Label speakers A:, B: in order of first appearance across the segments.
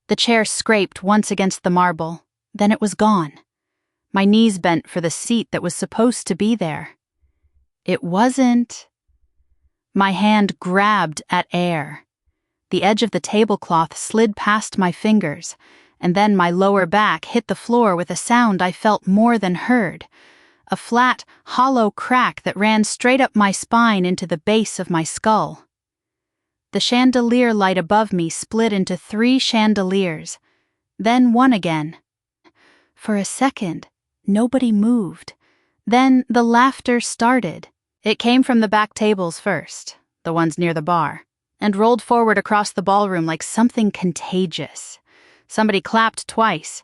A: The chair scraped once against the marble, then it was gone. My knees bent for the seat that was supposed to be there. It wasn't. My hand grabbed at air. The edge of the tablecloth slid past my fingers, and then my lower back hit the floor with a sound I felt more than heard. A flat, hollow crack that ran straight up my spine into the base of my skull. The chandelier light above me split into 3 chandeliers, then one again. For a second, nobody moved. Then the laughter started. It came from the back tables first, the ones near the bar, and rolled forward across the ballroom like something contagious. Somebody clapped twice.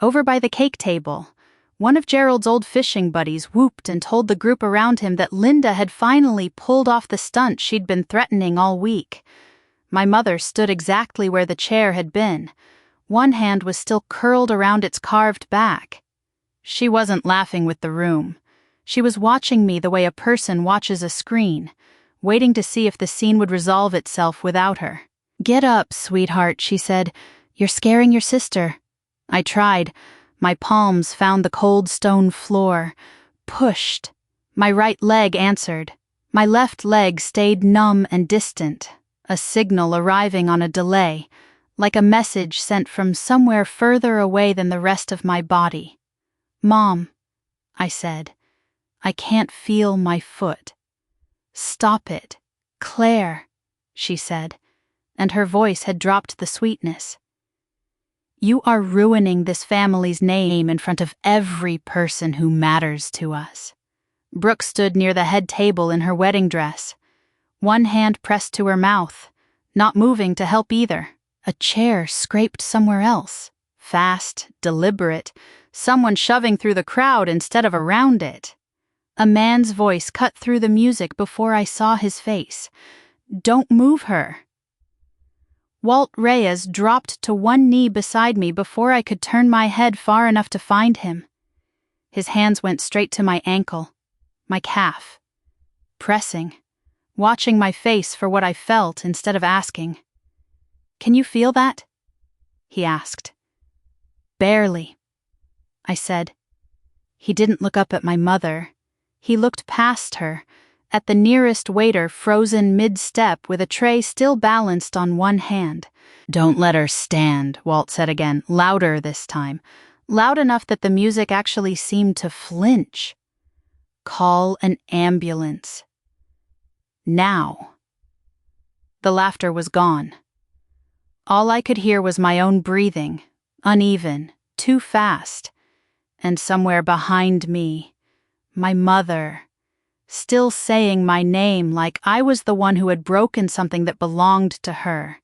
A: Over by the cake table, one of Gerald's old fishing buddies whooped and told the group around him that Linda had finally pulled off the stunt she'd been threatening all week. My mother stood exactly where the chair had been. One hand was still curled around its carved back. She wasn't laughing with the room. She was watching me the way a person watches a screen, waiting to see if the scene would resolve itself without her. "Get up, sweetheart," she said. "You're scaring your sister." I tried. My palms found the cold stone floor. Pushed. My right leg answered. My left leg stayed numb and distant, a signal arriving on a delay, like a message sent from somewhere further away than the rest of my body. "Mom," I said, "I can't feel my foot." "Stop it, Claire," she said, and her voice had dropped the sweetness. "You are ruining this family's name in front of every person who matters to us." Brooke stood near the head table in her wedding dress, one hand pressed to her mouth, not moving to help either. A chair scraped somewhere else, fast, deliberate, someone shoving through the crowd instead of around it. A man's voice cut through the music before I saw his face. "Don't move her." Walt Reyes dropped to one knee beside me before I could turn my head far enough to find him. His hands went straight to my ankle, my calf, pressing, watching my face for what I felt instead of asking. "Can you feel that?" he asked. "Barely," I said. He didn't look up at my mother. He looked past her, at the nearest waiter frozen mid-step with a tray still balanced on one hand. "Don't let her stand," Walt said again, louder this time, loud enough that the music actually seemed to flinch. "Call an ambulance. Now." The laughter was gone. All I could hear was my own breathing, uneven, too fast, and somewhere behind me, my mother, still saying my name like I was the one who had broken something that belonged to her.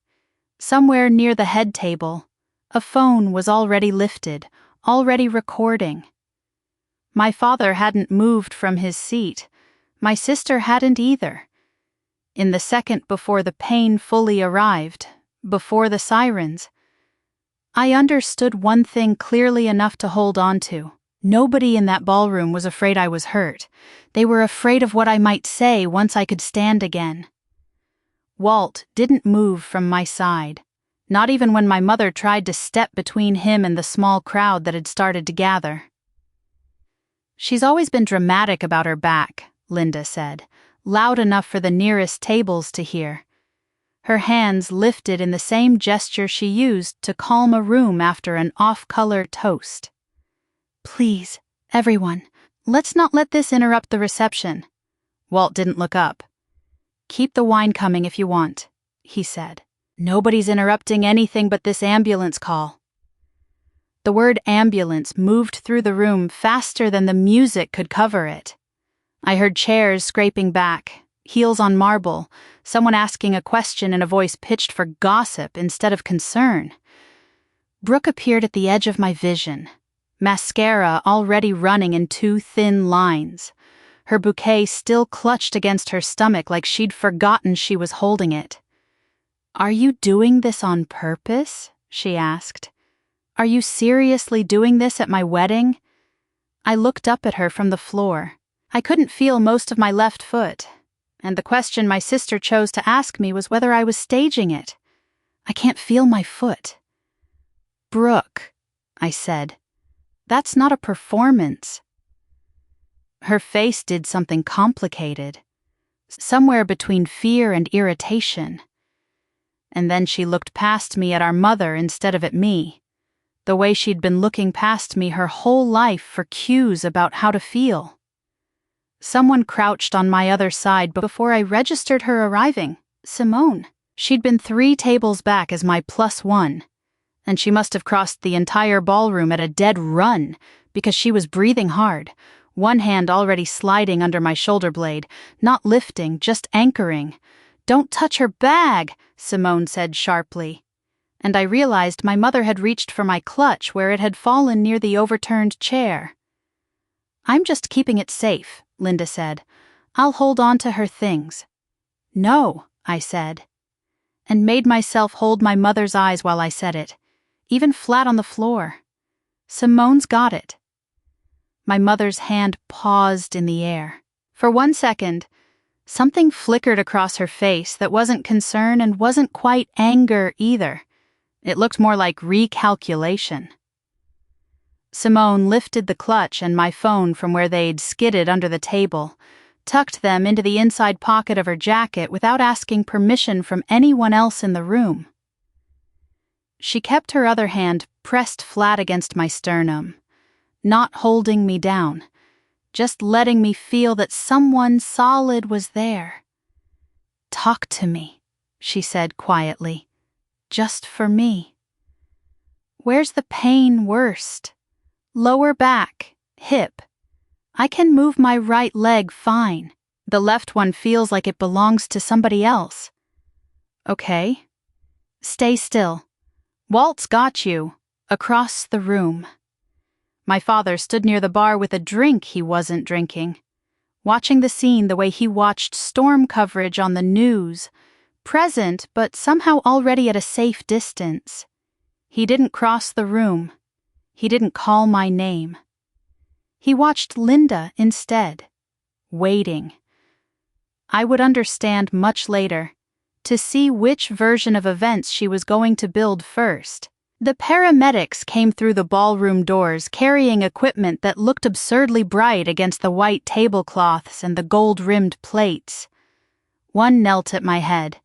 A: Somewhere near the head table, a phone was already lifted, already recording. My father hadn't moved from his seat. My sister hadn't either. In the second before the pain fully arrived, before the sirens, I understood one thing clearly enough to hold on to. Nobody in that ballroom was afraid I was hurt. They were afraid of what I might say once I could stand again. Walt didn't move from my side, not even when my mother tried to step between him and the small crowd that had started to gather. "She's always been dramatic about her back," Linda said, loud enough for the nearest tables to hear. Her hands lifted in the same gesture she used to calm a room after an off-color toast. "Please, everyone, let's not let this interrupt the reception." Walt didn't look up. "Keep the wine coming if you want," he said. "Nobody's interrupting anything but this ambulance call." The word ambulance moved through the room faster than the music could cover it. I heard chairs scraping back, heels on marble, someone asking a question in a voice pitched for gossip instead of concern. Brooke appeared at the edge of my vision, mascara already running in 2 thin lines. Her bouquet still clutched against her stomach like she'd forgotten she was holding it. "Are you doing this on purpose?" she asked. "Are you seriously doing this at my wedding?" I looked up at her from the floor. I couldn't feel most of my left foot, and the question my sister chose to ask me was whether I was staging it. "I can't feel my foot." Brooke, I said, that's not a performance. Her face did something complicated, somewhere between fear and irritation. And then she looked past me at our mother instead of at me, the way she'd been looking past me her whole life for cues about how to feel. Someone crouched on my other side before I registered her arriving. Simone. She'd been 3 tables back as my +1, and she must have crossed the entire ballroom at a dead run because she was breathing hard, one hand already sliding under my shoulder blade, not lifting, just anchoring. "Don't touch her bag," Simone said sharply. And I realized my mother had reached for my clutch where it had fallen near the overturned chair. "I'm just keeping it safe," Linda said. "I'll hold on to her things." "No," I said, and made myself hold my mother's eyes while I said it, even flat on the floor. "Simone's got it." My mother's hand paused in the air. For 1 second, something flickered across her face that wasn't concern and wasn't quite anger either. It looked more like recalculation. Simone lifted the clutch and my phone from where they'd skidded under the table, tucked them into the inside pocket of her jacket without asking permission from anyone else in the room. She kept her other hand pressed flat against my sternum, not holding me down, just letting me feel that someone solid was there. "Talk to me," she said quietly, "just for me. Where's the pain worst? Lower back, hip. I can move my right leg fine. The left one feels like it belongs to somebody else." "Okay. Stay still. Walt's got you." Across the room. My father stood near the bar with a drink he wasn't drinking, watching the scene the way he watched storm coverage on the news, present but somehow already at a safe distance. He didn't cross the room. He didn't call my name. He watched Linda instead, waiting. I would understand much later, to see which version of events she was going to build first. The paramedics came through the ballroom doors carrying equipment that looked absurdly bright against the white tablecloths and the gold-rimmed plates. One knelt at my head.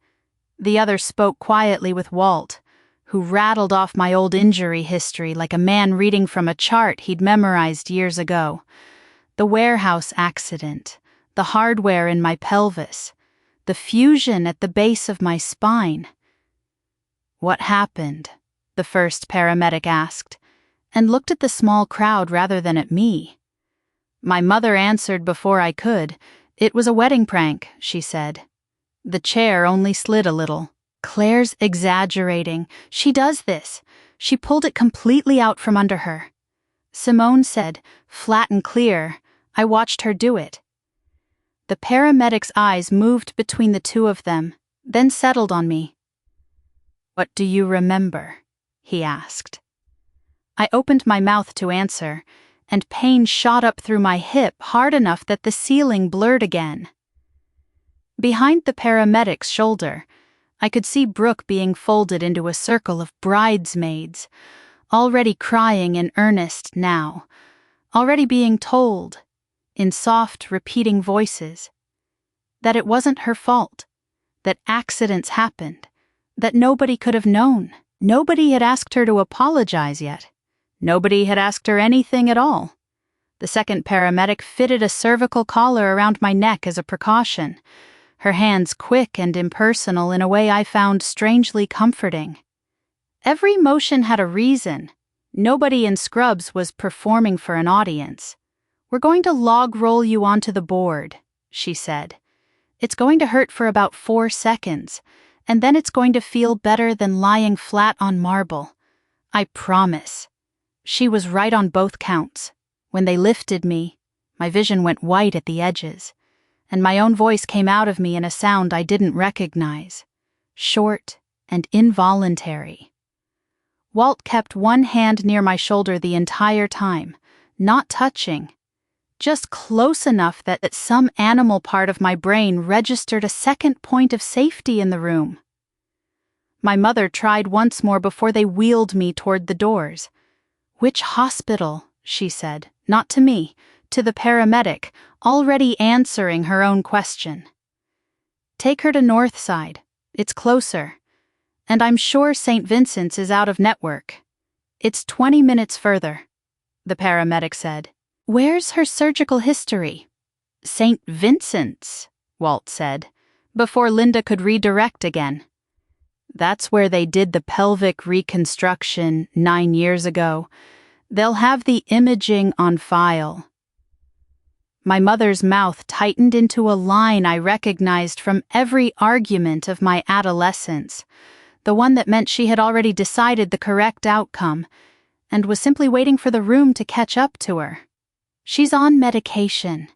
A: The other spoke quietly with Walt, who rattled off my old injury history like a man reading from a chart he'd memorized years ago. The warehouse accident, the hardware in my pelvis, the fusion at the base of my spine. "What happened?" the first paramedic asked, and looked at the small crowd rather than at me. My mother answered before I could. "It was a wedding prank," she said. "The chair only slid a little." "Claire's exaggerating. She does this. She pulled it completely out from under her," Simone said, flat and clear. I watched her do it. The paramedic's eyes moved between the two of them, then settled on me. "What do you remember?" he asked. I opened my mouth to answer, and pain shot up through my hip hard enough that the ceiling blurred again. Behind the paramedic's shoulder, I could see Brooke being folded into a circle of bridesmaids, already crying in earnest now, already being told, in soft, repeating voices, that it wasn't her fault, that accidents happened, that nobody could have known. Nobody had asked her to apologize yet. Nobody had asked her anything at all. The second paramedic fitted a cervical collar around my neck as a precaution, her hands quick and impersonal in a way I found strangely comforting. Every motion had a reason. Nobody in scrubs was performing for an audience. "We're going to log roll you onto the board," she said. "It's going to hurt for about 4 seconds, and then it's going to feel better than lying flat on marble. I promise." She was right on both counts. When they lifted me, my vision went white at the edges, and my own voice came out of me in a sound I didn't recognize, short and involuntary. Walt kept one hand near my shoulder the entire time, not touching, just close enough that some animal part of my brain registered a second point of safety in the room. My mother tried once more before they wheeled me toward the doors. "Which hospital?" she said, not to me, to the paramedic, already answering her own question. "Take her to Northside. It's closer. And I'm sure St. Vincent's is out of network. It's 20 minutes further," the paramedic said. "Where's her surgical history?" "St. Vincent's," Walt said, before Linda could redirect again. "That's where they did the pelvic reconstruction 9 years ago. They'll have the imaging on file." My mother's mouth tightened into a line I recognized from every argument of my adolescence, the one that meant she had already decided the correct outcome and was simply waiting for the room to catch up to her. "She's on medication.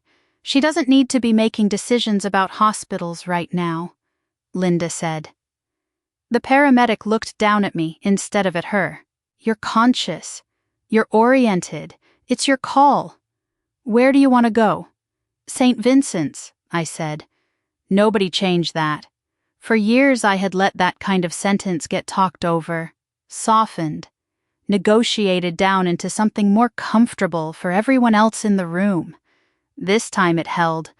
A: She doesn't need to be making decisions about hospitals right now," Linda said. The paramedic looked down at me instead of at her. "You're conscious. You're oriented. It's your call. Where do you want to go?" "St. Vincent's," I said. Nobody changed that. For years I had let that kind of sentence get talked over, softened, negotiated down into something more comfortable for everyone else in the room. This time it held.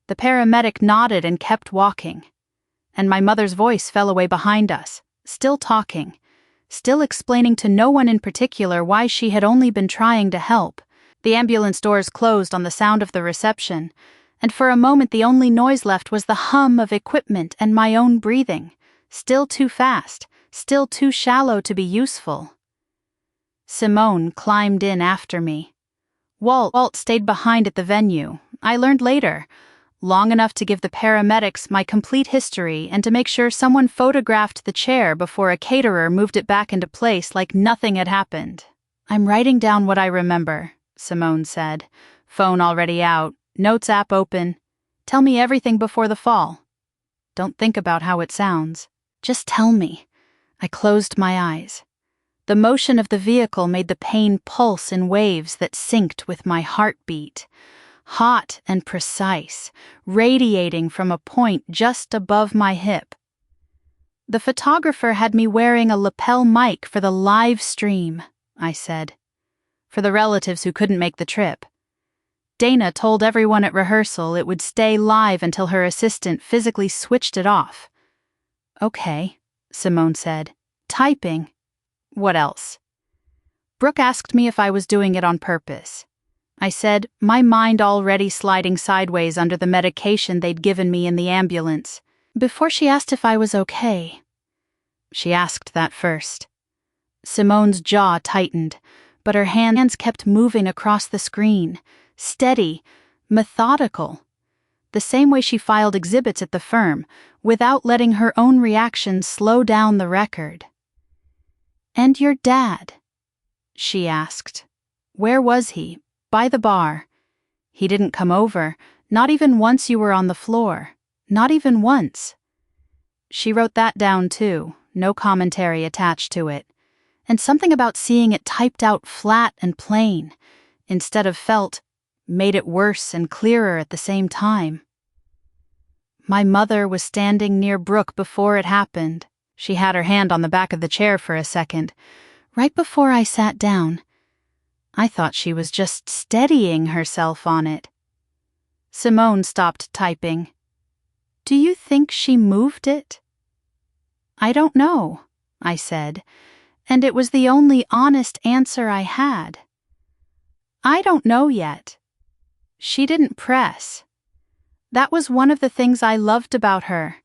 A: The paramedic nodded and kept walking. And my mother's voice fell away behind us, still talking, still explaining to no one in particular why she had only been trying to help. The ambulance doors closed on the sound of the reception, and for a moment the only noise left was the hum of equipment and my own breathing, still too fast, still too shallow to be useful. Simone climbed in after me. Walt stayed behind at the venue, I learned later, long enough to give the paramedics my complete history and to make sure someone photographed the chair before a caterer moved it back into place like nothing had happened. "I'm writing down what I remember," Simone said, phone already out, notes app open. "Tell me everything before the fall. Don't think about how it sounds. Just tell me." I closed my eyes. The motion of the vehicle made the pain pulse in waves that synced with my heartbeat. Hot and precise, radiating from a point just above my hip. "The photographer had me wearing a lapel mic for the live stream," I said. "For the relatives who couldn't make the trip. Dana told everyone at rehearsal it would stay live until her assistant physically switched it off." "Okay," Simone said. "Typing. What else?" "Brooke asked me if I was doing it on purpose." I said, my mind already sliding sideways under the medication they'd given me in the ambulance. "Before she asked if I was okay." "She asked that first." Simone's jaw tightened, but her hands kept moving across the screen, steady, methodical, the same way she filed exhibits at the firm, without letting her own reactions slow down the record. "And your dad?" she asked. "Where was he?" "By the bar. He didn't come over, not even once you were on the floor. Not even once." She wrote that down too, no commentary attached to it. And something about seeing it typed out flat and plain, instead of felt, made it worse and clearer at the same time. My mother was standing near Brooke before it happened. She had her hand on the back of the chair for a second, right before I sat down. I thought she was just steadying herself on it. Simone stopped typing. "Do you think she moved it?" "I don't know," I said, and it was the only honest answer I had. "I don't know yet." She didn't press. That was one of the things I loved about her,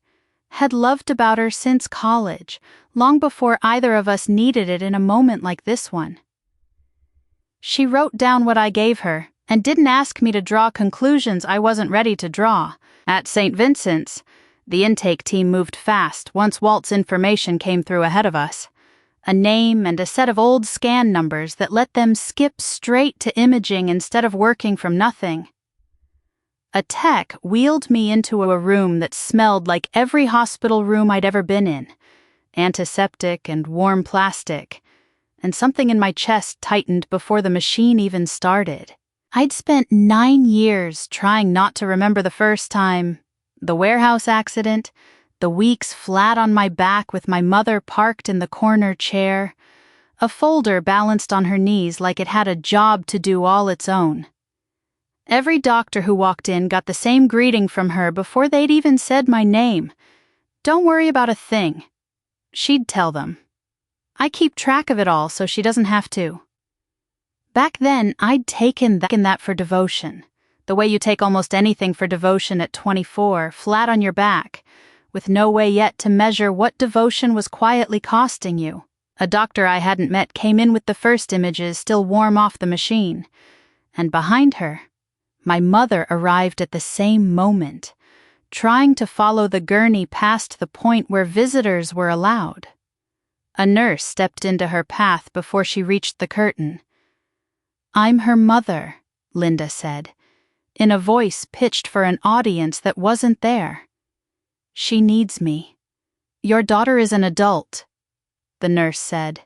A: had loved about her since college, long before either of us needed it in a moment like this one. She wrote down what I gave her and didn't ask me to draw conclusions I wasn't ready to draw. At St. Vincent's, the intake team moved fast once Walt's information came through ahead of us. A name and a set of old scan numbers that let them skip straight to imaging instead of working from nothing. A tech wheeled me into a room that smelled like every hospital room I'd ever been in. Antiseptic and warm plastic. And something in my chest tightened before the machine even started. I'd spent 9 years trying not to remember the first time, the warehouse accident, The weeks flat on my back with my mother parked in the corner chair, a folder balanced on her knees like it had a job to do all its own. Every doctor who walked in got the same greeting from her before they'd even said my name. "Don't worry about a thing," she'd tell them. "I keep track of it all so she doesn't have to." Back then, I'd taken that for devotion, the way you take almost anything for devotion at 24, flat on your back, with no way yet to measure what devotion was quietly costing you. A doctor I hadn't met came in with the first images still warm off the machine, and behind her, my mother arrived at the same moment, trying to follow the gurney past the point where visitors were allowed. A nurse stepped into her path before she reached the curtain. "I'm her mother," Linda said, in a voice pitched for an audience that wasn't there. "She needs me." "Your daughter is an adult," the nurse said.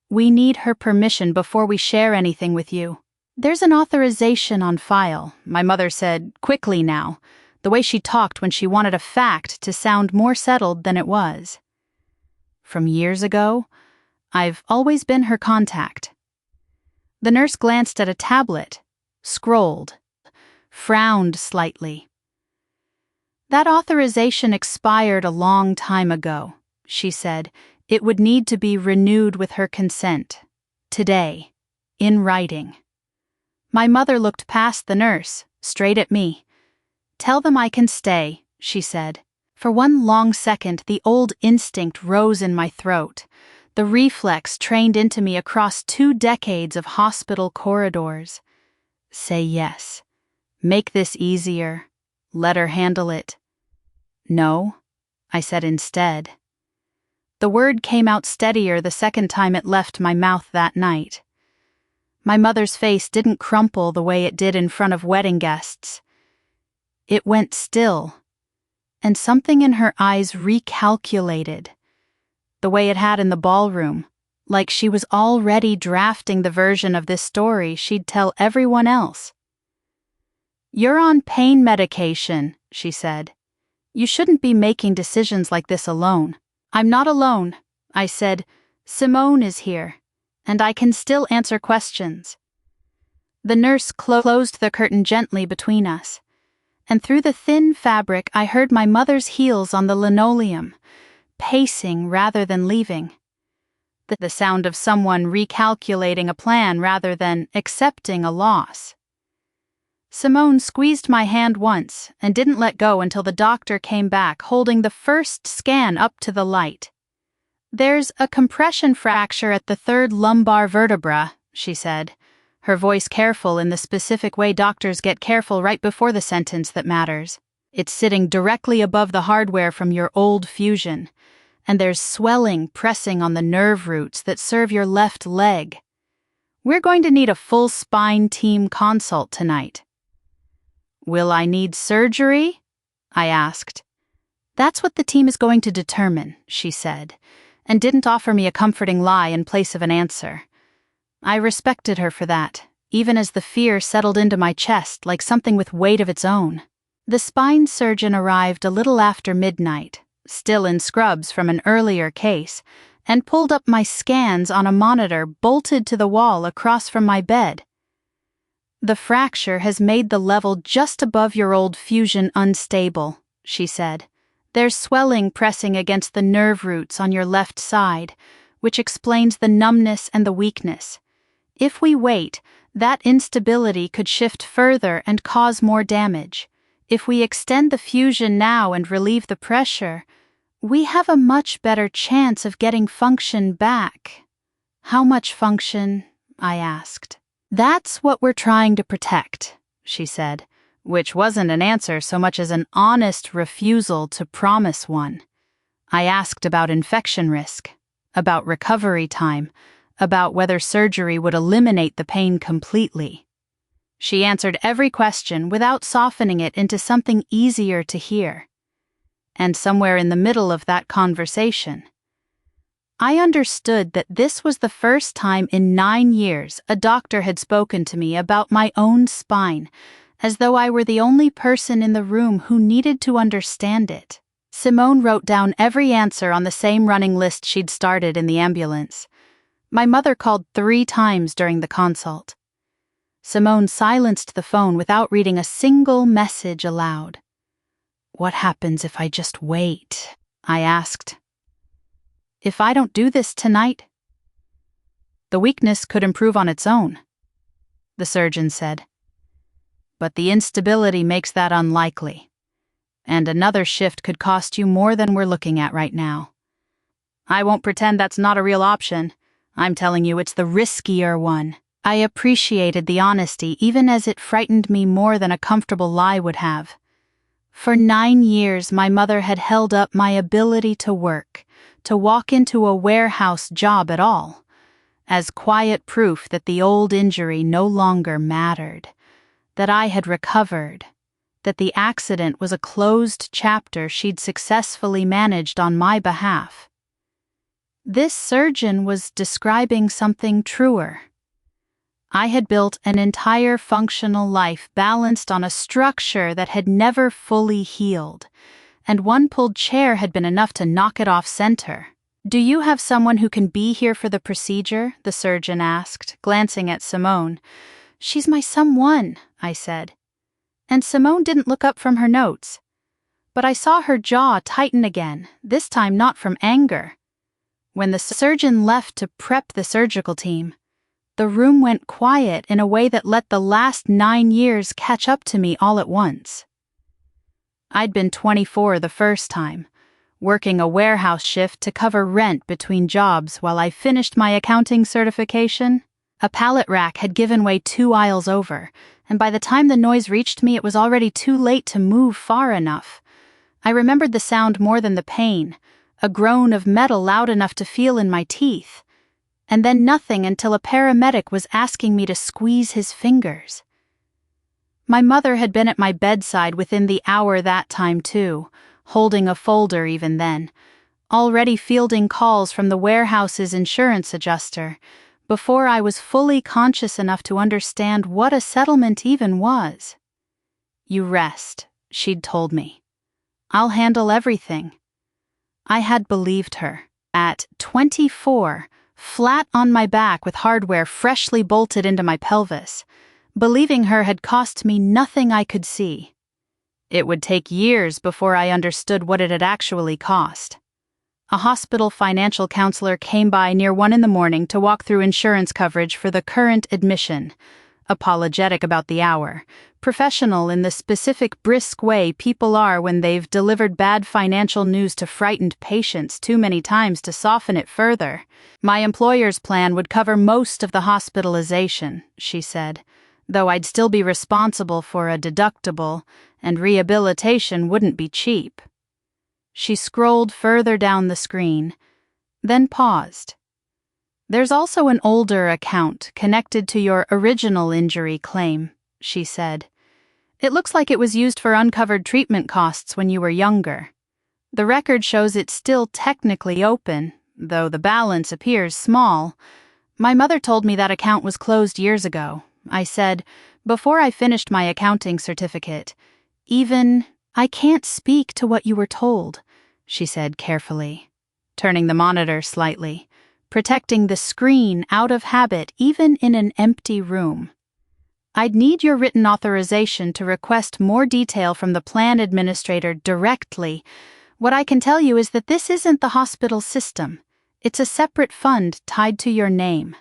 A: "We need her permission before we share anything with you." "There's an authorization on file," my mother said, quickly now, the way she talked when she wanted a fact to sound more settled than it was. "From years ago, I've always been her contact." The nurse glanced at a tablet, scrolled, frowned slightly. "That authorization expired a long time ago," she said. "It would need to be renewed with her consent. Today, in writing." My mother looked past the nurse, straight at me. "Tell them I can stay," she said. For one long second, the old instinct rose in my throat, the reflex trained into me across 2 decades of hospital corridors. Say yes. Make this easier. Let her handle it. "No," I said instead. The word came out steadier the second time it left my mouth that night. My mother's face didn't crumple the way it did in front of wedding guests. It went still, and something in her eyes recalculated, the way it had in the ballroom, like she was already drafting the version of this story she'd tell everyone else. "You're on pain medication," she said. "You shouldn't be making decisions like this alone." "I'm not alone," I said. "Simone is here, and I can still answer questions." The nurse closed the curtain gently between us, and through the thin fabric I heard my mother's heels on the linoleum, pacing rather than leaving. The sound of someone recalculating a plan rather than accepting a loss. Simone squeezed my hand once and didn't let go until the doctor came back holding the first scan up to the light. "There's a compression fracture at the 3rd lumbar vertebra," she said, her voice careful in the specific way doctors get careful right before the sentence that matters. "It's sitting directly above the hardware from your old fusion, and there's swelling pressing on the nerve roots that serve your left leg. We're going to need a full spine team consult tonight." "Will I need surgery?" I asked. "That's what the team is going to determine," she said, and didn't offer me a comforting lie in place of an answer. I respected her for that, even as the fear settled into my chest like something with weight of its own. The spine surgeon arrived a little after midnight, still in scrubs from an earlier case, and pulled up my scans on a monitor bolted to the wall across from my bed. "The fracture has made the level just above your old fusion unstable," she said. "There's swelling pressing against the nerve roots on your left side, which explains the numbness and the weakness. If we wait, that instability could shift further and cause more damage. If we extend the fusion now and relieve the pressure, we have a much better chance of getting function back." "How much function?" I asked. "That's what we're trying to protect," she said, which wasn't an answer so much as an honest refusal to promise one. I asked about infection risk, about recovery time, about whether surgery would eliminate the pain completely. She answered every question without softening it into something easier to hear. And somewhere in the middle of that conversation, I understood that this was the first time in 9 years a doctor had spoken to me about my own spine, as though I were the only person in the room who needed to understand it. Simone wrote down every answer on the same running list she'd started in the ambulance. My mother called 3 times during the consult. Simone silenced the phone without reading a single message aloud. "What happens if I just wait?" I asked. "If I don't do this tonight?" "The weakness could improve on its own," the surgeon said. "But the instability makes that unlikely. And another shift could cost you more than we're looking at right now. I won't pretend that's not a real option. I'm telling you it's the riskier one." I appreciated the honesty even as it frightened me more than a comfortable lie would have. For 9 years, my mother had held up my ability to work, to walk into a warehouse job at all, as quiet proof that the old injury no longer mattered, that I had recovered, that the accident was a closed chapter she'd successfully managed on my behalf. This surgeon was describing something truer. I had built an entire functional life balanced on a structure that had never fully healed, and one pulled chair had been enough to knock it off center. "Do you have someone who can be here for the procedure?" the surgeon asked, glancing at Simone. "She's my someone," I said. And Simone didn't look up from her notes. But I saw her jaw tighten again, this time not from anger. When the surgeon left to prep the surgical team, the room went quiet in a way that let the last 9 years catch up to me all at once. I'd been 24 the first time, working a warehouse shift to cover rent between jobs while I finished my accounting certification. A pallet rack had given way 2 aisles over, and by the time the noise reached me, it was already too late to move far enough. I remembered the sound more than the pain, a groan of metal loud enough to feel in my teeth. And then nothing until a paramedic was asking me to squeeze his fingers. My mother had been at my bedside within the hour that time too, holding a folder even then, already fielding calls from the warehouse's insurance adjuster, before I was fully conscious enough to understand what a settlement even was. "You rest," she'd told me. "I'll handle everything." I had believed her. At 24, flat on my back with hardware freshly bolted into my pelvis, believing her had cost me nothing I could see. It would take years before I understood what it had actually cost. A hospital financial counselor came by near 1 a.m. to walk through insurance coverage for the current admission, apologetic about the hour, professional in the specific brisk way people are when they've delivered bad financial news to frightened patients too many times to soften it further. "My employer's plan would cover most of the hospitalization," she said, "though I'd still be responsible for a deductible, and rehabilitation wouldn't be cheap." She scrolled further down the screen, then paused. "There's also an older account connected to your original injury claim," she said. "It looks like it was used for uncovered treatment costs when you were younger. The record shows it's still technically open, though the balance appears small. My mother told me that account was closed years ago," I said, before I finished my accounting certificate. "I can't speak to what you were told," she said carefully, turning the monitor slightly, protecting the screen out of habit even in an empty room. "I'd need your written authorization to request more detail from the plan administrator directly. What I can tell you is that this isn't the hospital system. It's a separate fund tied to your name."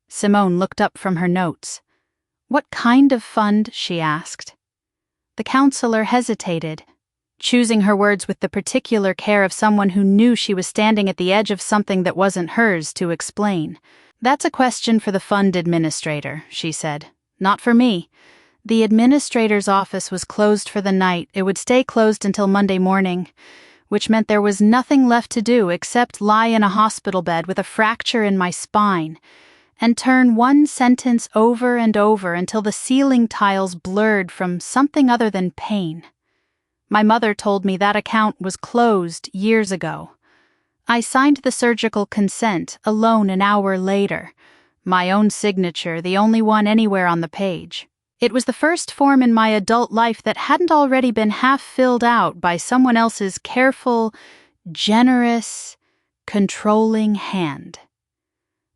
A: Simone looked up from her notes. "What kind of fund?" she asked. The counselor hesitated, choosing her words with the particular care of someone who knew she was standing at the edge of something that wasn't hers to explain. "That's a question for the fund administrator," she said. "Not for me. The administrator's office was closed for the night. It would stay closed until Monday morning, which meant there was nothing left to do except lie in a hospital bed with a fracture in my spine and turn one sentence over and over until the ceiling tiles blurred from something other than pain. My mother told me that account was closed years ago. I signed the surgical consent alone an hour later, my own signature the only one anywhere on the page. It was the first form in my adult life that hadn't already been half filled out by someone else's careful, generous, controlling hand.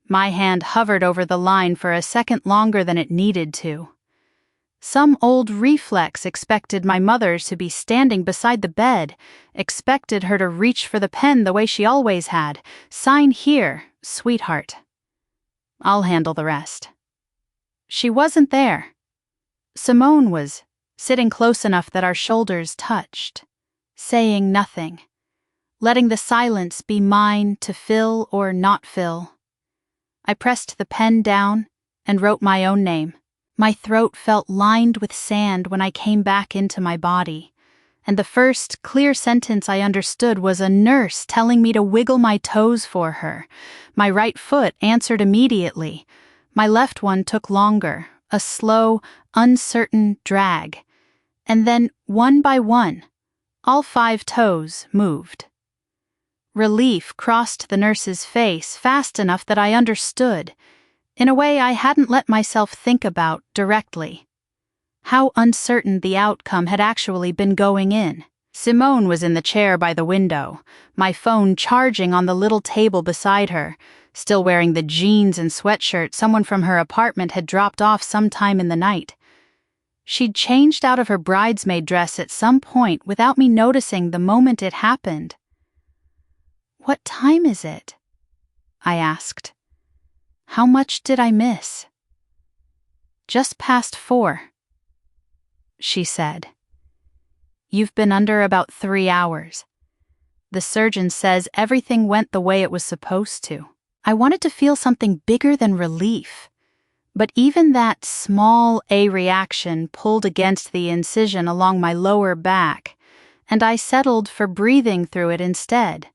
A: My hand hovered over the line for a second longer than it needed to. Some old reflex expected my mother to be standing beside the bed, expected her to reach for the pen the way she always had. Sign here, sweetheart. I'll handle the rest. She wasn't there. Simone was, sitting close enough that our shoulders touched, saying nothing, letting the silence be mine to fill or not fill. I pressed the pen down and wrote my own name. My throat felt lined with sand when I came back into my body, and the first clear sentence I understood was a nurse telling me to wiggle my toes for her. My right foot answered immediately. My left one took longer, a slow, uncertain drag. And then, one by one, all 5 toes moved. Relief crossed the nurse's face fast enough that I understood, in a way I hadn't let myself think about directly. How uncertain the outcome had actually been going in. Simone was in the chair by the window, my phone charging on the little table beside her, still wearing the jeans and sweatshirt someone from her apartment had dropped off sometime in the night. She'd changed out of her bridesmaid dress at some point without me noticing the moment it happened. "What time is it?" I asked. How much did I miss? "Just past 4. She said. "You've been under about 3 hours. The surgeon says everything went the way it was supposed to." I wanted to feel something bigger than relief, but even that small A reaction pulled against the incision along my lower back, and I settled for breathing through it instead.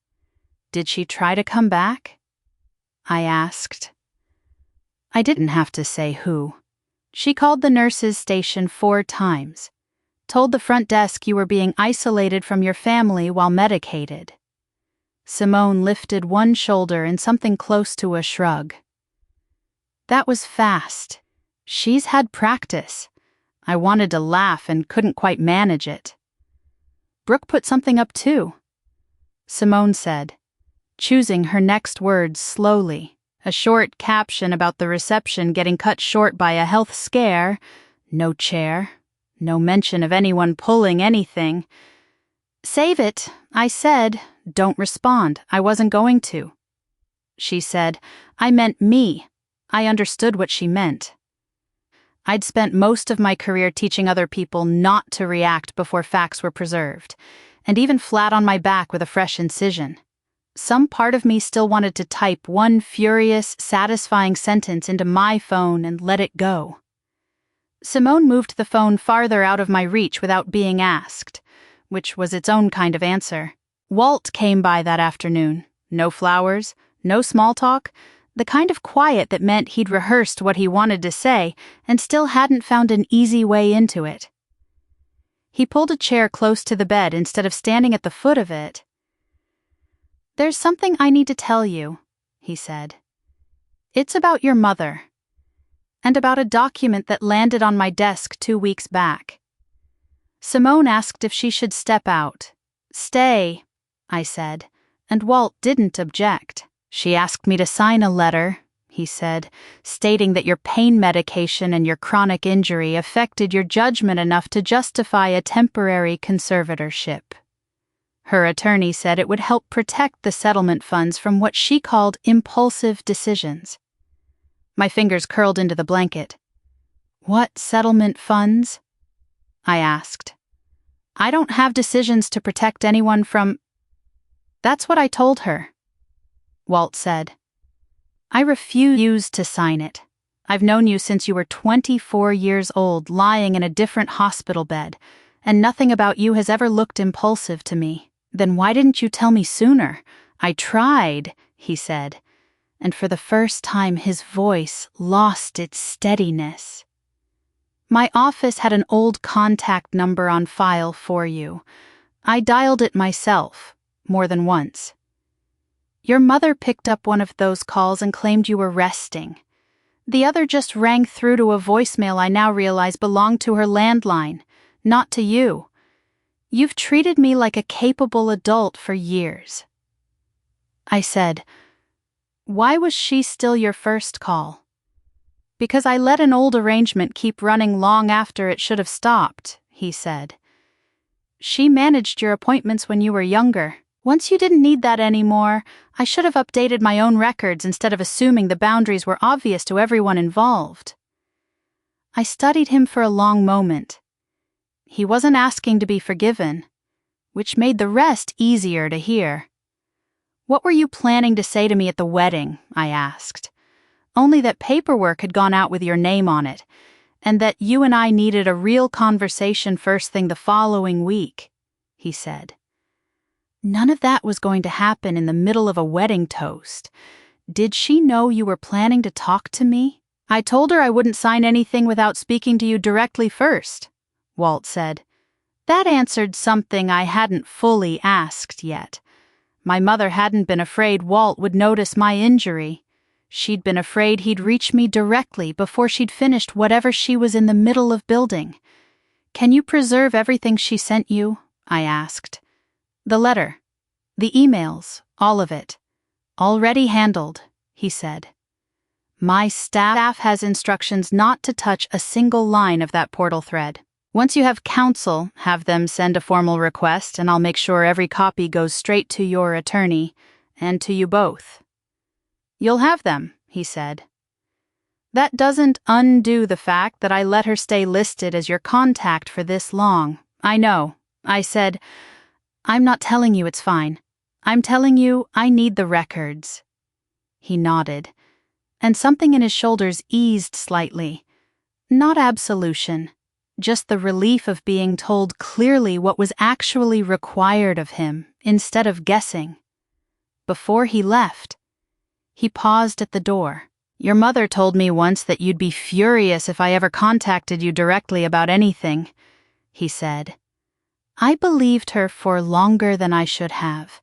A: "Did she try to come back?" I asked. I didn't have to say who. She called the nurse's station 4 times, told the front desk you were being isolated from your family while medicated. Simone lifted one shoulder in something close to a shrug. That was fast. She's had practice. I wanted to laugh and couldn't quite manage it. "Brooke put something up too," Simone said, choosing her next words slowly. A short caption about the reception getting cut short by a health scare. No chair. No mention of anyone pulling anything. "Save it," I said. "Don't respond. I wasn't going to." She said, "I meant me." I understood what she meant. I'd spent most of my career teaching other people not to react before facts were preserved, and even flat on my back with a fresh incision. Some part of me still wanted to type one furious, satisfying sentence into my phone and let it go. Simone moved the phone farther out of my reach without being asked, which was its own kind of answer. Walt came by that afternoon. No flowers, no small talk, the kind of quiet that meant he'd rehearsed what he wanted to say and still hadn't found an easy way into it. He pulled a chair close to the bed instead of standing at the foot of it. "There's something I need to tell you," he said. "It's about your mother, and about a document that landed on my desk 2 weeks back." Simone asked if she should step out. "Stay," I said, and Walt didn't object. "She asked me to sign a letter," he said, "stating that your pain medication and your chronic injury affected your judgment enough to justify a temporary conservatorship. Her attorney said it would help protect the settlement funds from what she called impulsive decisions." My fingers curled into the blanket. "What settlement funds?" I asked. "I don't have decisions to protect anyone from—" "That's what I told her," Walt said. "I refused to sign it. I've known you since you were 24 years old, lying in a different hospital bed, and nothing about you has ever looked impulsive to me. Then why didn't you tell me sooner? I tried," he said, and for the first time his voice lost its steadiness. "My office had an old contact number on file for you. I dialed it myself, more than once. Your mother picked up one of those calls and claimed you were resting. The other just rang through to a voicemail I now realize belonged to her landline, not to you. You've treated me like a capable adult for years. I said, "Why was she still your first call?" "Because I let an old arrangement keep running long after it should have stopped," he said. "She managed your appointments when you were younger. Once you didn't need that anymore, I should have updated my own records instead of assuming the boundaries were obvious to everyone involved." I studied him for a long moment. He wasn't asking to be forgiven, which made the rest easier to hear. "What were you planning to say to me at the wedding?" I asked. "Only that paperwork had gone out with your name on it, and that you and I needed a real conversation first thing the following week," he said. None of that was going to happen in the middle of a wedding toast. Did she know you were planning to talk to me? "I told her I wouldn't sign anything without speaking to you directly first," Walt said. That answered something I hadn't fully asked yet. My mother hadn't been afraid Walt would notice my injury. She'd been afraid he'd reach me directly before she'd finished whatever she was in the middle of building. "Can you preserve everything she sent you?" I asked. "The letter, the emails, all of it. Already handled," he said. "My staff has instructions not to touch a single line of that portal thread. Once you have counsel, have them send a formal request, and I'll make sure every copy goes straight to your attorney, and to you both." "You'll have them," he said. "That doesn't undo the fact that I let her stay listed as your contact for this long." "I know," I said. "I'm not telling you it's fine. I'm telling you I need the records." He nodded, and something in his shoulders eased slightly. Not absolution, just the relief of being told clearly what was actually required of him, instead of guessing. Before he left, he paused at the door. "Your mother told me once that you'd be furious if I ever contacted you directly about anything," he said. I believed her for longer than I should have.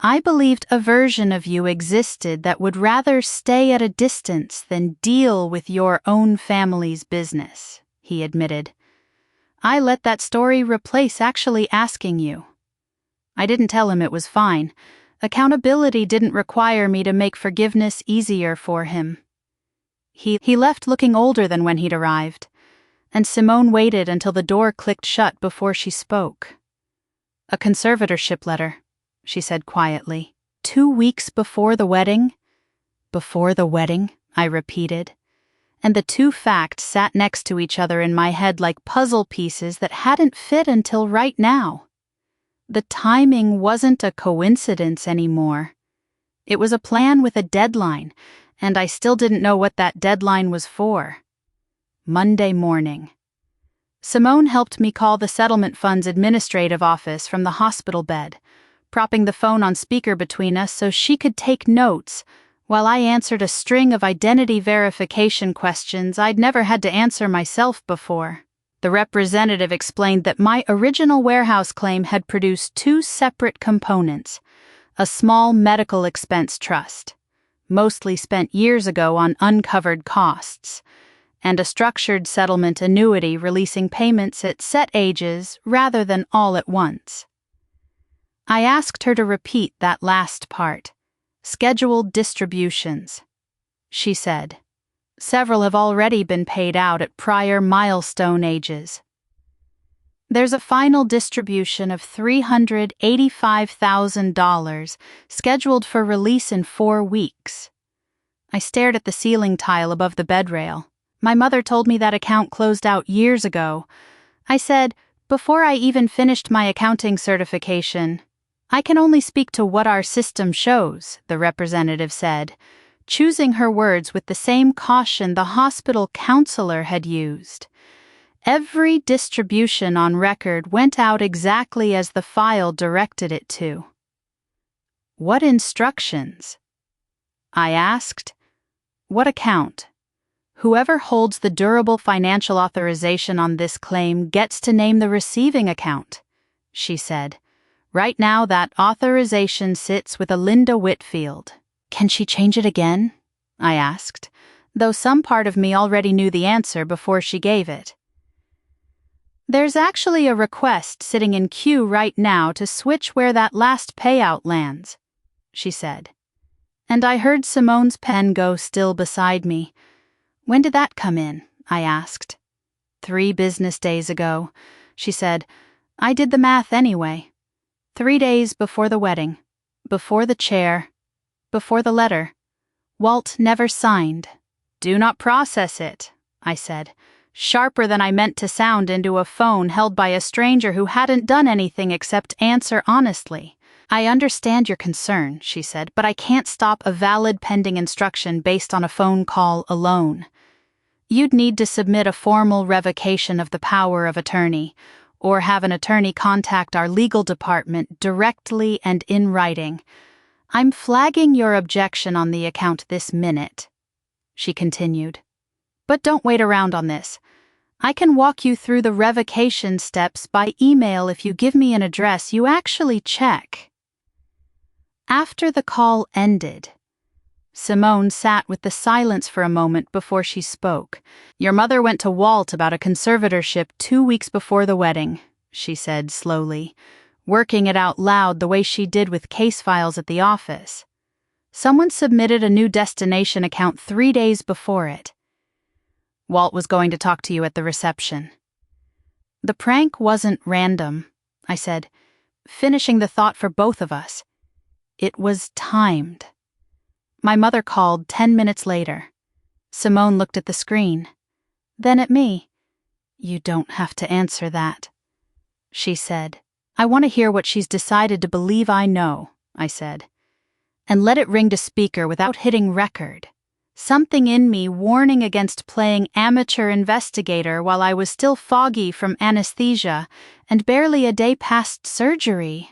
A: I believed a version of you existed that would rather stay at a distance than deal with your own family's business, he admitted. I let that story replace actually asking you. I didn't tell him it was fine. Accountability didn't require me to make forgiveness easier for him. He left looking older than when he'd arrived, and Simone waited until the door clicked shut before she spoke. "A conservatorship letter," she said quietly. 2 weeks before the wedding?" "Before the wedding," I repeated, and the two facts sat next to each other in my head like puzzle pieces that hadn't fit until right now. The timing wasn't a coincidence anymore. It was a plan with a deadline, and I still didn't know what that deadline was for. Monday morning. Simone helped me call the settlement fund's administrative office from the hospital bed, propping the phone on speaker between us so she could take notes while I answered a string of identity verification questions I'd never had to answer myself before. The representative explained that my original warehouse claim had produced 2 separate components: a small medical expense trust, mostly spent years ago on uncovered costs, and a structured settlement annuity releasing payments at set ages rather than all at once. I asked her to repeat that last part. Scheduled distributions. She said, "Several have already been paid out at prior milestone ages. There's a final distribution of $385,000 scheduled for release in 4 weeks. I stared at the ceiling tile above the bed rail. My mother told me that account closed out years ago. I said, "Before I even finished my accounting certification." "I can only speak to what our system shows," the representative said, choosing her words with the same caution the hospital counselor had used. Every distribution on record went out exactly as the file directed it to. "What instructions?" I asked. "What account?" "Whoever holds the durable financial authorization on this claim gets to name the receiving account," she said. "Right now that authorization sits with a Linda Whitfield." "Can she change it again?" I asked. though some part of me already knew the answer before she gave it. "There's actually a request sitting in queue right now to switch where that last payout lands," she said. And I heard Simone's pen go still beside me. "When did that come in?" I asked. 3 business days ago," she said. "I did the math anyway. 3 days before the wedding, before the chair, before the letter. Walt never signed." "Do not process it," I said, sharper than I meant to sound into a phone held by a stranger who hadn't done anything except answer honestly. "I understand your concern," she said, "but I can't stop a valid pending instruction based on a phone call alone. You'd need to submit a formal revocation of the power of attorney, or have an attorney contact our legal department directly and in writing. I'm flagging your objection on the account this minute," she continued. "But don't wait around on this. I can walk you through the revocation steps by email if you give me an address you actually check." After the call ended, Simone sat with the silence for a moment before she spoke. "Your mother went to Walt about a conservatorship 2 weeks before the wedding," she said slowly, working it out loud the way she did with case files at the office. "Someone submitted a new destination account 3 days before it. Walt was going to talk to you at the reception." "The prank wasn't random," I said, finishing the thought for both of us. "It was timed." My mother called 10 minutes later. Simone looked at the screen, then at me. "You don't have to answer that," she said. "I want to hear what she's decided to believe I know," I said. "And let it ring to speaker without hitting record." Something in me warning against playing amateur investigator while I was still foggy from anesthesia and barely a day past surgery.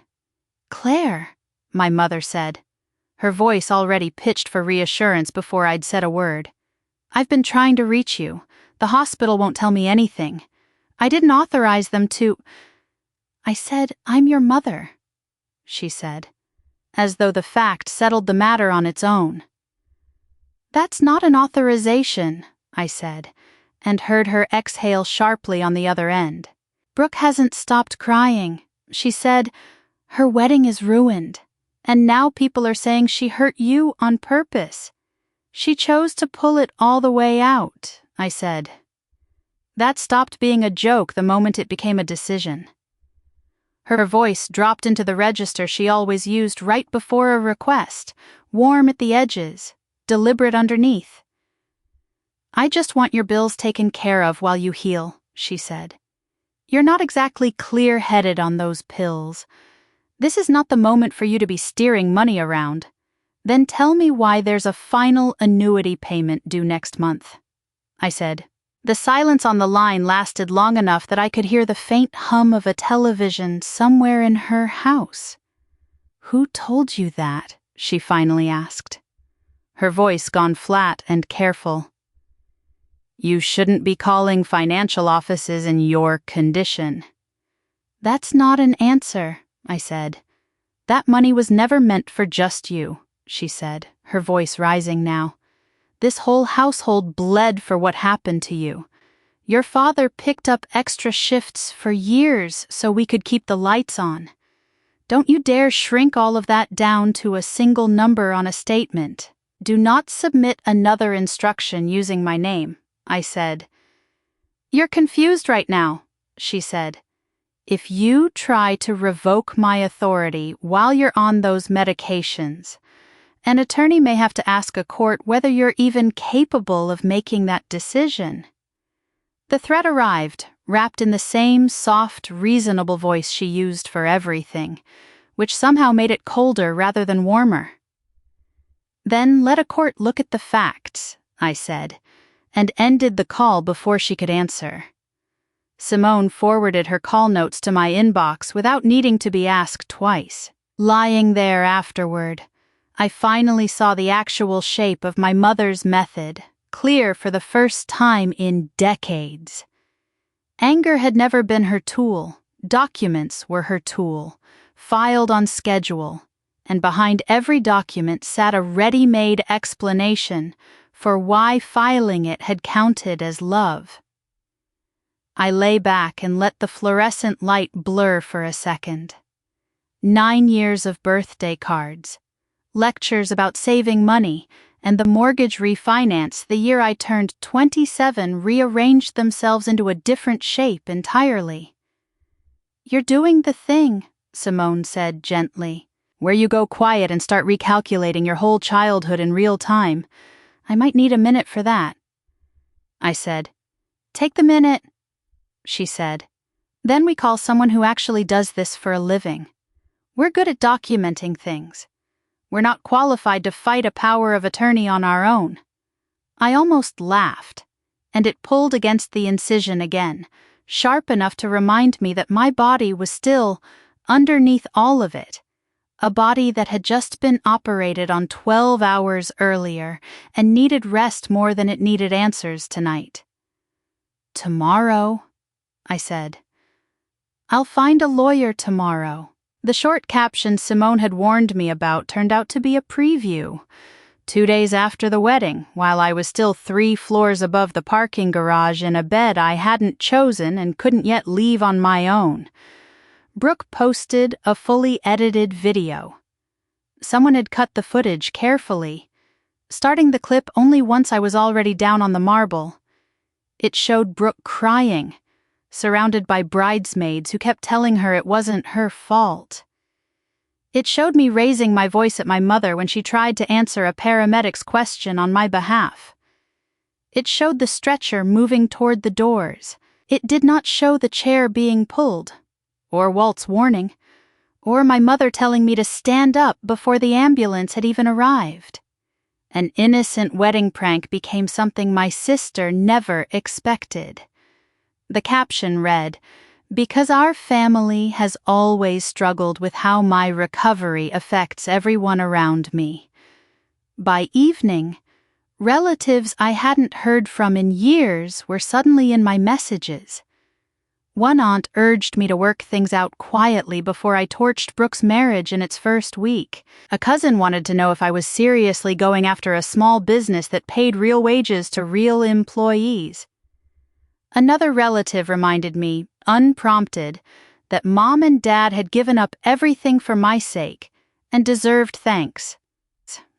A: "Claire," my mother said, her voice already pitched for reassurance before I'd said a word. "I've been trying to reach you. The hospital won't tell me anything. I didn't authorize them to—" "I said, I'm your mother," she said, as though the fact settled the matter on its own. "That's not an authorization," I said, and heard her exhale sharply on the other end. "Brooke hasn't stopped crying. She said, her wedding is ruined, and now people are saying she hurt you on purpose. She chose to pull it all the way out," I said. That stopped being a joke the moment it became a decision. Her voice dropped into the register she always used right before a request, warm at the edges, deliberate underneath. "I just want your bills taken care of while you heal," she said. "You're not exactly clear-headed on those pills. This is not the moment for you to be steering money around. Then tell me why there's a final annuity payment due next month," I said. The silence on the line lasted long enough that I could hear the faint hum of a television somewhere in her house. "Who told you that?" she finally asked, her voice gone flat and careful. "You shouldn't be calling financial offices in your condition." "That's not an answer," I said. "That money was never meant for just you," she said, her voice rising now. "This whole household bled for what happened to you. Your father picked up extra shifts for years so we could keep the lights on. Don't you dare shrink all of that down to a single number on a statement. Do not submit another instruction using my name," I said. "You're confused right now," she said. "If you try to revoke my authority while you're on those medications, an attorney may have to ask a court whether you're even capable of making that decision." The threat arrived, wrapped in the same soft, reasonable voice she used for everything, which somehow made it colder rather than warmer. "Then let a court look at the facts," I said, and ended the call before she could answer. Simone forwarded her call notes to my inbox without needing to be asked twice. Lying there afterward, I finally saw the actual shape of my mother's method, clear for the first time in decades. Anger had never been her tool. Documents were her tool, filed on schedule, and behind every document sat a ready-made explanation for why filing it had counted as love. I lay back and let the fluorescent light blur for a second. 9 years of birthday cards, lectures about saving money, and the mortgage refinance the year I turned 27 rearranged themselves into a different shape entirely. "You're doing the thing," Simone said gently, "where you go quiet and start recalculating your whole childhood in real time. I might need a minute for that." I said, "Take the minute," she said. "Then we call someone who actually does this for a living. We're good at documenting things. We're not qualified to fight a power of attorney on our own." I almost laughed, and it pulled against the incision again, sharp enough to remind me that my body was still, underneath all of it, a body that had just been operated on 12 hours earlier and needed rest more than it needed answers tonight. "Tomorrow," I said. "I'll find a lawyer tomorrow." The short caption Simone had warned me about turned out to be a preview. 2 days after the wedding, while I was still 3 floors above the parking garage in a bed I hadn't chosen and couldn't yet leave on my own, Brooke posted a fully edited video. Someone had cut the footage carefully, starting the clip only once I was already down on the marble. It showed Brooke crying, surrounded by bridesmaids who kept telling her it wasn't her fault. It showed me raising my voice at my mother when she tried to answer a paramedic's question on my behalf. It showed the stretcher moving toward the doors. It did not show the chair being pulled, or Walt's warning, or my mother telling me to stand up before the ambulance had even arrived. An innocent wedding prank became something my sister never expected. The caption read, "Because our family has always struggled with how my recovery affects everyone around me." By evening, relatives I hadn't heard from in years were suddenly in my messages. One aunt urged me to work things out quietly before I torched Brooke's marriage in its first week. A cousin wanted to know if I was seriously going after a small business that paid real wages to real employees. Another relative reminded me, unprompted, that Mom and Dad had given up everything for my sake and deserved thanks.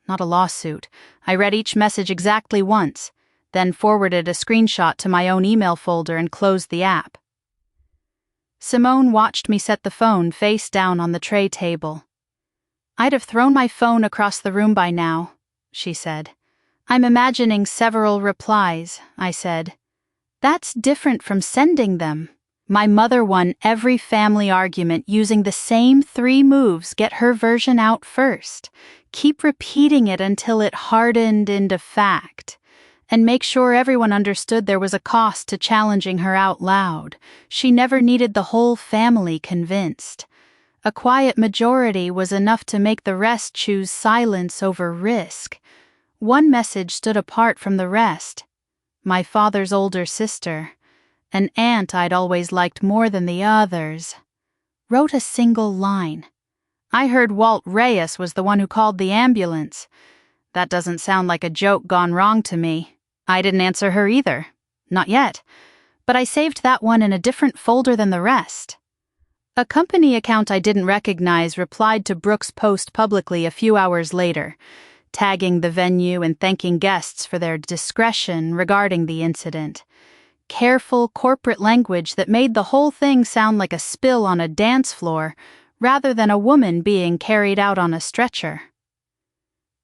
A: Not a lawsuit. I read each message exactly once, then forwarded a screenshot to my own email folder and closed the app. Simone watched me set the phone face down on the tray table. "I'd have thrown my phone across the room by now," she said. "I'm imagining several replies," I said. "That's different from sending them." My mother won every family argument using the same 3 moves. Get her version out first, keep repeating it until it hardened into fact, and make sure everyone understood there was a cost to challenging her out loud. She never needed the whole family convinced. A quiet majority was enough to make the rest choose silence over risk. One message stood apart from the rest. My father's older sister, an aunt I'd always liked more than the others, wrote a single line. "I heard Walt Reyes was the one who called the ambulance. That doesn't sound like a joke gone wrong to me." I didn't answer her either. Not yet. But I saved that one in a different folder than the rest. A company account I didn't recognize replied to Brooke's post publicly a few hours later, tagging the venue and thanking guests for their discretion regarding the incident. Careful corporate language that made the whole thing sound like a spill on a dance floor rather than a woman being carried out on a stretcher.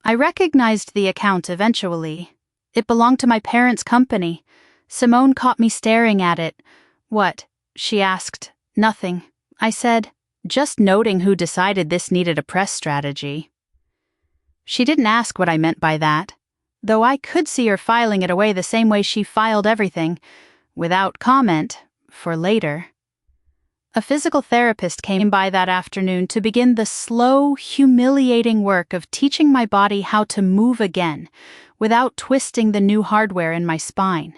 A: I recognized the account eventually. It belonged to my parents' company. Simone caught me staring at it. "What?" she asked. "Nothing," I said, just noting who decided this needed a press strategy. She didn't ask what I meant by that, though I could see her filing it away the same way she filed everything, without comment, for later. A physical therapist came by that afternoon to begin the slow, humiliating work of teaching my body how to move again, without twisting the new hardware in my spine.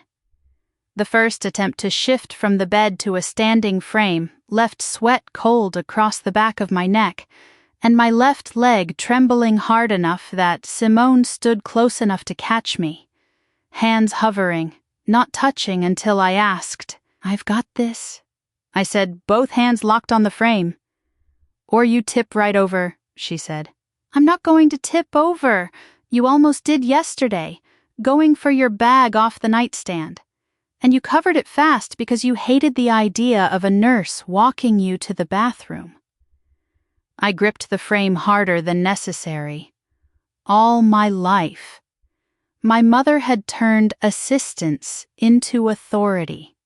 A: The first attempt to shift from the bed to a standing frame left sweat cold across the back of my neck, and my left leg trembling hard enough that Simone stood close enough to catch me. hands hovering, not touching until I asked, "I've got this," I said, both hands locked on the frame. "Or you tip right over," she said. "I'm not going to tip over. You almost did yesterday, going for your bag off the nightstand. And you covered it fast because you hated the idea of a nurse walking you to the bathroom." I gripped the frame harder than necessary. All my life, my mother had turned assistance into authority.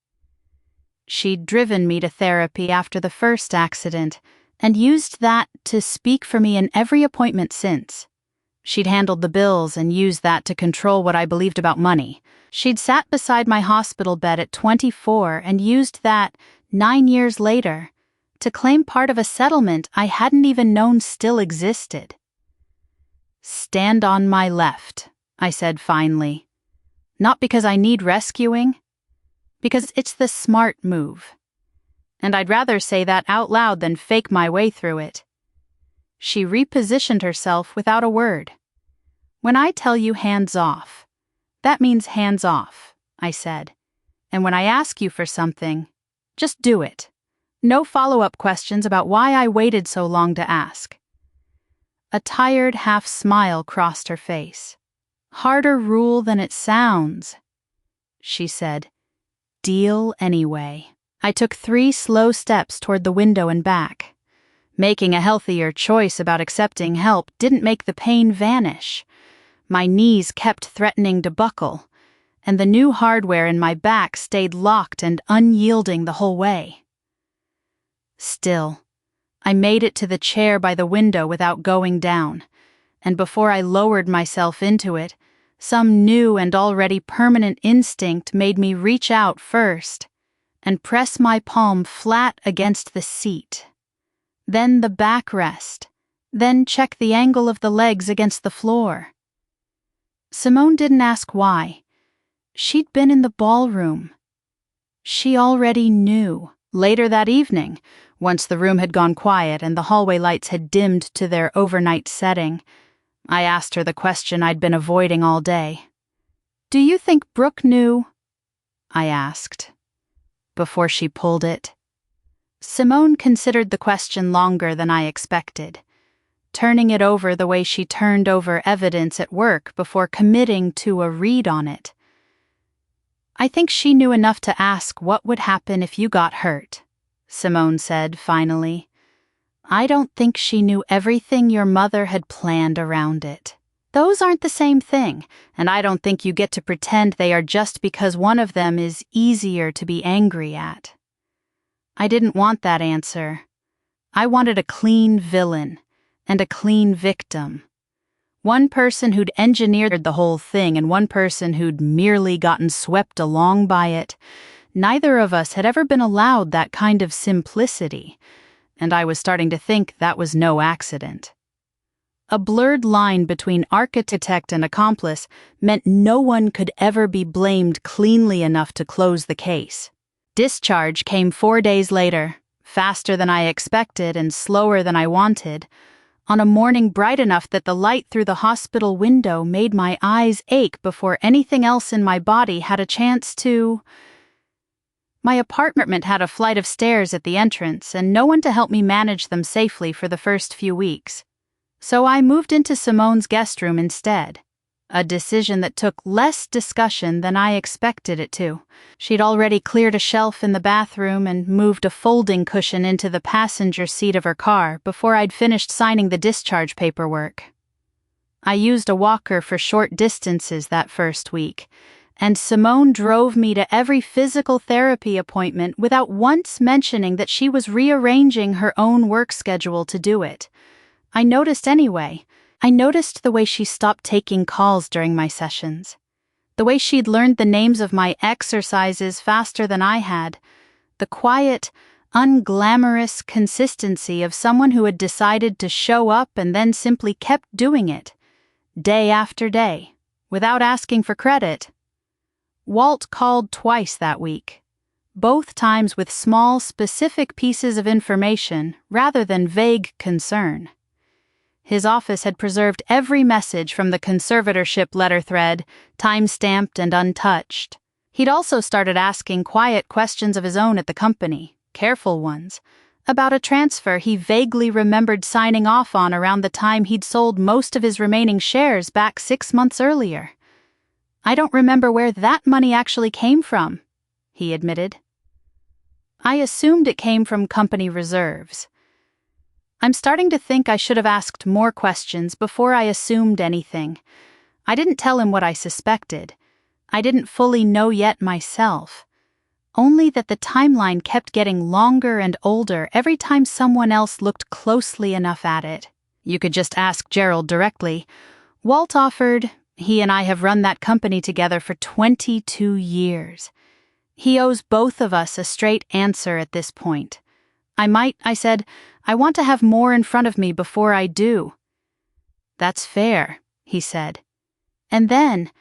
A: She'd driven me to therapy after the first accident and used that to speak for me in every appointment since. She'd handled the bills and used that to control what I believed about money. She'd sat beside my hospital bed at 24 and used that, 9 years later, to claim part of a settlement I hadn't even known still existed. "Stand on my left," I said finally. "Not because I need rescuing, because it's the smart move. And I'd rather say that out loud than fake my way through it." She repositioned herself without a word. "When I tell you hands off, that means hands off," I said. "And when I ask you for something, just do it. No follow-up questions about why I waited so long to ask." A tired half-smile crossed her face. "Harder rule than it sounds," she said. "Deal anyway." I took 3 slow steps toward the window and back. Making a healthier choice about accepting help didn't make the pain vanish. My knees kept threatening to buckle, and the new hardware in my back stayed locked and unyielding the whole way. Still, I made it to the chair by the window without going down, and before I lowered myself into it, some new and already permanent instinct made me reach out first and press my palm flat against the seat. Then the backrest, then check the angle of the legs against the floor. Simone didn't ask why. She'd been in the ballroom. She already knew. Later that evening, once the room had gone quiet and the hallway lights had dimmed to their overnight setting, I asked her the question I'd been avoiding all day. "Do you think Brooke knew?" I asked, before she pulled it. Simone considered the question longer than I expected, turning it over the way she turned over evidence at work before committing to a read on it. "I think she knew enough to ask what would happen if you got hurt," Simone said finally. "I don't think she knew everything your mother had planned around it. Those aren't the same thing, and I don't think you get to pretend they are just because one of them is easier to be angry at." I didn't want that answer. I wanted a clean villain and a clean victim. One person who'd engineered the whole thing and one person who'd merely gotten swept along by it. Neither of us had ever been allowed that kind of simplicity, and I was starting to think that was no accident. A blurred line between architect and accomplice meant no one could ever be blamed cleanly enough to close the case. Discharge came 4 days later, faster than I expected and slower than I wanted, on a morning bright enough that the light through the hospital window made my eyes ache before anything else in my body had a chance to. My apartment had a flight of stairs at the entrance and no one to help me manage them safely for the first few weeks. So I moved into Simone's guest room instead. A decision that took less discussion than I expected it to. She'd already cleared a shelf in the bathroom and moved a folding cushion into the passenger seat of her car before I'd finished signing the discharge paperwork. I used a walker for short distances that first week, and Simone drove me to every physical therapy appointment without once mentioning that she was rearranging her own work schedule to do it. I noticed anyway. I noticed the way she stopped taking calls during my sessions, the way she'd learned the names of my exercises faster than I had, the quiet, unglamorous consistency of someone who had decided to show up and then simply kept doing it, day after day, without asking for credit. Walt called twice that week, both times with small, specific pieces of information rather than vague concern. His office had preserved every message from the conservatorship letter thread, time-stamped and untouched. He'd also started asking quiet questions of his own at the company, careful ones, about a transfer he vaguely remembered signing off on around the time he'd sold most of his remaining shares back 6 months earlier. "I don't remember where that money actually came from," he admitted. "I assumed it came from company reserves. I'm starting to think I should have asked more questions before I assumed anything. I didn't tell him what I suspected. I didn't fully know yet myself. Only that the timeline kept getting longer and older every time someone else looked closely enough at it. You could just ask Gerald directly. Walt offered. He and I have run that company together for 22 years. He owes both of us a straight answer at this point. I said, I want to have more in front of me before I do." "That's fair," he said. And then,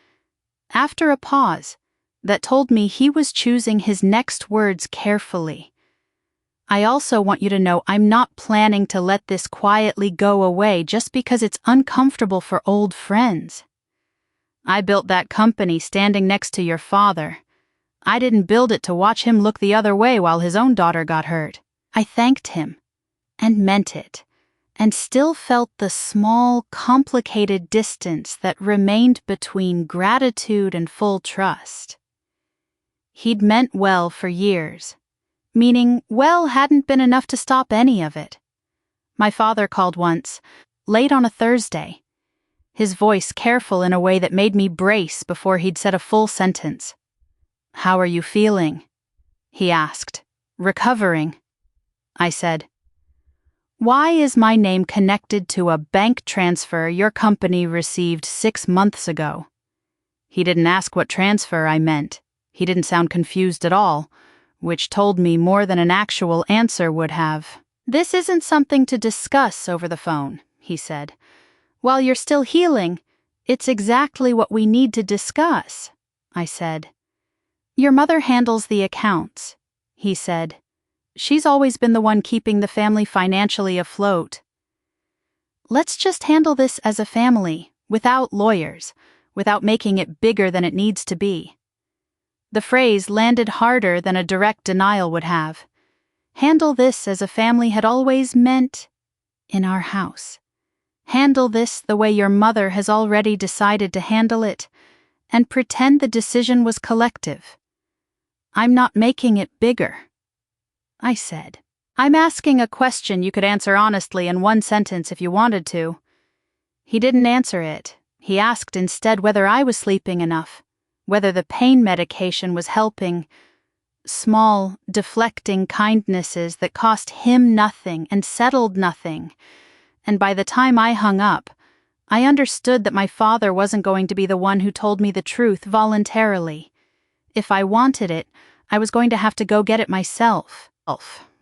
A: after a pause that told me he was choosing his next words carefully, "I also want you to know I'm not planning to let this quietly go away just because it's uncomfortable for old friends. I built that company standing next to your father. I didn't build it to watch him look the other way while his own daughter got hurt." I thanked him, and meant it, and still felt the small, complicated distance that remained between gratitude and full trust. He'd meant well for years, meaning well hadn't been enough to stop any of it. My father called once, late on a Thursday, his voice careful in a way that made me brace before he'd said a full sentence. "How are you feeling?" he asked. "Recovering," I said. "Why is my name connected to a bank transfer your company received 6 months ago?" He didn't ask what transfer I meant. He didn't sound confused at all, which told me more than an actual answer would have. "This isn't something to discuss over the phone," he said. "While you're still healing, it's exactly what we need to discuss," I said. "Your mother handles the accounts," he said. "She's always been the one keeping the family financially afloat. Let's just handle this as a family, without lawyers, without making it bigger than it needs to be." The phrase landed harder than a direct denial would have. Handle this as a family had always meant in our house. Handle this the way your mother has already decided to handle it, and pretend the decision was collective. "I'm not making it bigger," I said. "I'm asking a question you could answer honestly in one sentence if you wanted to." He didn't answer it. He asked instead whether I was sleeping enough, whether the pain medication was helping. Small, deflecting kindnesses that cost him nothing and settled nothing. And by the time I hung up, I understood that my father wasn't going to be the one who told me the truth voluntarily. If I wanted it, I was going to have to go get it myself,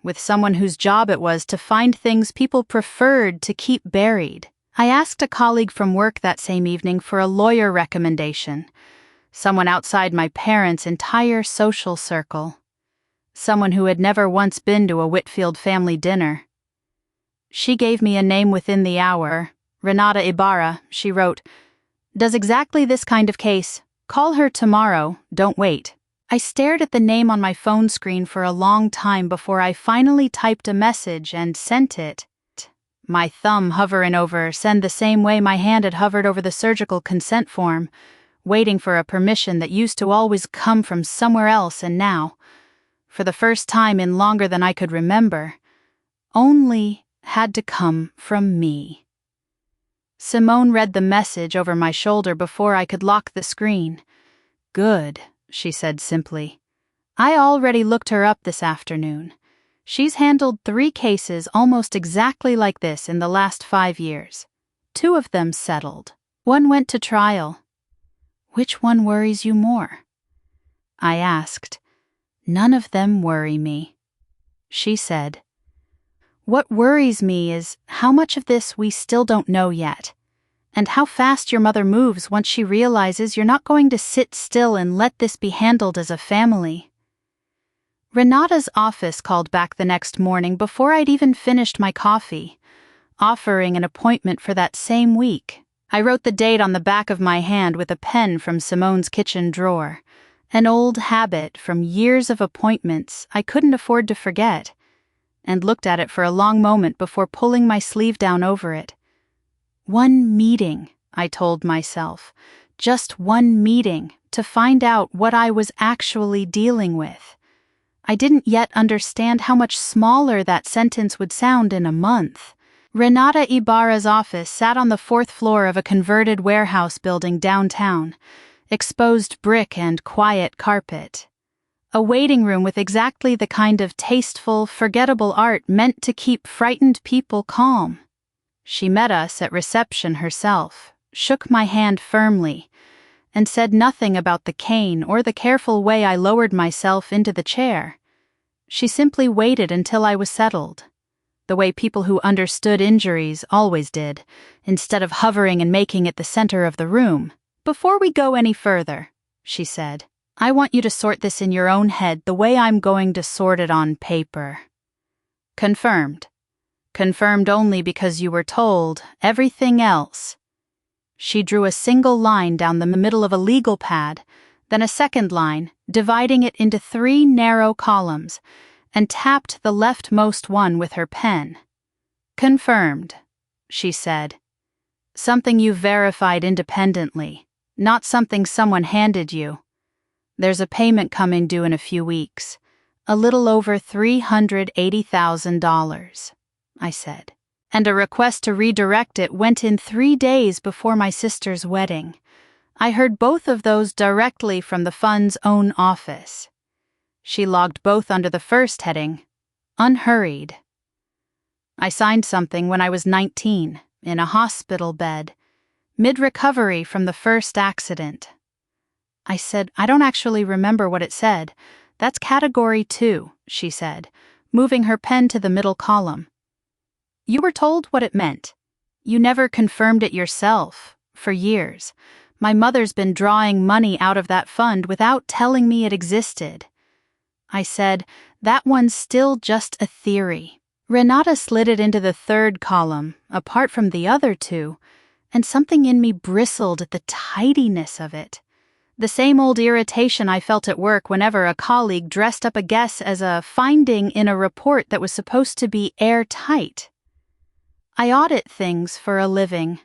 A: with someone whose job it was to find things people preferred to keep buried. I asked a colleague from work that same evening for a lawyer recommendation, someone outside my parents' entire social circle, someone who had never once been to a Whitfield family dinner. She gave me a name within the hour, Renata Ibarra. She wrote, "Does exactly this kind of case. Call her tomorrow, don't wait." I stared at the name on my phone screen for a long time before I finally typed a message and sent it. My thumb hovering over send the same way my hand had hovered over the surgical consent form, waiting for a permission that used to always come from somewhere else, and now, for the first time in longer than I could remember, only had to come from me. Simone read the message over my shoulder before I could lock the screen. "Good," she said simply. "I already looked her up this afternoon. She's handled 3 cases almost exactly like this in the last 5 years. 2 of them settled. 1 went to trial." "Which one worries you more?" I asked. "None of them worry me," she said. "What worries me is how much of this we still don't know yet, and how fast your mother moves once she realizes you're not going to sit still and let this be handled as a family." Renata's office called back the next morning before I'd even finished my coffee. offering an appointment for that same week. I wrote the date on the back of my hand with a pen from Simone's kitchen drawer, an old habit from years of appointments I couldn't afford to forget, and looked at it for a long moment before pulling my sleeve down over it. One meeting, I told myself, just one meeting to find out what I was actually dealing with. I didn't yet understand how much smaller that sentence would sound in a month. Renata Ibarra's office sat on the 4th floor of a converted warehouse building downtown, exposed brick and quiet carpet. A waiting room with exactly the kind of tasteful, forgettable art meant to keep frightened people calm. She met us at reception herself, shook my hand firmly, and said nothing about the cane or the careful way I lowered myself into the chair. She simply waited until I was settled, the way people who understood injuries always did, instead of hovering and making it the center of the room. "Before we go any further," she said, "I want you to sort this in your own head the way I'm going to sort it on paper." Confirmed. Confirmed only because you were told everything else. She drew a single line down the middle of a legal pad, then a second line, dividing it into 3 narrow columns, and tapped the leftmost one with her pen. "Confirmed," she said. "Something you verified independently, not something someone handed you. There's a payment coming due in a few weeks, a little over $380,000, I said, and a request to redirect it went in 3 days before my sister's wedding. I heard both of those directly from the fund's own office." She logged both under the first heading, "Unhurried." "I signed something when I was 19, in a hospital bed, mid-recovery from the first accident." I said, "I don't actually remember what it said. That's category 2, she said, moving her pen to the middle column. "You were told what it meant. You never confirmed it yourself, for years. My mother's been drawing money out of that fund without telling me it existed." I said, "That one's still just a theory." Renata slid it into the 3rd column, apart from the other 2, and something in me bristled at the tidiness of it. The same old irritation I felt at work whenever a colleague dressed up a guess as a finding in a report that was supposed to be airtight. "I audit things for a living,"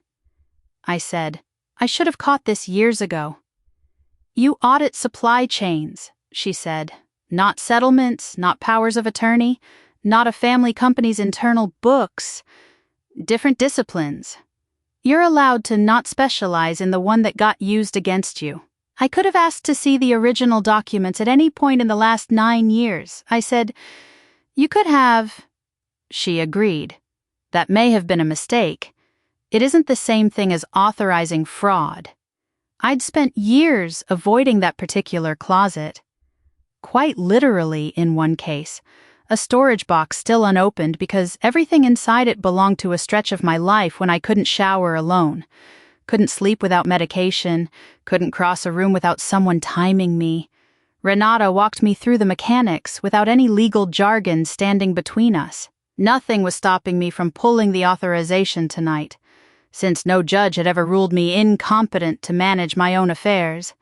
A: I said. "I should have caught this years ago." "You audit supply chains," she said. "Not settlements, not powers of attorney, not a family company's internal books. Different disciplines. You're allowed to not specialize in the one that got used against you." I could have asked to see the original documents at any point in the last 9 years. I said, "You could have." She agreed. "That may have been a mistake. It isn't the same thing as authorizing fraud." I'd spent years avoiding that particular closet. Quite literally, in one case, a storage box still unopened because everything inside it belonged to a stretch of my life when I couldn't shower alone, couldn't sleep without medication, couldn't cross a room without someone timing me. Renata walked me through the mechanics without any legal jargon standing between us. Nothing was stopping me from pulling the authorization tonight, since no judge had ever ruled me incompetent to manage my own affairs.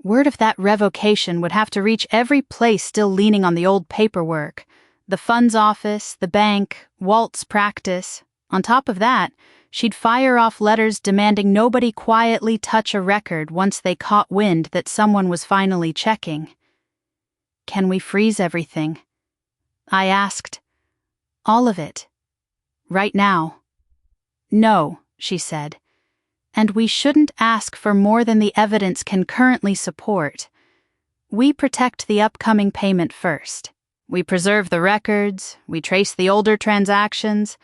A: Word of that revocation would have to reach every place still leaning on the old paperwork. The fund's office, the bank, Walt's practice. On top of that, she'd fire off letters demanding nobody quietly touch a record once they caught wind that someone was finally checking. "Can we freeze everything?" I asked. "All of it. Right now." "No," she said. "And we shouldn't ask for more than the evidence can currently support. We protect the upcoming payment first. We preserve the records, we trace the older transactions,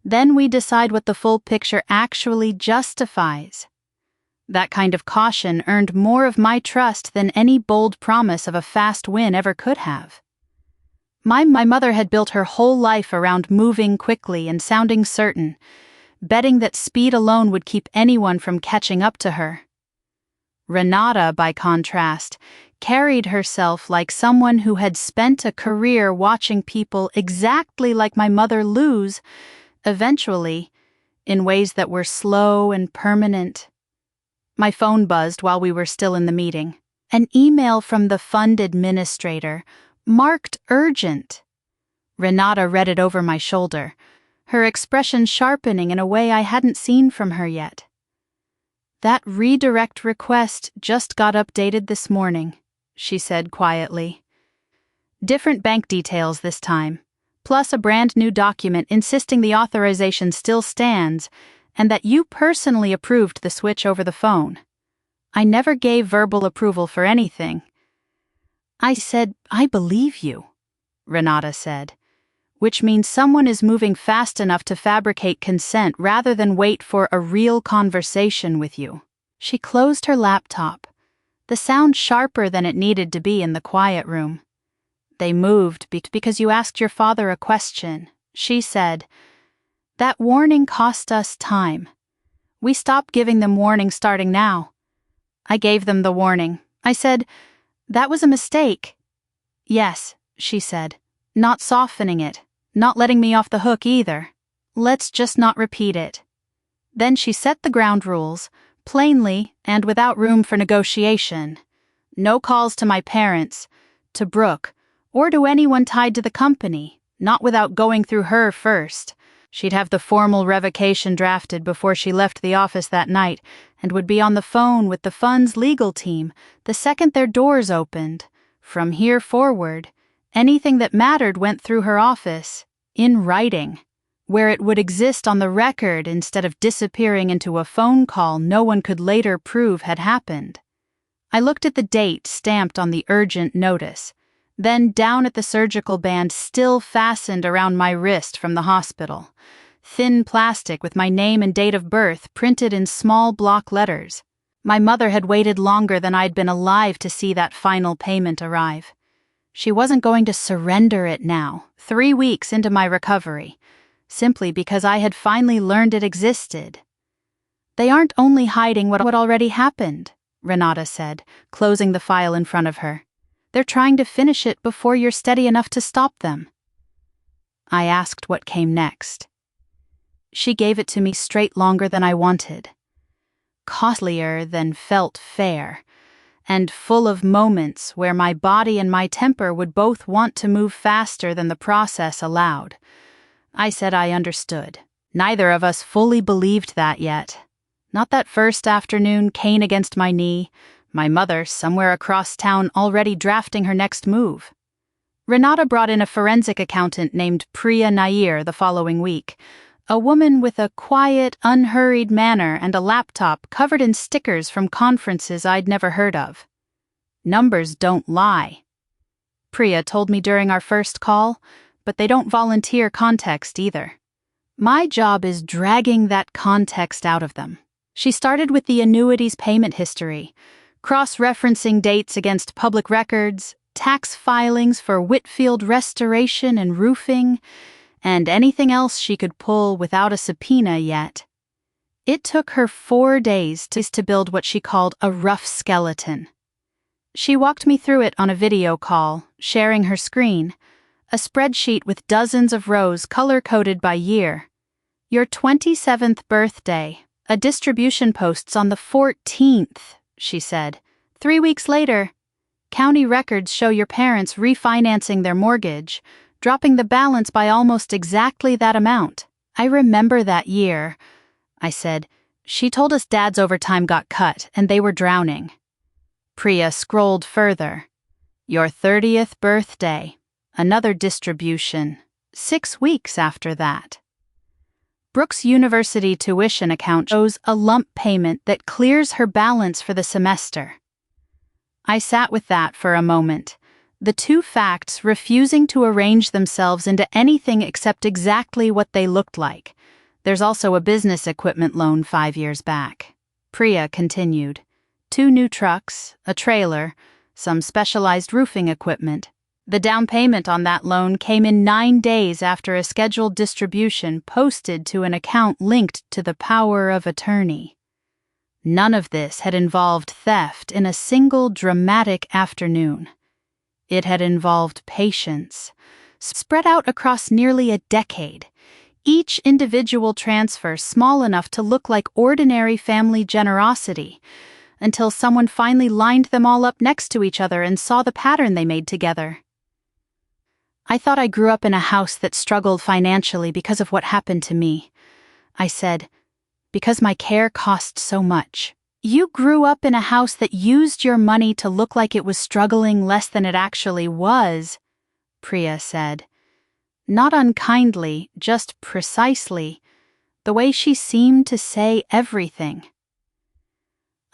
A: then we decide what the full picture actually justifies." That kind of caution earned more of my trust than any bold promise of a fast win ever could have. My mother had built her whole life around moving quickly and sounding certain, betting that speed alone would keep anyone from catching up to her. Renata, by contrast, carried herself like someone who had spent a career watching people exactly like my mother lose, eventually, in ways that were slow and permanent. My phone buzzed while we were still in the meeting. An email from the fund administrator, marked urgent. Renata read it over my shoulder, her expression sharpening in a way I hadn't seen from her yet. "That redirect request just got updated this morning," she said quietly. "Different bank details this time, plus a brand new document insisting the authorization still stands and that you personally approved the switch over the phone. I never gave verbal approval for anything." I said, "I believe you," Renata said, "which means someone is moving fast enough to fabricate consent rather than wait for a real conversation with you." She closed her laptop, the sound sharper than it needed to be in the quiet room. "They moved because you asked your father a question," she said. "That warning cost us time. We stopped giving them warnings starting now." I gave them the warning. I said, "That was a mistake." "Yes," she said, not softening it, not letting me off the hook either. "Let's just not repeat it." Then she set the ground rules, plainly and without room for negotiation. No calls to my parents, to Brooke, or to anyone tied to the company, not without going through her first. She'd have the formal revocation drafted before she left the office that night and would be on the phone with the fund's legal team the second their doors opened. From here forward, anything that mattered went through her office, in writing, where it would exist on the record instead of disappearing into a phone call no one could later prove had happened. I looked at the date stamped on the urgent notice, then down at the surgical band still fastened around my wrist from the hospital. Thin plastic with my name and date of birth printed in small block letters. My mother had waited longer than I'd been alive to see that final payment arrive. She wasn't going to surrender it now, 3 weeks into my recovery, simply because I had finally learned it existed. "They aren't only hiding what already happened," Renata said, closing the file in front of her. "They're trying to finish it before you're steady enough to stop them." I asked what came next. She gave it to me straight longer than I wanted. Costlier than felt fair, and full of moments where my body and my temper would both want to move faster than the process allowed. I said I understood. Neither of us fully believed that yet. Not that first afternoon, cane against my knee, my mother somewhere across town already drafting her next move. Renata brought in a forensic accountant named Priya Nair the following week, a woman with a quiet, unhurried manner and a laptop covered in stickers from conferences I'd never heard of. Numbers don't lie, Priya told me during our first call, but they don't volunteer context either. My job is dragging that context out of them. She started with the annuities payment history, cross-referencing dates against public records, tax filings for Whitfield restoration and roofing, and anything else she could pull without a subpoena yet. It took her 4 days to build what she called a rough skeleton. She walked me through it on a video call, sharing her screen, a spreadsheet with dozens of rows color-coded by year. Your 27th birthday, a distribution posts on the 14th, she said. 3 weeks later, county records show your parents refinancing their mortgage, dropping the balance by almost exactly that amount. I remember that year, I said. She told us Dad's overtime got cut and they were drowning. Priya scrolled further. Your 30th birthday, another distribution, 6 weeks after that. Brooke's university tuition account shows a lump payment that clears her balance for the semester. I sat with that for a moment, the two facts refusing to arrange themselves into anything except exactly what they looked like. There's also a business equipment loan 5 years back. Priya continued. 2 new trucks, a trailer, some specialized roofing equipment. The down payment on that loan came in 9 days after a scheduled distribution posted to an account linked to the power of attorney. None of this had involved theft in a single dramatic afternoon. It had involved patience, spread out across nearly a decade, each individual transfer small enough to look like ordinary family generosity, until someone finally lined them all up next to each other and saw the pattern they made together. I thought I grew up in a house that struggled financially because of what happened to me. I said, because my care cost so much. You grew up in a house that used your money to look like it was struggling less than it actually was, Priya said. Not unkindly, just precisely, the way she seemed to say everything.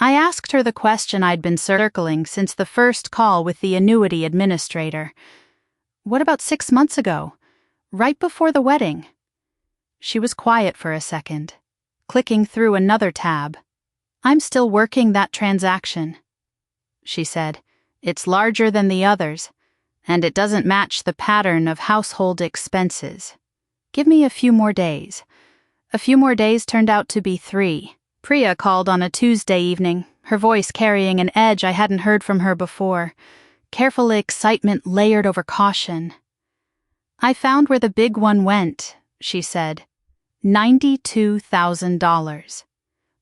A: I asked her the question I'd been circling since the first call with the annuity administrator. What about 6 months ago, right before the wedding? She was quiet for a second, clicking through another tab. I'm still working that transaction, she said. It's larger than the others, and it doesn't match the pattern of household expenses. Give me a few more days. A few more days turned out to be 3. Priya called on a Tuesday evening, her voice carrying an edge I hadn't heard from her before. Careful excitement layered over caution. I found where the big one went, she said. $92,000.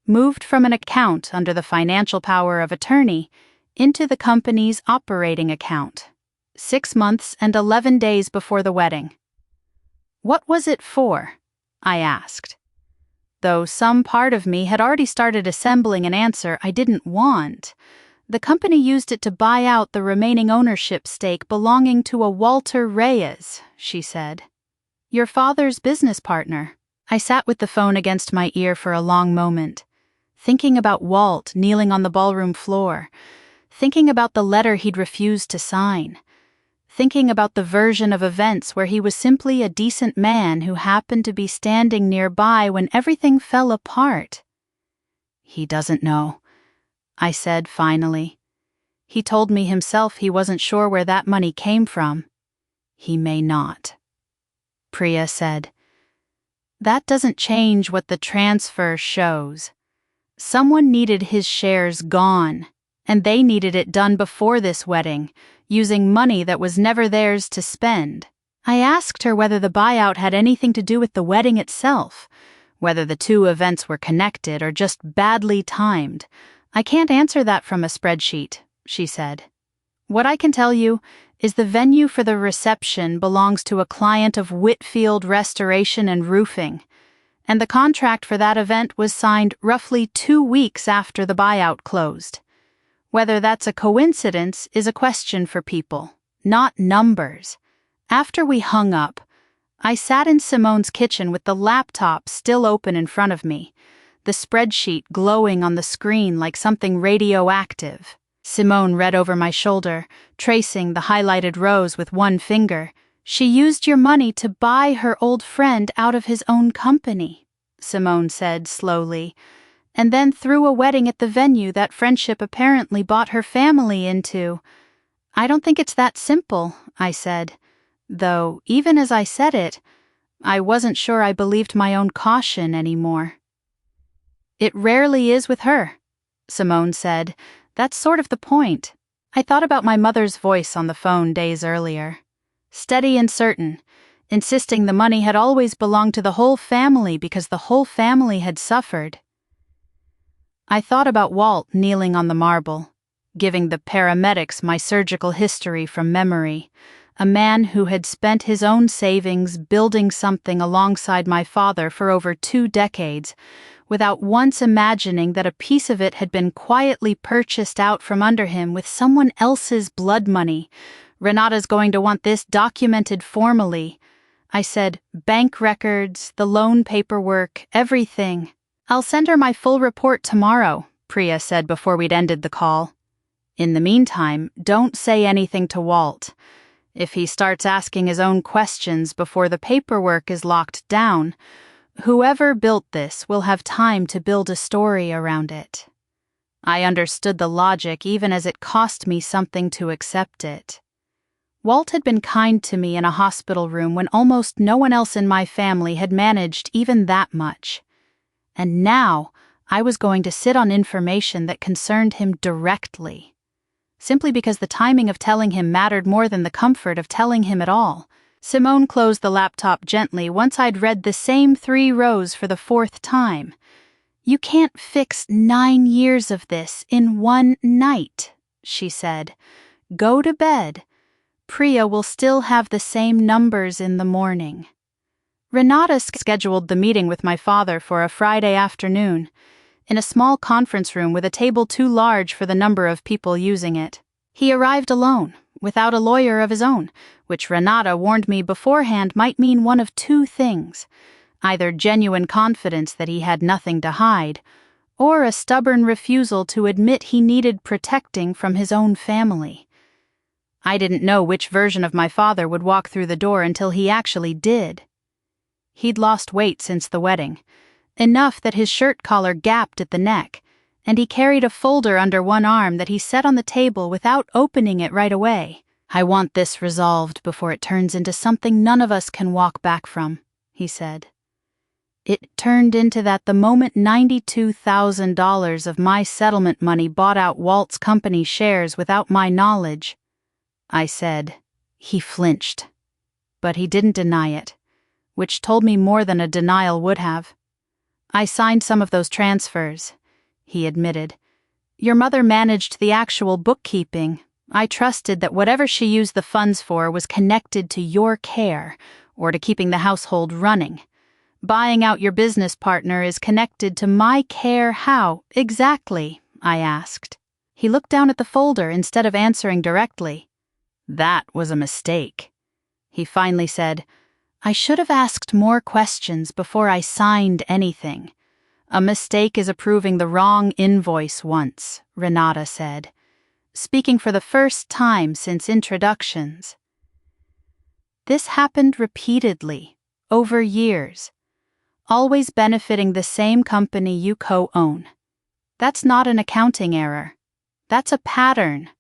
A: Moved from an account under the financial power of attorney into the company's operating account. 6 months and 11 days before the wedding. What was it for? I asked. Though some part of me had already started assembling an answer I didn't want. The company used it to buy out the remaining ownership stake belonging to a Walter Reyes, she said. Your father's business partner. I sat with the phone against my ear for a long moment, thinking about Walt kneeling on the ballroom floor, thinking about the letter he'd refused to sign, thinking about the version of events where he was simply a decent man who happened to be standing nearby when everything fell apart. He doesn't know, I said finally. He told me himself he wasn't sure where that money came from. He may not. Priya said. That doesn't change what the transfer shows. Someone needed his shares gone, and they needed it done before this wedding, using money that was never theirs to spend. I asked her whether the buyout had anything to do with the wedding itself, whether the two events were connected or just badly timed. I can't answer that from a spreadsheet, she said. What I can tell you is the venue for the reception belongs to a client of Whitfield Restoration and Roofing, and the contract for that event was signed roughly 2 weeks after the buyout closed. Whether that's a coincidence is a question for people, not numbers. After we hung up, I sat in Simone's kitchen with the laptop still open in front of me, the spreadsheet glowing on the screen like something radioactive. Simone read over my shoulder, tracing the highlighted rows with one finger. She used your money to buy her old friend out of his own company, Simone said slowly, and then threw a wedding at the venue that friendship apparently bought her family into. I don't think it's that simple, I said, though even as I said it, I wasn't sure I believed my own caution anymore. It rarely is with her, Simone said. That's sort of the point. I thought about my mother's voice on the phone days earlier. Steady and certain, insisting the money had always belonged to the whole family because the whole family had suffered. I thought about Walt kneeling on the marble, giving the paramedics my surgical history from memory, a man who had spent his own savings building something alongside my father for over 2 decades, without once imagining that a piece of it had been quietly purchased out from under him with someone else's blood money. Renata's going to want this documented formally. I said, bank records, the loan paperwork, everything. I'll send her my full report tomorrow, Priya said before we'd ended the call. In the meantime, don't say anything to Walt. If he starts asking his own questions before the paperwork is locked down, whoever built this will have time to build a story around it. I understood the logic even as it cost me something to accept it. Walt had been kind to me in a hospital room when almost no one else in my family had managed even that much. And now I was going to sit on information that concerned him directly, simply because the timing of telling him mattered more than the comfort of telling him at all. Simone closed the laptop gently once I'd read the same 3 rows for the 4th time. "You can't fix 9 years of this in one night," she said. "Go to bed. Priya will still have the same numbers in the morning." Renata scheduled the meeting with my father for a Friday afternoon, in a small conference room with a table too large for the number of people using it. He arrived alone, without a lawyer of his own, which Renata warned me beforehand might mean one of 2 things: either genuine confidence that he had nothing to hide, or a stubborn refusal to admit he needed protecting from his own family. I didn't know which version of my father would walk through the door until he actually did. He'd lost weight since the wedding, enough that his shirt collar gapped at the neck, and he carried a folder under one arm that he set on the table without opening it right away. "I want this resolved before it turns into something none of us can walk back from," he said. It turned into that the moment $92,000 of my settlement money bought out Walt's company shares without my knowledge. I said. He flinched, but he didn't deny it, which told me more than a denial would have. "I signed some of those transfers," he admitted. "Your mother managed the actual bookkeeping. I trusted that whatever she used the funds for was connected to your care, or to keeping the household running. Buying out your business partner is connected to my care. How, exactly?" I asked. He looked down at the folder instead of answering directly. "That was a mistake," he finally said. "I should have asked more questions before I signed anything. A mistake is approving the wrong invoice once," Renata said, speaking for the first time since introductions. This happened repeatedly, over years, always benefiting the same company you co-own. That's not an accounting error. That's a pattern.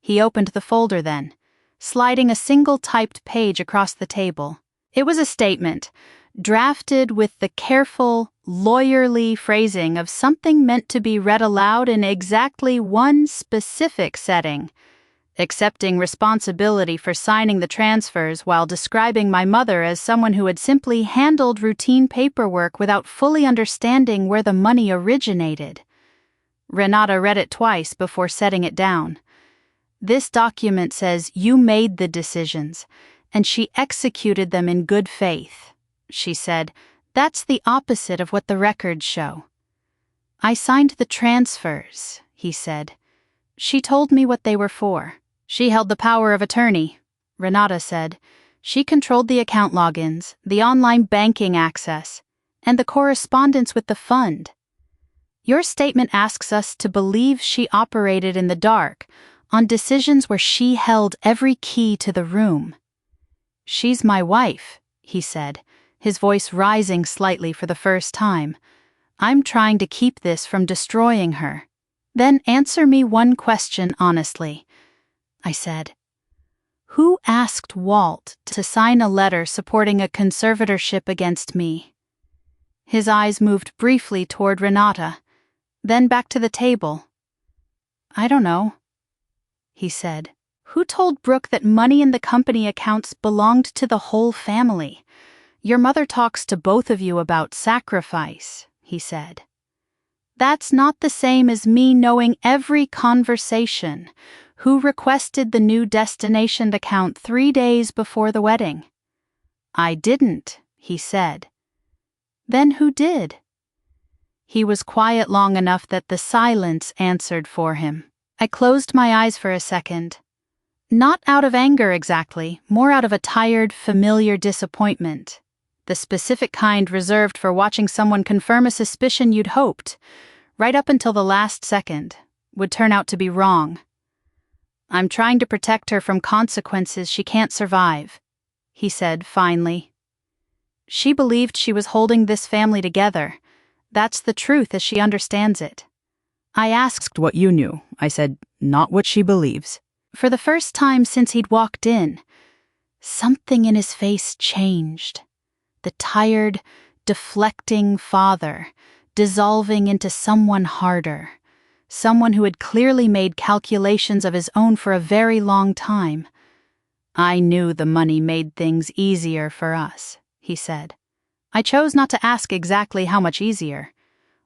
A: He opened the folder then, sliding a single typed page across the table. It was a statement, drafted with the careful, lawyerly phrasing of something meant to be read aloud in exactly one specific setting, accepting responsibility for signing the transfers while describing my mother as someone who had simply handled routine paperwork without fully understanding where the money originated. Renata read it twice before setting it down. "This document says you made the decisions, and she executed them in good faith," she said. "That's the opposite of what the records show." "I signed the transfers," he said. "She told me what they were for. She held the power of attorney," Renata said. "She controlled the account logins, the online banking access, and the correspondence with the fund. Your statement asks us to believe she operated in the dark on decisions where she held every key to the room." "She's my wife," he said, his voice rising slightly for the first time. "I'm trying to keep this from destroying her." "Then answer me one question honestly," I said. "Who asked Walt to sign a letter supporting a conservatorship against me?" His eyes moved briefly toward Renata, then back to the table. "I don't know," he said. "Who told Brooke that money in the company accounts belonged to the whole family? Your mother talks to both of you about sacrifice," he said. "That's not the same as me knowing every conversation. Who requested the new destination account 3 days before the wedding?" "I didn't," he said. "Then who did?" He was quiet long enough that the silence answered for him. I closed my eyes for a second. Not out of anger exactly, more out of a tired, familiar disappointment. The specific kind reserved for watching someone confirm a suspicion you'd hoped, right up until the last second, would turn out to be wrong. "I'm trying to protect her from consequences she can't survive," he said finally. "She believed she was holding this family together. That's the truth as she understands it." I asked what you knew. I said, "Not what she believes." For the first time since he'd walked in, something in his face changed. The tired, deflecting father dissolving into someone harder, someone who had clearly made calculations of his own for a very long time. I knew the money made things easier for us, he said. I chose not to ask exactly how much easier,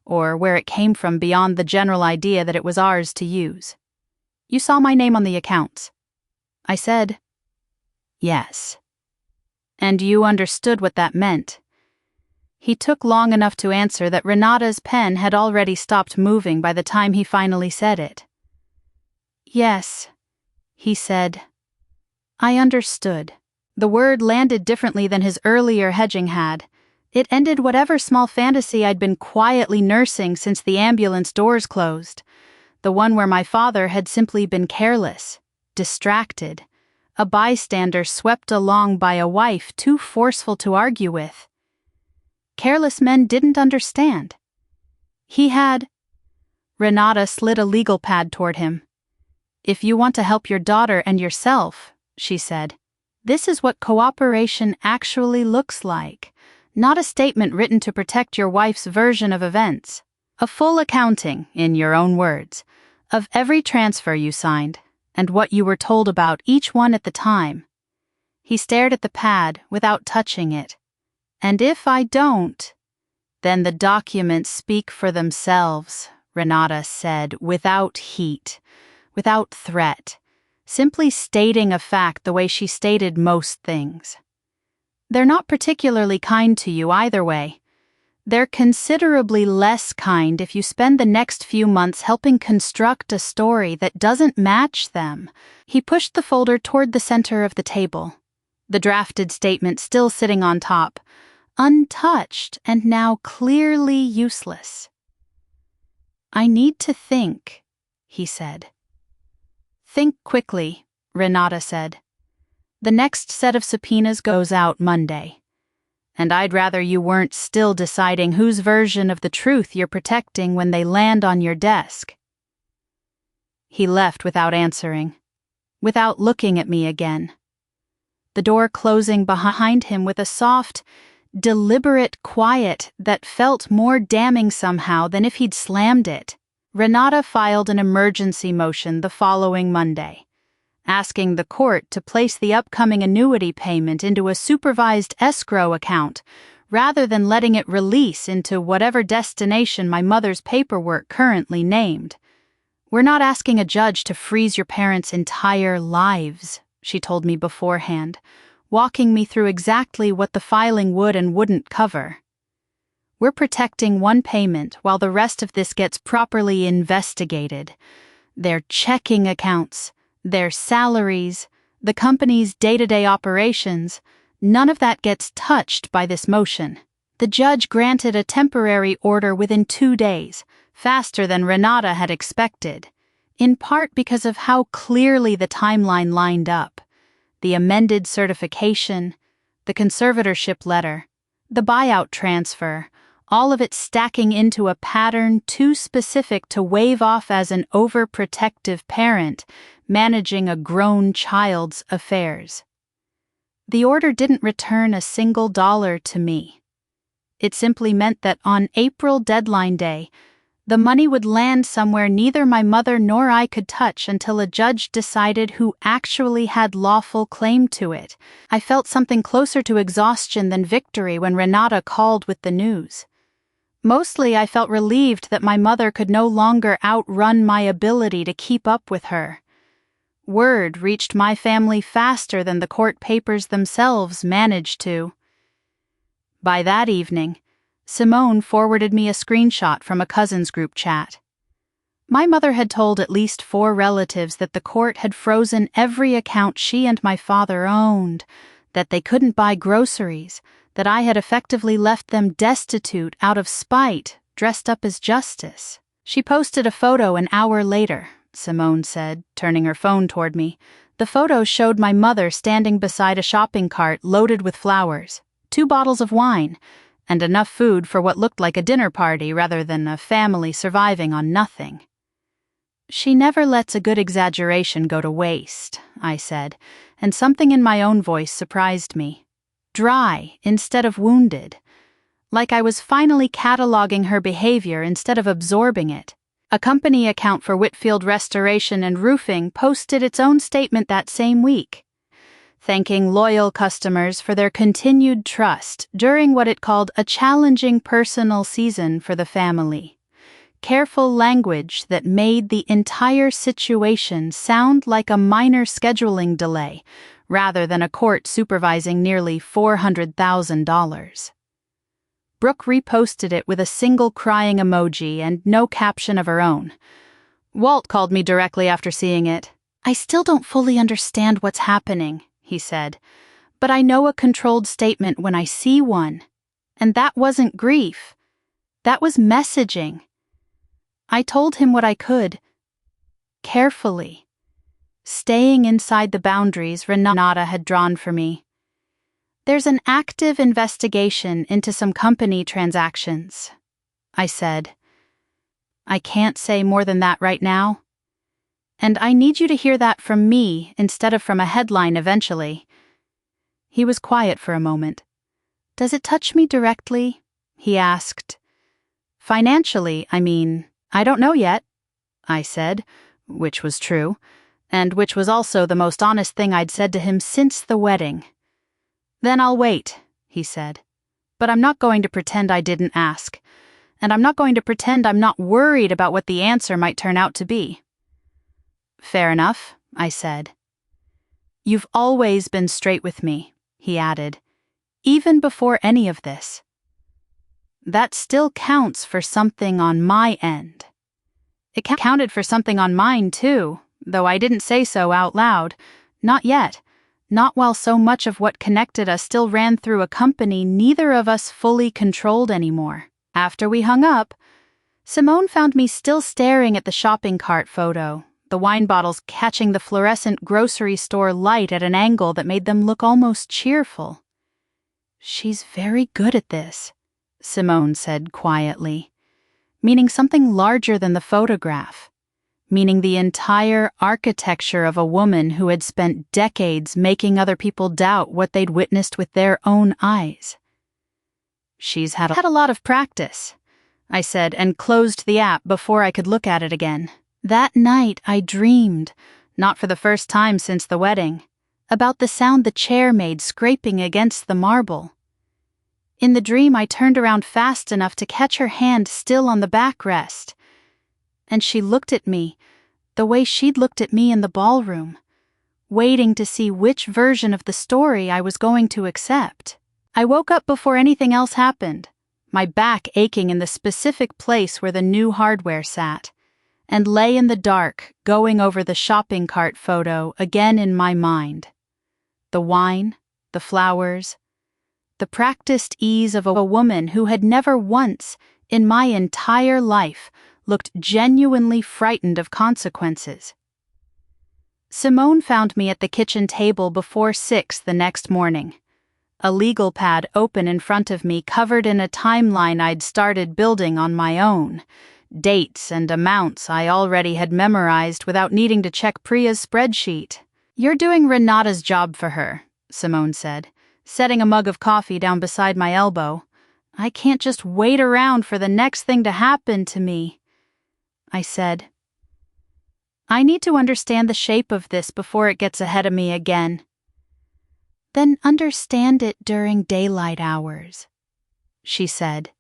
A: or where it came from beyond the general idea that it was ours to use. You saw my name on the accounts. I said, yes. And you understood what that meant. He took long enough to answer that Renata's pen had already stopped moving by the time he finally said it. Yes, he said. I understood. The word landed differently than his earlier hedging had. It ended whatever small fantasy I'd been quietly nursing since the ambulance doors closed. The one where my father had simply been careless, distracted, a bystander swept along by a wife too forceful to argue with. Careless men didn't understand. He had... Renata slid a legal pad toward him. If you want to help your daughter and yourself, she said, this is what cooperation actually looks like. Not a statement written to protect your wife's version of events. A full accounting, in your own words, of every transfer you signed and what you were told about each one at the time. He stared at the pad without touching it. And if I don't, then the documents speak for themselves, Renata said, without heat, without threat, simply stating a fact the way she stated most things. They're not particularly kind to you either way. They're considerably less kind if you spend the next few months helping construct a story that doesn't match them. He pushed the folder toward the center of the table, the drafted statement still sitting on top, untouched and now clearly useless. I need to think, he said. Think quickly, Renata said. The next set of subpoenas goes out Monday. And I'd rather you weren't still deciding whose version of the truth you're protecting when they land on your desk. He left without answering, without looking at me again. The door closing behind him with a soft, deliberate quiet that felt more damning somehow than if he'd slammed it. Renata filed an emergency motion the following Monday, asking the court to place the upcoming annuity payment into a supervised escrow account rather than letting it release into whatever destination my mother's paperwork currently named. We're not asking a judge to freeze your parents' entire lives, she told me beforehand, walking me through exactly what the filing would and wouldn't cover. We're protecting one payment while the rest of this gets properly investigated. Their checking accounts, their salaries, the company's day-to-day operations, none of that gets touched by this motion. The judge granted a temporary order within 2 days, faster than Renata had expected, in part because of how clearly the timeline lined up. The amended certification, the conservatorship letter, the buyout transfer, all of it stacking into a pattern too specific to wave off as an overprotective parent managing a grown child's affairs. The order didn't return a single dollar to me. It simply meant that on April deadline day, the money would land somewhere neither my mother nor I could touch until a judge decided who actually had lawful claim to it. I felt something closer to exhaustion than victory when Renata called with the news. Mostly I felt relieved that my mother could no longer outrun my ability to keep up with her. Word reached my family faster than the court papers themselves managed to. By that evening, Simone forwarded me a screenshot from a cousin's group chat. My mother had told at least 4 relatives that the court had frozen every account she and my father owned, that they couldn't buy groceries, that I had effectively left them destitute out of spite, dressed up as justice. She posted a photo an hour later, Simone said, turning her phone toward me. The photo showed my mother standing beside a shopping cart loaded with flowers, 2 bottles of wine, and enough food for what looked like a dinner party rather than a family surviving on nothing. She never lets a good exaggeration go to waste, I said, and something in my own voice surprised me. Dry instead of wounded, like I was finally cataloging her behavior instead of absorbing it. A company account for Whitfield Restoration and Roofing posted its own statement that same week. thanking loyal customers for their continued trust during what it called a challenging personal season for the family. Careful language that made the entire situation sound like a minor scheduling delay, rather than a court supervising nearly $400,000. Brooke reposted it with a single crying emoji and no caption of her own. Walt called me directly after seeing it. "I still don't fully understand what's happening," he said, "but I know a controlled statement when I see one. And that wasn't grief. That was messaging." I told him what I could. Carefully. Staying inside the boundaries Renata had drawn for me. "There's an active investigation into some company transactions," I said. "I can't say more than that right now. And I need you to hear that from me instead of from a headline eventually." He was quiet for a moment. "Does it touch me directly?" he asked. "Financially, I mean, I don't know yet," I said, which was true, and which was also the most honest thing I'd said to him since the wedding. "Then I'll wait," he said. "But I'm not going to pretend I didn't ask, and I'm not going to pretend I'm not worried about what the answer might turn out to be." "Fair enough," I said. "You've always been straight with me," he added, "even before any of this. That still counts for something on my end. It counted for something on mine, too, though I didn't say so out loud. Not yet. Not while so much of what connected us still ran through a company neither of us fully controlled anymore. After we hung up, Simone found me still staring at the shopping cart photo, the wine bottles catching the fluorescent grocery store light at an angle that made them look almost cheerful. "She's very good at this," Simone said quietly, meaning something larger than the photograph, meaning the entire architecture of a woman who had spent decades making other people doubt what they'd witnessed with their own eyes. "She's had a lot of practice," I said, and closed the app before I could look at it again. That night I dreamed, not for the first time since the wedding, about the sound the chair made scraping against the marble. In the dream I turned around fast enough to catch her hand still on the backrest, and she looked at me the way she'd looked at me in the ballroom, waiting to see which version of the story I was going to accept. I woke up before anything else happened, my back aching in the specific place where the new hardware sat, and lay in the dark, going over the shopping cart photo again in my mind. The wine, the flowers, the practiced ease of a woman who had never once, in my entire life, looked genuinely frightened of consequences. Simone found me at the kitchen table before 6 the next morning, a legal pad open in front of me covered in a timeline I'd started building on my own, dates and amounts I already had memorized without needing to check Priya's spreadsheet. "You're doing Renata's job for her," Simone said, setting a mug of coffee down beside my elbow. "I can't just wait around for the next thing to happen to me." I said, "I need to understand the shape of this before it gets ahead of me again." "Then understand it during daylight hours," she said.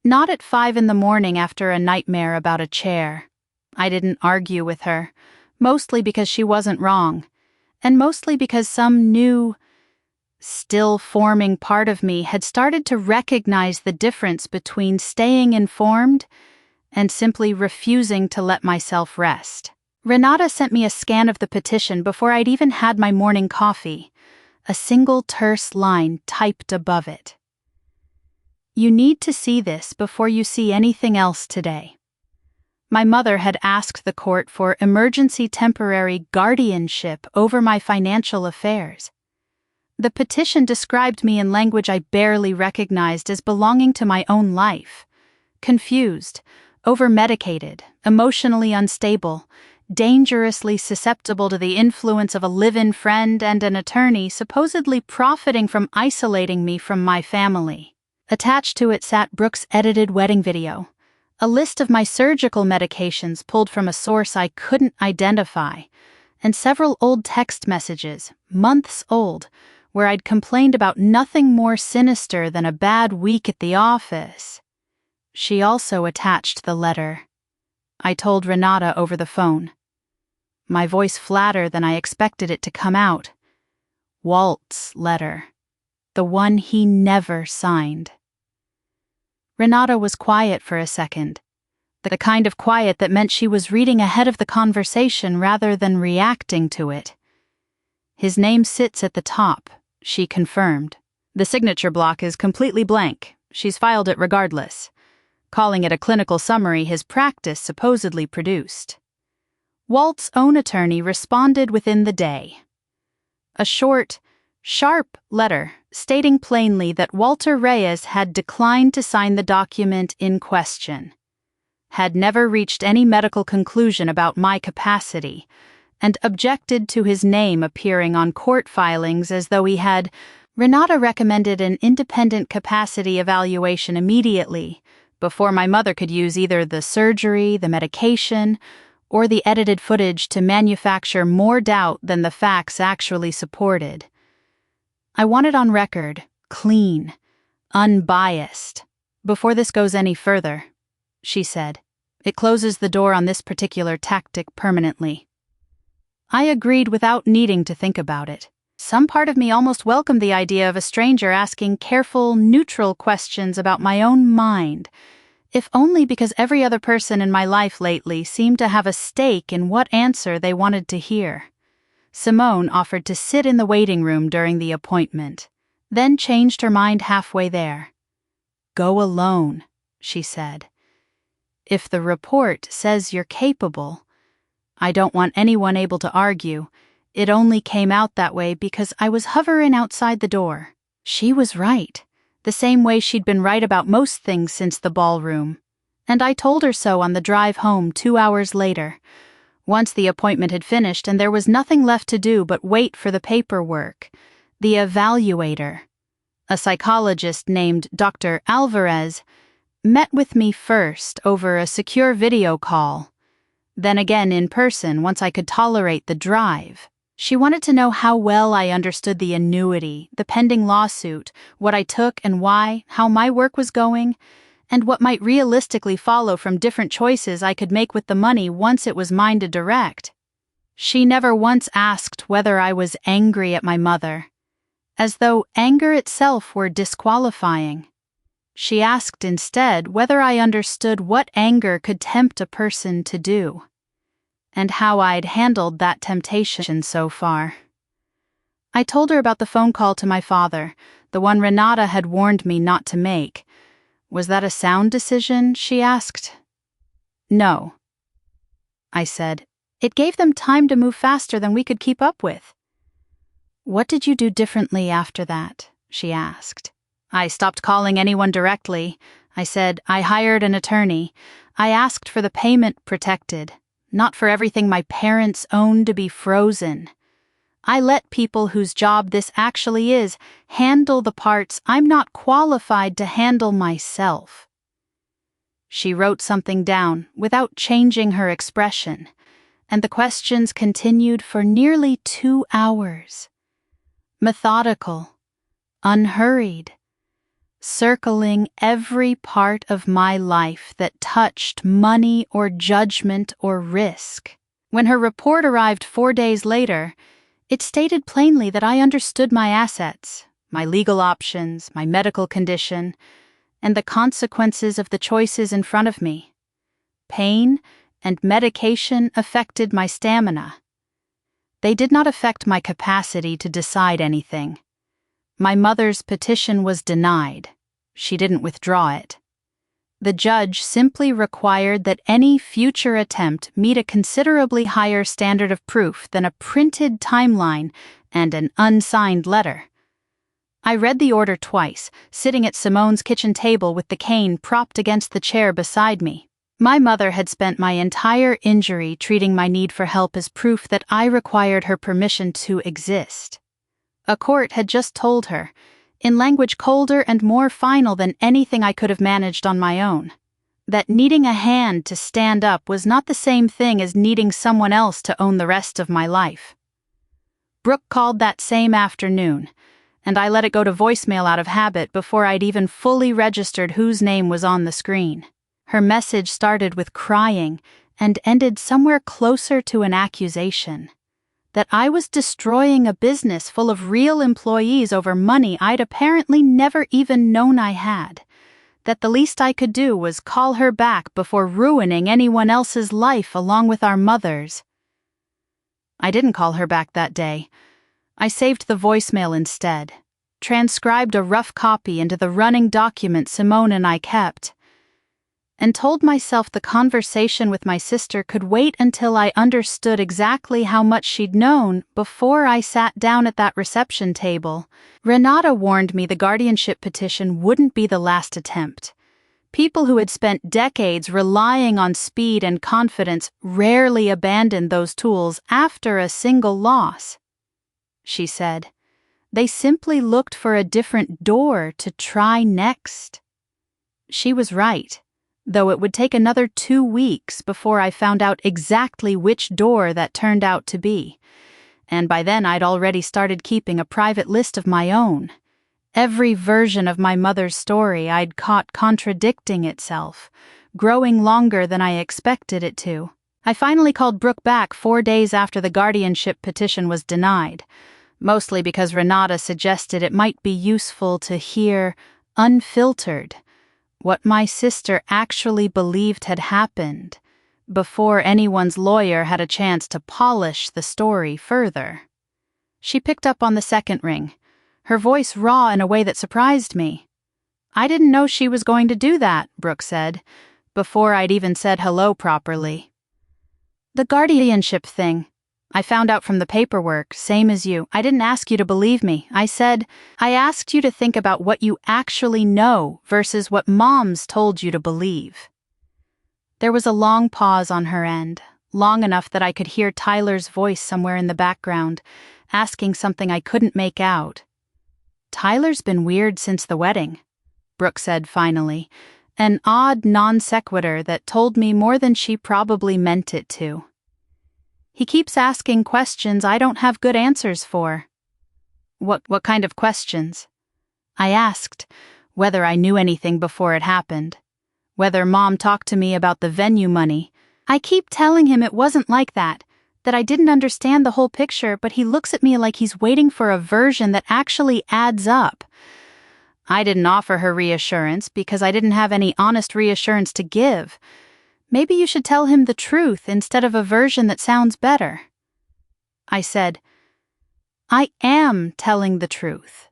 A: Not at 5 in the morning after a nightmare about a chair. I didn't argue with her, mostly because she wasn't wrong, and mostly because some new, still forming part of me had started to recognize the difference between staying informed and simply refusing to let myself rest. Renata sent me a scan of the petition before I'd even had my morning coffee, a single terse line typed above it. "You need to see this before you see anything else today." My mother had asked the court for emergency temporary guardianship over my financial affairs. The petition described me in language I barely recognized as belonging to my own life. Confused, over-medicated, emotionally unstable, dangerously susceptible to the influence of a live-in friend and an attorney supposedly profiting from isolating me from my family. Attached to it sat Brooke's edited wedding video, a list of my surgical medications pulled from a source I couldn't identify, and several old text messages, months old, where I'd complained about nothing more sinister than a bad week at the office. She also attached the letter. I told Renata over the phone. My voice flatter than I expected it to come out. Walt's letter. The one he never signed. Renata was quiet for a second. The kind of quiet that meant she was reading ahead of the conversation rather than reacting to it. His name sits at the top, she confirmed. The signature block is completely blank. She's filed it regardless, calling it a clinical summary his practice supposedly produced. Walt's own attorney responded within the day. A short, sharp letter stating plainly that Walter Reyes had declined to sign the document in question, had never reached any medical conclusion about my capacity, and objected to his name appearing on court filings as though he had. Renata recommended an independent capacity evaluation immediately, before my mother could use either the surgery, the medication, or the edited footage to manufacture more doubt than the facts actually supported. I want it on record, clean, unbiased, before this goes any further, she said. It closes the door on this particular tactic permanently. I agreed without needing to think about it. Some part of me almost welcomed the idea of a stranger asking careful, neutral questions about my own mind, if only because every other person in my life lately seemed to have a stake in what answer they wanted to hear. Simone offered to sit in the waiting room during the appointment, then changed her mind halfway there. Go alone, she said. If the report says you're capable, I don't want anyone able to argue. It only came out that way because I was hovering outside the door. She was right, the same way she'd been right about most things since the ballroom. And I told her so on the drive home 2 hours later, once the appointment had finished and there was nothing left to do but wait for the paperwork. The evaluator, a psychologist named Dr. Alvarez, met with me first over a secure video call, then again in person once I could tolerate the drive. She wanted to know how well I understood the annuity, the pending lawsuit, what I took and why, how my work was going, and what might realistically follow from different choices I could make with the money once it was mine to direct. She never once asked whether I was angry at my mother, as though anger itself were disqualifying. She asked instead whether I understood what anger could tempt a person to do, and how I'd handled that temptation so far. I told her about the phone call to my father, the one Renata had warned me not to make. Was that a sound decision, she asked. No, I said. It gave them time to move faster than we could keep up with. What did you do differently after that? She asked. I stopped calling anyone directly. I said I hired an attorney. I asked for the payment protected, not for everything my parents owned to be frozen. I let people whose job this actually is handle the parts I'm not qualified to handle myself. She wrote something down without changing her expression, and the questions continued for nearly 2 hours. Methodical, unhurried, circling every part of my life that touched money or judgment or risk. When her report arrived 4 days later, it stated plainly that I understood my assets, my legal options, my medical condition, and the consequences of the choices in front of me. Pain and medication affected my stamina. They did not affect my capacity to decide anything. My mother's petition was denied. She didn't withdraw it. The judge simply required that any future attempt meet a considerably higher standard of proof than a printed timeline and an unsigned letter. I read the order twice, sitting at Simone's kitchen table with the cane propped against the chair beside me. My mother had spent my entire injury treating my need for help as proof that I required her permission to exist. A court had just told her, in language colder and more final than anything I could have managed on my own, That needing a hand to stand up was not the same thing as needing someone else to own the rest of my life. Brooke called that same afternoon, and I let it go to voicemail out of habit before I'd even fully registered whose name was on the screen. Her message started with crying and ended somewhere closer to an accusation. That I was destroying a business full of real employees over money I'd apparently never even known I had. That the least I could do was call her back before ruining anyone else's life along with our mother's. I didn't call her back that day. I saved the voicemail instead, transcribed a rough copy into the running document Simone and I kept, and told myself the conversation with my sister could wait until I understood exactly how much she'd known before I sat down at that reception table. Renata warned me the guardianship petition wouldn't be the last attempt. People who had spent decades relying on speed and confidence rarely abandoned those tools after a single loss. She said, they simply looked for a different door to try next. She was right, though it would take another 2 weeks before I found out exactly which door that turned out to be. And by then I'd already started keeping a private list of my own. Every version of my mother's story I'd caught contradicting itself, growing longer than I expected it to. I finally called Brooke back 4 days after the guardianship petition was denied, mostly because Renata suggested it might be useful to hear, unfiltered, what my sister actually believed had happened, before anyone's lawyer had a chance to polish the story further. She picked up on the second ring, her voice raw in a way that surprised me. I didn't know she was going to do that, Brooke said, before I'd even said hello properly. The guardianship thing. I found out from the paperwork, same as you. I didn't ask you to believe me. I asked you to think about what you actually know versus what moms told you to believe. There was a long pause on her end, long enough that I could hear Tyler's voice somewhere in the background, asking something I couldn't make out. Tyler's been weird since the wedding, Brooke said finally, an odd non sequitur that told me more than she probably meant it to. He keeps asking questions I don't have good answers for. What kind of questions? I asked, whether I knew anything before it happened, whether Mom talked to me about the venue money. I keep telling him it wasn't like that I didn't understand the whole picture, but he looks at me like he's waiting for a version that actually adds up. I didn't offer her reassurance because I didn't have any honest reassurance to give. Maybe you should tell him the truth instead of a version that sounds better. I said, I am telling the truth,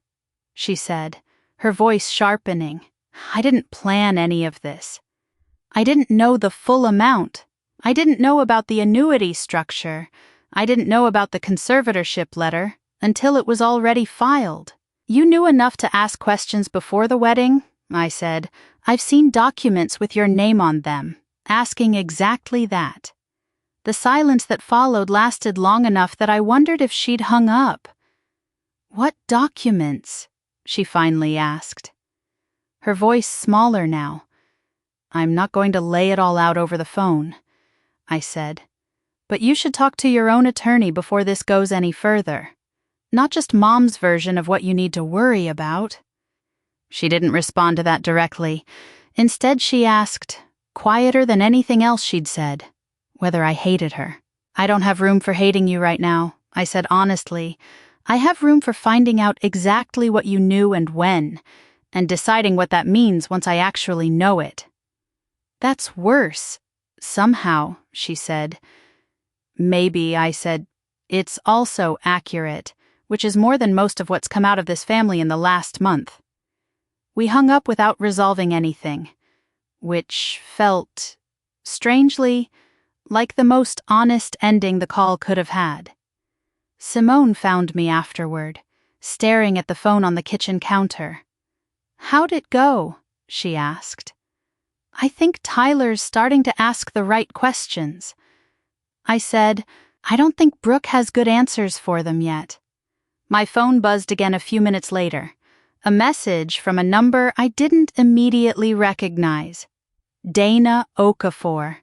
A: she said, her voice sharpening. I didn't plan any of this. I didn't know the full amount. I didn't know about the annuity structure. I didn't know about the conservatorship letter until it was already filed. You knew enough to ask questions before the wedding, I said. I've seen documents with your name on them, asking exactly that. The silence that followed lasted long enough that I wondered if she'd hung up. What documents? She finally asked. Her voice smaller now. I'm not going to lay it all out over the phone, I said. But you should talk to your own attorney before this goes any further. Not just Mom's version of what you need to worry about. She didn't respond to that directly. Instead, she asked, quieter than anything else she'd said, whether I hated her. I don't have room for hating you right now, I said honestly. I have room for finding out exactly what you knew and when, and deciding what that means once I actually know it. That's worse. Somehow, she said. Maybe, I said. It's also accurate, which is more than most of what's come out of this family in the last month. We hung up without resolving anything, which felt, strangely, like the most honest ending the call could have had. Simone found me afterward, staring at the phone on the kitchen counter. How'd it go? She asked. I think Tyler's starting to ask the right questions. I said, I don't think Brooke has good answers for them yet. My phone buzzed again a few minutes later. A message from a number I didn't immediately recognize. Dana Okafor.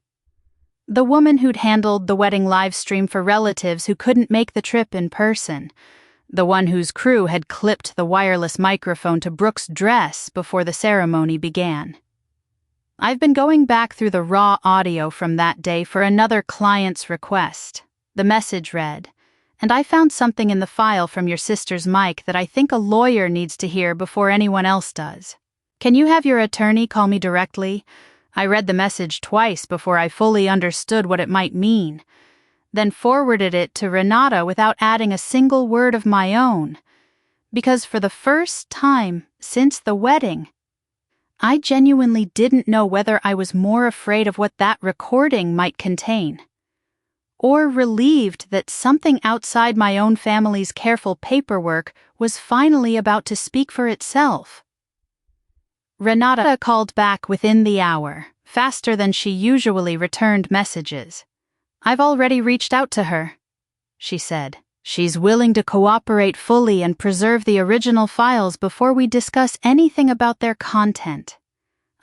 A: The woman who'd handled the wedding live stream for relatives who couldn't make the trip in person. The one whose crew had clipped the wireless microphone to Brooke's dress before the ceremony began. I've been going back through the raw audio from that day for another client's request. The message read, "And I found something in the file from your sister's mic that I think a lawyer needs to hear before anyone else does. Can you have your attorney call me directly? I read the message twice before I fully understood what it might mean, then forwarded it to Renata without adding a single word of my own. Because for the first time since the wedding, I genuinely didn't know whether I was more afraid of what that recording might contain, or relieved that something outside my own family's careful paperwork was finally about to speak for itself." Renata called back within the hour, faster than she usually returned messages. "I've already reached out to her," she said. "She's willing to cooperate fully and preserve the original files before we discuss anything about their content.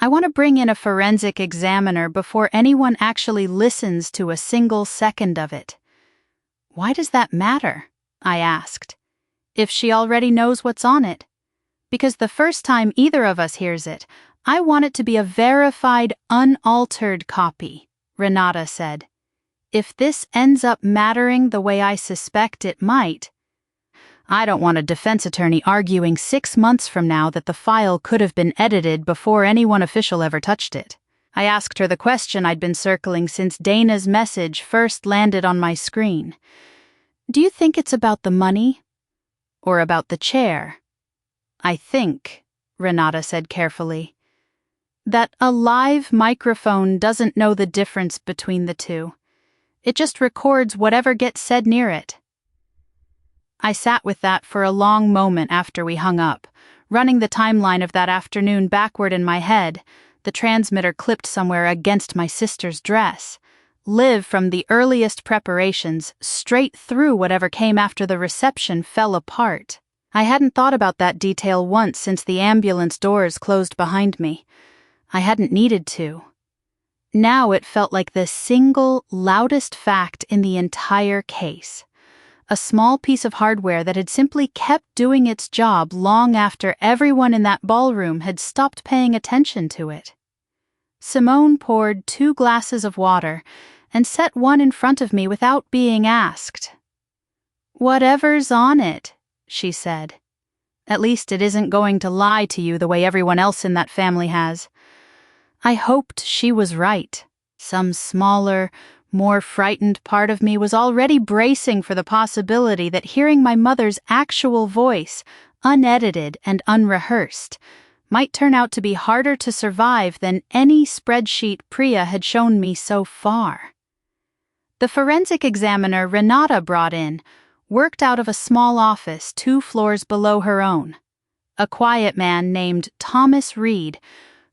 A: I want to bring in a forensic examiner before anyone actually listens to a single second of it." "Why does that matter?" I asked. "If she already knows what's on it. Because the first time either of us hears it, I want it to be a verified, unaltered copy," Renata said. "If this ends up mattering the way I suspect it might, I don't want a defense attorney arguing 6 months from now that the file could have been edited before anyone official ever touched it." I asked her the question I'd been circling since Dana's message first landed on my screen. "Do you think it's about the money? Or about the chair?" "I think," Renata said carefully, "that a live microphone doesn't know the difference between the two. It just records whatever gets said near it." I sat with that for a long moment after we hung up, running the timeline of that afternoon backward in my head, the transmitter clipped somewhere against my sister's dress, live from the earliest preparations straight through whatever came after the reception fell apart. I hadn't thought about that detail once since the ambulance doors closed behind me. I hadn't needed to. Now it felt like the single loudest fact in the entire case. A small piece of hardware that had simply kept doing its job long after everyone in that ballroom had stopped paying attention to it. Simone poured 2 glasses of water and set one in front of me without being asked. "Whatever's on it," she said. "At least it isn't going to lie to you the way everyone else in that family has." I hoped she was right. Some smaller, more frightened part of me was already bracing for the possibility that hearing my mother's actual voice, unedited and unrehearsed, might turn out to be harder to survive than any spreadsheet Priya had shown me so far. The forensic examiner Renata brought in worked out of a small office 2 floors below her own. A quiet man named Thomas Reed,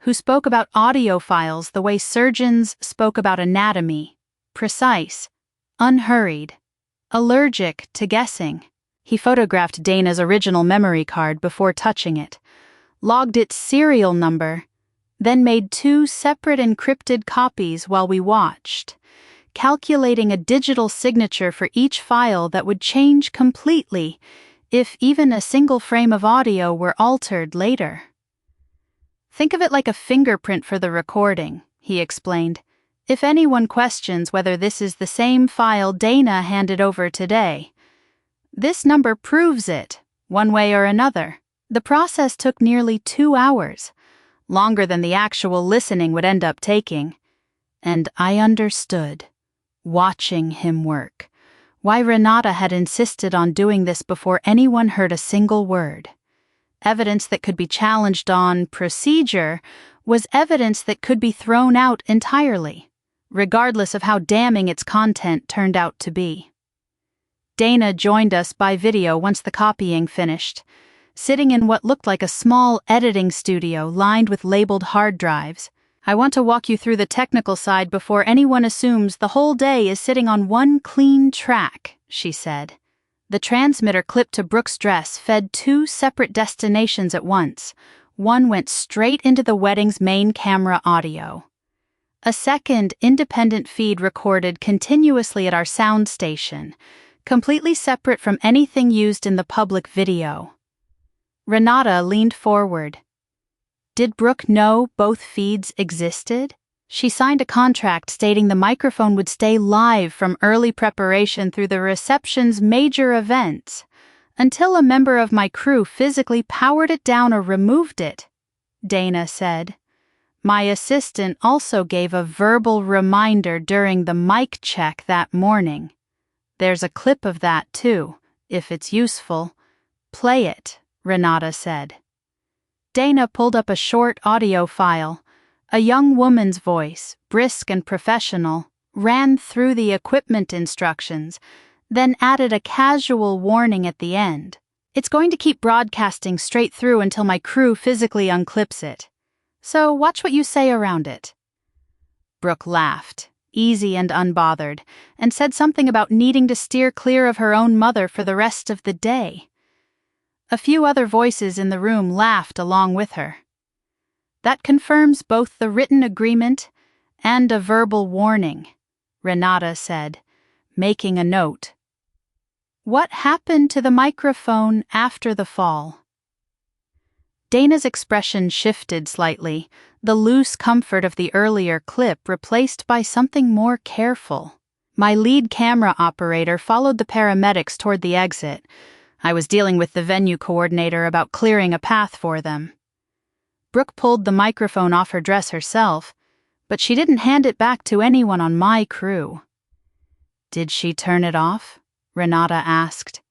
A: who spoke about audio files the way surgeons spoke about anatomy, precise, unhurried, allergic to guessing. He photographed Dana's original memory card before touching it, logged its serial number, then made 2 separate encrypted copies while we watched, calculating a digital signature for each file that would change completely if even a single frame of audio were altered later. "Think of it like a fingerprint for the recording," he explained. "If anyone questions whether this is the same file Dana handed over today, this number proves it, one way or another." The process took nearly 2 hours, longer than the actual listening would end up taking, and I understood, watching him work, why Renata had insisted on doing this before anyone heard a single word. Evidence that could be challenged on procedure was evidence that could be thrown out entirely, regardless of how damning its content turned out to be. Dana joined us by video once the copying finished, sitting in what looked like a small editing studio lined with labeled hard drives. "I want to walk you through the technical side before anyone assumes the whole day is sitting on one clean track," she said. The transmitter clipped to Brooke's dress fed 2 separate destinations at once. One went straight into the wedding's main camera audio. A second independent feed recorded continuously at our sound station, completely separate from anything used in the public video. Renata leaned forward. Did Brooke know both feeds existed? She signed a contract stating the microphone would stay live from early preparation through the reception's major events, until a member of my crew physically powered it down or removed it, Dana said. My assistant also gave a verbal reminder during the mic check that morning. There's a clip of that too, if it's useful. Play it, Renata said. Dana pulled up a short audio file. A young woman's voice, brisk and professional, ran through the equipment instructions, then added a casual warning at the end. It's going to keep broadcasting straight through until my crew physically unclips it. So watch what you say around it. Brooke laughed, easy and unbothered, and said something about needing to steer clear of her own mother for the rest of the day. A few other voices in the room laughed along with her. That confirms both the written agreement and a verbal warning, Renata said, making a note. What happened to the microphone after the fall? Dana's expression shifted slightly, the loose comfort of the earlier clip replaced by something more careful. My lead camera operator followed the paramedics toward the exit. I was dealing with the venue coordinator about clearing a path for them. Brooke pulled the microphone off her dress herself, but she didn't hand it back to anyone on my crew. Did she turn it off? Renata asked.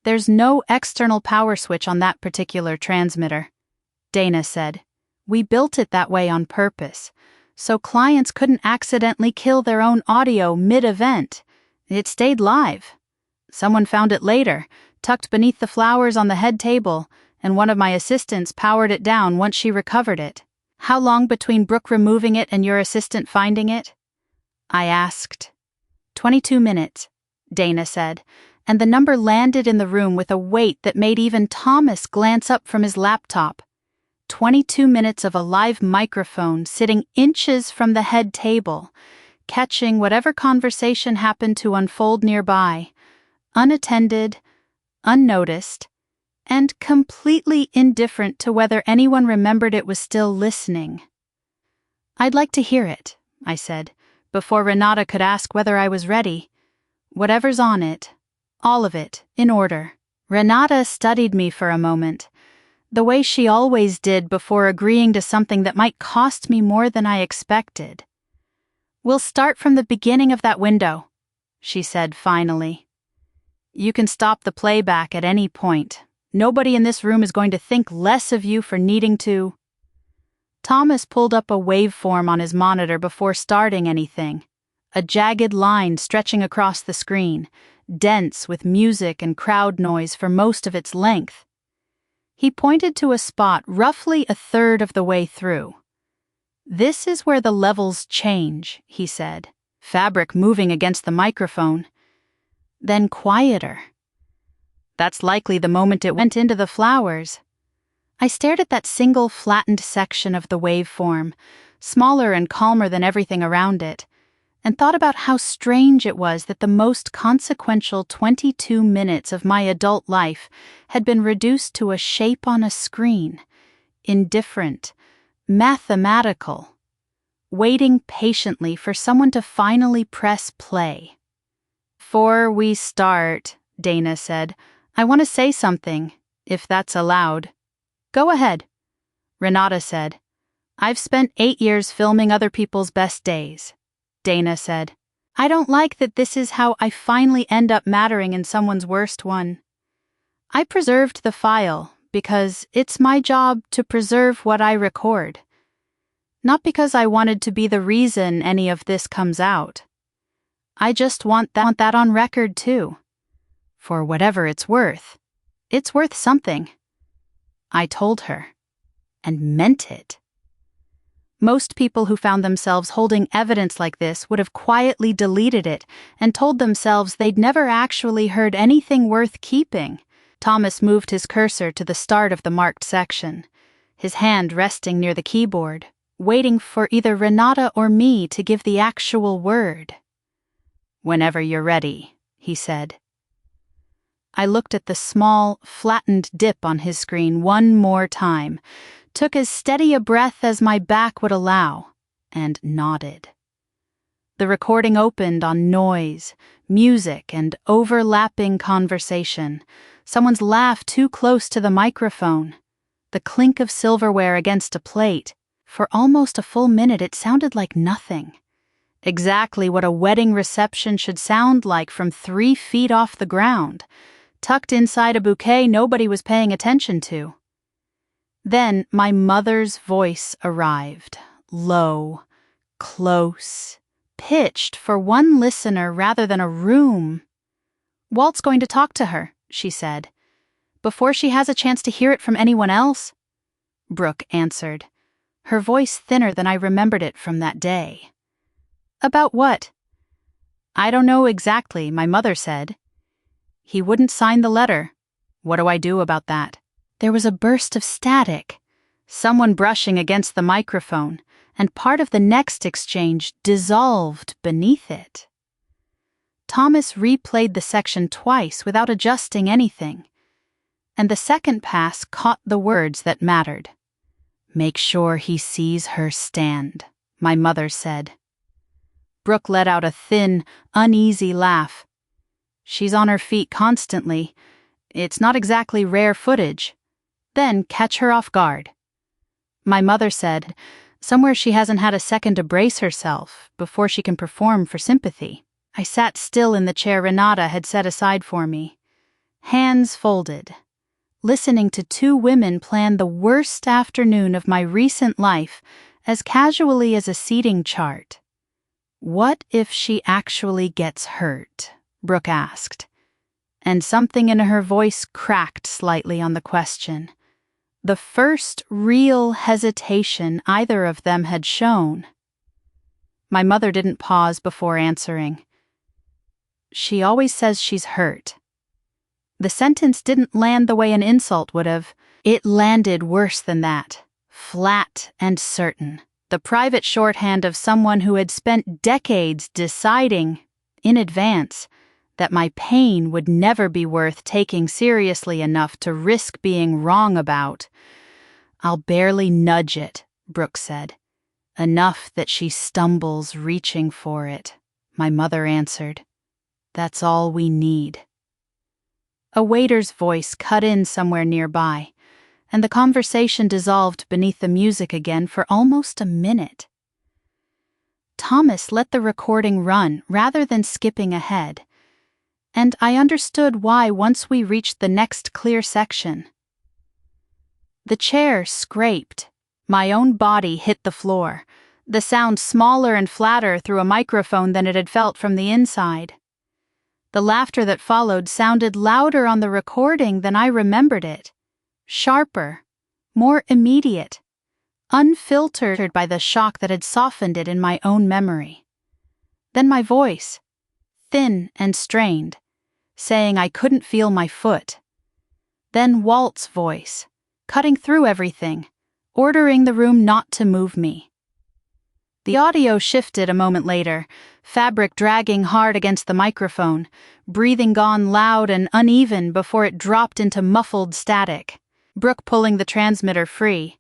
A: There's no external power switch on that particular transmitter, Dana said. We built it that way on purpose, so clients couldn't accidentally kill their own audio mid-event. It stayed live. Someone found it later, tucked beneath the flowers on the head table, and one of my assistants powered it down once she recovered it. How long between Brooke removing it and your assistant finding it? I asked. 22 minutes, Dana said, and the number landed in the room with a weight that made even Thomas glance up from his laptop. 22 minutes of a live microphone sitting inches from the head table, catching whatever conversation happened to unfold nearby, unattended, unnoticed, and completely indifferent to whether anyone remembered it was still listening. I'd like to hear it, I said, before Renata could ask whether I was ready. Whatever's on it, all of it, in order. Renata studied me for a moment, the way she always did before agreeing to something that might cost me more than I expected. We'll start from the beginning of that window, she said finally. You can stop the playback at any point. Nobody in this room is going to think less of you for needing to. Thomas pulled up a waveform on his monitor before starting anything. A jagged line stretching across the screen, dense with music and crowd noise for most of its length. He pointed to a spot roughly a third of the way through. This is where the levels change, he said, fabric moving against the microphone. Then quieter. That's likely the moment it went into the flowers. I stared at that single flattened section of the waveform, smaller and calmer than everything around it, and thought about how strange it was that the most consequential 22 minutes of my adult life had been reduced to a shape on a screen, indifferent, mathematical, waiting patiently for someone to finally press play. Before we start, Dana said, I want to say something, if that's allowed. Go ahead, Renata said. I've spent 8 years filming other people's best days, Dana said. I don't like that this is how I finally end up mattering in someone's worst one. I preserved the file because it's my job to preserve what I record. Not because I wanted to be the reason any of this comes out. I just want that on record too. For whatever it's worth something. I told her, and meant it. Most people who found themselves holding evidence like this would have quietly deleted it and told themselves they'd never actually heard anything worth keeping. Thomas moved his cursor to the start of the marked section, his hand resting near the keyboard, waiting for either Renata or me to give the actual word. "Whenever you're ready," he said. I looked at the small, flattened dip on his screen one more time, took as steady a breath as my back would allow, and nodded. The recording opened on noise, music, and overlapping conversation. Someone's laugh too close to the microphone. The clink of silverware against a plate. For almost a full minute it sounded like nothing. Exactly what a wedding reception should sound like from 3 feet off the ground, tucked inside a bouquet nobody was paying attention to. Then my mother's voice arrived, low, close, pitched for one listener rather than a room. "Walt's going to talk to her," she said. "Before she has a chance to hear it from anyone else," Brooke answered, her voice thinner than I remembered it from that day. "About what?" "I don't know exactly," my mother said. "He wouldn't sign the letter. What do I do about that?" There was a burst of static, someone brushing against the microphone, and part of the next exchange dissolved beneath it. Thomas replayed the section twice without adjusting anything, and the second pass caught the words that mattered. "Make sure he sees her stand," my mother said. Brooke let out a thin, uneasy laugh. "She's on her feet constantly. It's not exactly rare footage. Then catch her off guard." My mother said, "Somewhere she hasn't had a second to brace herself before she can perform for sympathy." I sat still in the chair Renata had set aside for me, hands folded, listening to 2 women plan the worst afternoon of my recent life as casually as a seating chart. "What if she actually gets hurt?" Brooke asked, and something in her voice cracked slightly on the question. The first real hesitation either of them had shown. My mother didn't pause before answering. "She always says she's hurt." The sentence didn't land the way an insult would have. It landed worse than that, flat and certain. The private shorthand of someone who had spent decades deciding, in advance, that my pain would never be worth taking seriously enough to risk being wrong about. "I'll barely nudge it," Brooke said. "Enough that she stumbles reaching for it," my mother answered. "That's all we need." A waiter's voice cut in somewhere nearby, and the conversation dissolved beneath the music again for almost a minute. Thomas let the recording run rather than skipping ahead, and I understood why once we reached the next clear section. The chair scraped. My own body hit the floor, the sound smaller and flatter through a microphone than it had felt from the inside. The laughter that followed sounded louder on the recording than I remembered it, sharper, more immediate, unfiltered by the shock that had softened it in my own memory. Then my voice, thin and strained, saying I couldn't feel my foot. Then Walt's voice, cutting through everything, ordering the room not to move me. The audio shifted a moment later, fabric dragging hard against the microphone, breathing gone loud and uneven before it dropped into muffled static. Brooke pulling the transmitter free.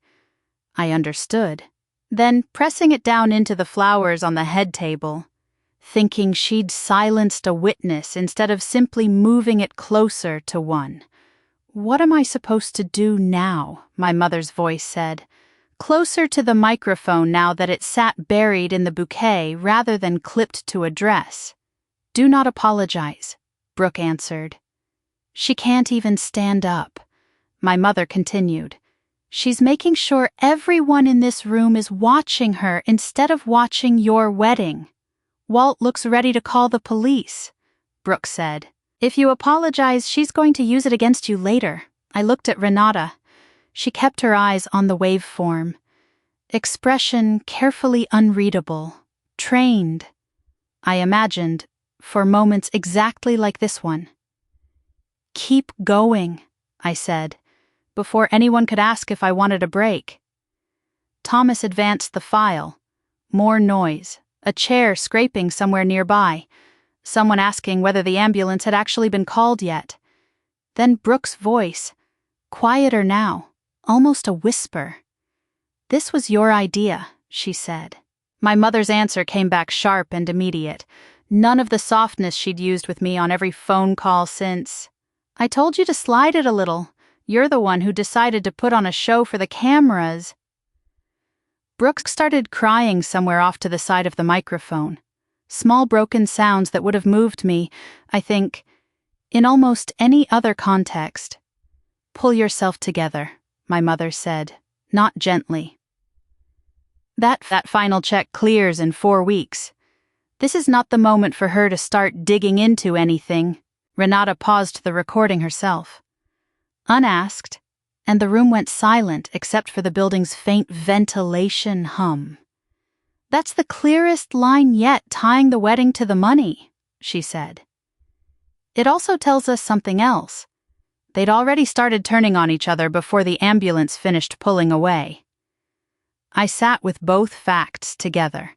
A: I understood, then pressing it down into the flowers on the head table, thinking she'd silenced a witness instead of simply moving it closer to one. "What am I supposed to do now?" my mother's voice said, closer to the microphone now that it sat buried in the bouquet rather than clipped to a dress. "Do not apologize," Brooke answered. "She can't even stand up," my mother continued. "She's making sure everyone in this room is watching her instead of watching your wedding. Walt looks ready to call the police," Brooke said. "If you apologize, she's going to use it against you later." I looked at Renata. She kept her eyes on the waveform. Expression carefully unreadable, trained, I imagined, for moments exactly like this one. "Keep going," I said, before anyone could ask if I wanted a break. Thomas advanced the file. More noise, a chair scraping somewhere nearby, someone asking whether the ambulance had actually been called yet. Then Brooke's voice, quieter now, almost a whisper. "This was your idea," she said. My mother's answer came back sharp and immediate. None of the softness she'd used with me on every phone call since. "I told you to slide it a little. You're the one who decided to put on a show for the cameras." Brooke started crying somewhere off to the side of the microphone. Small broken sounds that would have moved me, I think, in almost any other context. "Pull yourself together," my mother said, not gently. That final check clears in 4 weeks. This is not the moment for her to start digging into anything. Renata paused the recording herself. Unasked, and the room went silent except for the building's faint ventilation hum. "That's the clearest line yet tying the wedding to the money," she said. "It also tells us something else. They'd already started turning on each other before the ambulance finished pulling away." I sat with both facts together.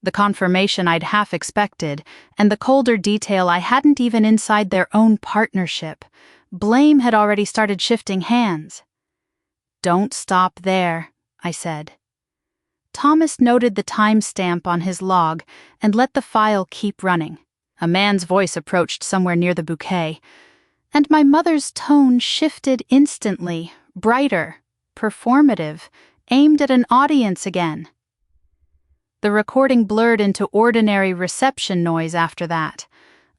A: The confirmation I'd half expected, and the colder detail I hadn't even inside their own partnership. Blame had already started shifting hands. "Don't stop there," I said. Thomas noted the timestamp on his log and let the file keep running. A man's voice approached somewhere near the bouquet, and my mother's tone shifted instantly, brighter, performative, aimed at an audience again. The recording blurred into ordinary reception noise after that,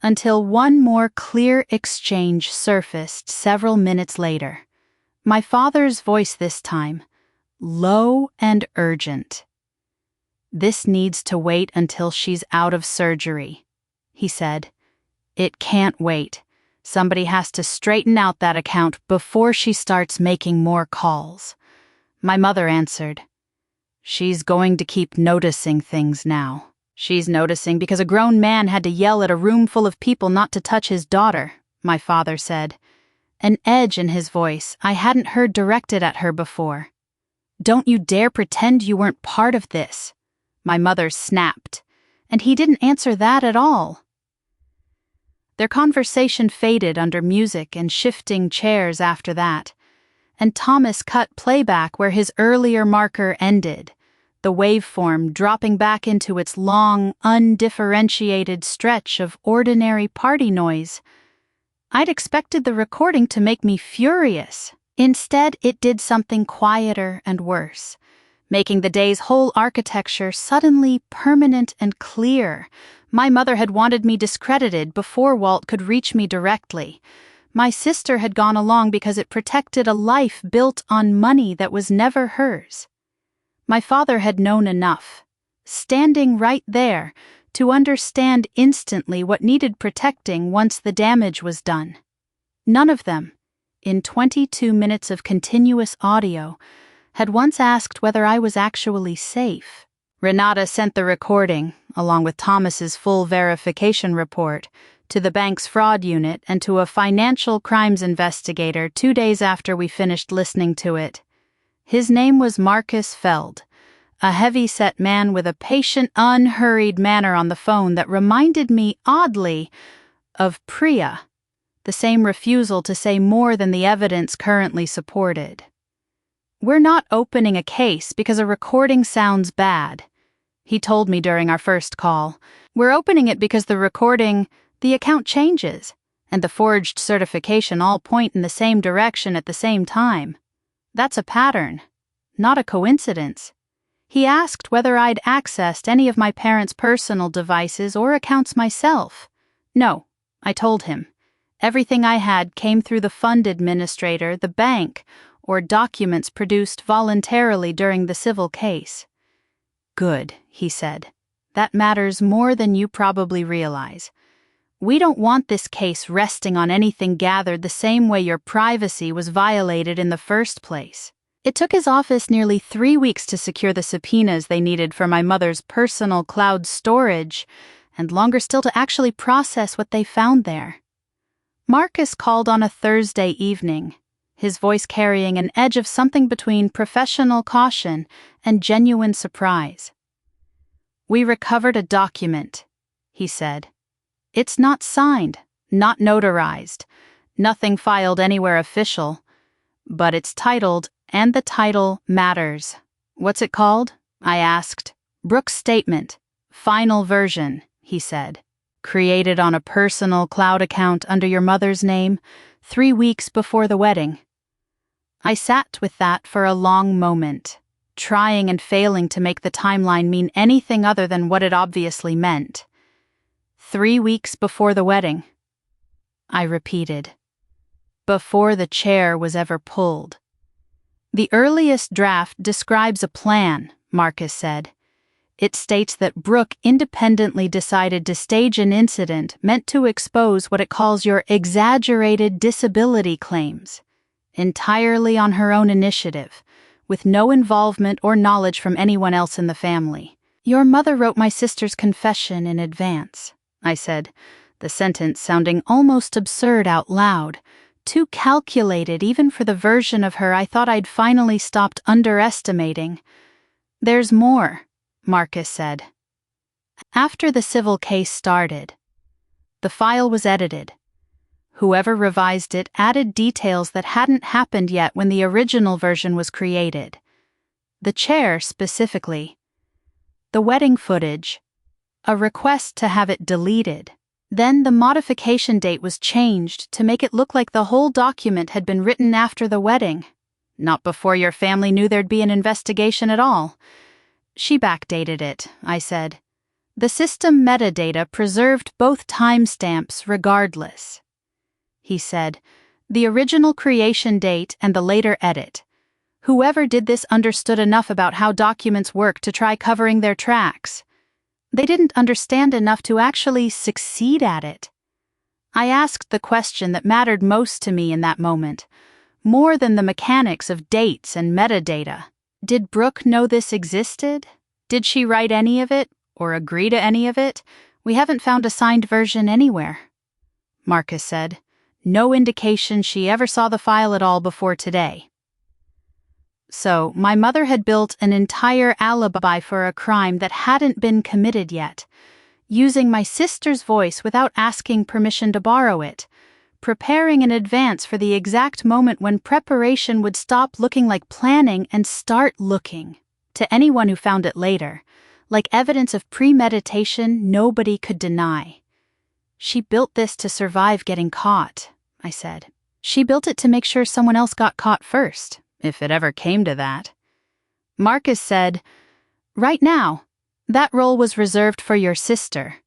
A: until one more clear exchange surfaced several minutes later. My father's voice this time, low and urgent. "This needs to wait until she's out of surgery," he said. "It can't wait. Somebody has to straighten out that account before she starts making more calls." My mother answered, "She's going to keep noticing things now. She's noticing because a grown man had to yell at a room full of people not to touch his daughter," my father said. An edge in his voice I hadn't heard directed at her before. "Don't you dare pretend you weren't part of this," my mother snapped, and he didn't answer that at all. Their conversation faded under music and shifting chairs after that, and Thomas cut playback where his earlier marker ended, the waveform dropping back into its long, undifferentiated stretch of ordinary party noise. I'd expected the recording to make me furious. Instead, it did something quieter and worse, making the day's whole architecture suddenly permanent and clear. My mother had wanted me discredited before Walt could reach me directly. My sister had gone along because it protected a life built on money that was never hers. My father had known enough, standing right there, to understand instantly what needed protecting once the damage was done. None of them, in 22 minutes of continuous audio, had once asked whether I was actually safe. Renata sent the recording, along with Thomas's full verification report, to the bank's fraud unit and to a financial crimes investigator 2 days after we finished listening to it. His name was Marcus Feld, a heavy-set man with a patient, unhurried manner on the phone that reminded me, oddly, of Priya, the same refusal to say more than the evidence currently supported. "We're not opening a case because a recording sounds bad," he told me during our first call. "We're opening it because the account changes, and the forged certification all point in the same direction at the same time. That's a pattern, not a coincidence." He asked whether I'd accessed any of my parents' personal devices or accounts myself. "No," I told him. "Everything I had came through the fund administrator, the bank, or documents produced voluntarily during the civil case." "Good," he said. "That matters more than you probably realize. We don't want this case resting on anything gathered the same way your privacy was violated in the first place." It took his office nearly 3 weeks to secure the subpoenas they needed for my mother's personal cloud storage, and longer still to actually process what they found there. Marcus called on a Thursday evening. his voice carrying an edge of something between professional caution and genuine surprise. "We recovered a document," he said. "It's not signed, not notarized, nothing filed anywhere official, but it's titled, and the title matters." "What's it called?" I asked. "Brooke's statement. Final version," he said. "Created on a personal cloud account under your mother's name 3 weeks before the wedding." I sat with that for a long moment, trying and failing to make the timeline mean anything other than what it obviously meant. 3 weeks before the wedding, I repeated. Before the chair was ever pulled. "The earliest draft describes a plan," Marcus said. "It states that Brooke independently decided to stage an incident meant to expose what it calls your exaggerated disability claims, entirely on her own initiative, with no involvement or knowledge from anyone else in the family. Your mother wrote my sister's confession in advance," I said, the sentence sounding almost absurd out loud, too calculated even for the version of her I thought I'd finally stopped underestimating. "There's more," Marcus said. "After the civil case started, the file was edited. Whoever revised it added details that hadn't happened yet when the original version was created. The chair, specifically. The wedding footage. A request to have it deleted. Then the modification date was changed to make it look like the whole document had been written after the wedding, not before your family knew there'd be an investigation at all. She backdated it," I said. "The system metadata preserved both timestamps regardless." He said, "The original creation date and the later edit. Whoever did this understood enough about how documents work to try covering their tracks. They didn't understand enough to actually succeed at it." I asked the question that mattered most to me in that moment, more than the mechanics of dates and metadata. Did Brooke know this existed? Did she write any of it, or agree to any of it? "We haven't found a signed version anywhere," Marcus said. "No indication she ever saw the file at all before today." So, my mother had built an entire alibi for a crime that hadn't been committed yet, using my sister's voice without asking permission to borrow it, preparing in advance for the exact moment when preparation would stop looking like planning and start looking, to anyone who found it later, like evidence of premeditation nobody could deny. "She built this to survive getting caught," I said. "She built it to make sure someone else got caught first, if it ever came to that." Marcus said, "Right now, that role was reserved for your sister."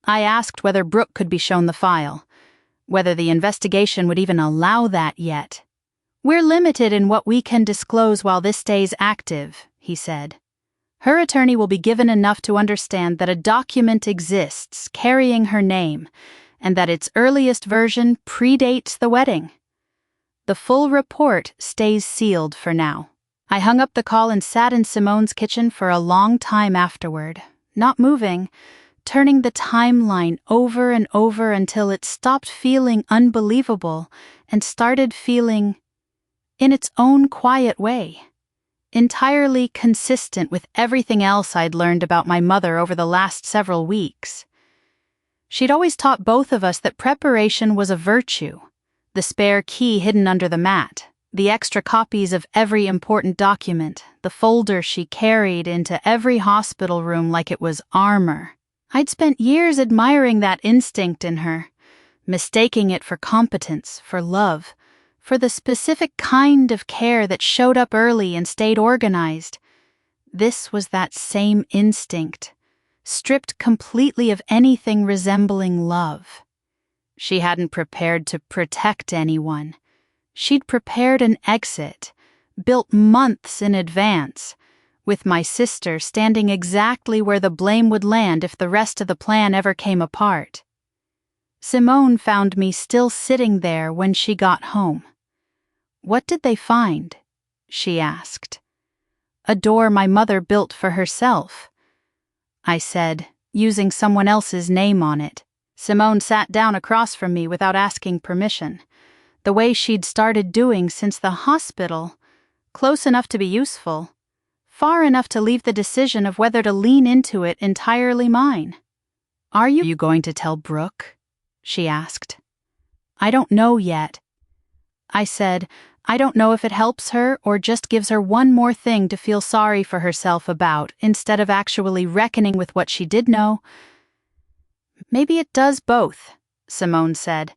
A: I asked whether Brooke could be shown the file, whether the investigation would even allow that yet. "We're limited in what we can disclose while this stays active," he said. "Her attorney will be given enough to understand that a document exists carrying her name, and that its earliest version predates the wedding. The full report stays sealed for now." I hung up the call and sat in Simone's kitchen for a long time afterward, not moving, turning the timeline over and over until it stopped feeling unbelievable and started feeling, in its own quiet way, entirely consistent with everything else I'd learned about my mother over the last several weeks. She'd always taught both of us that preparation was a virtue, the spare key hidden under the mat, the extra copies of every important document, the folder she carried into every hospital room like it was armor. I'd spent years admiring that instinct in her, mistaking it for competence, for love, for the specific kind of care that showed up early and stayed organized. This was that same instinct, stripped completely of anything resembling love. She hadn't prepared to protect anyone. She'd prepared an exit, built months in advance, with my sister standing exactly where the blame would land if the rest of the plan ever came apart. Simone found me still sitting there when she got home. "What did they find?" she asked. "A door my mother built for herself," I said, using someone else's name on it. Simone sat down across from me without asking permission. the way she'd started doing since the hospital, close enough to be useful, far enough to leave the decision of whether to lean into it entirely mine. Are you going to tell Brooke? She asked. I don't know yet. I said, I don't know if it helps her or just gives her one more thing to feel sorry for herself about instead of actually reckoning with what she did know. Maybe it does both, Simone said.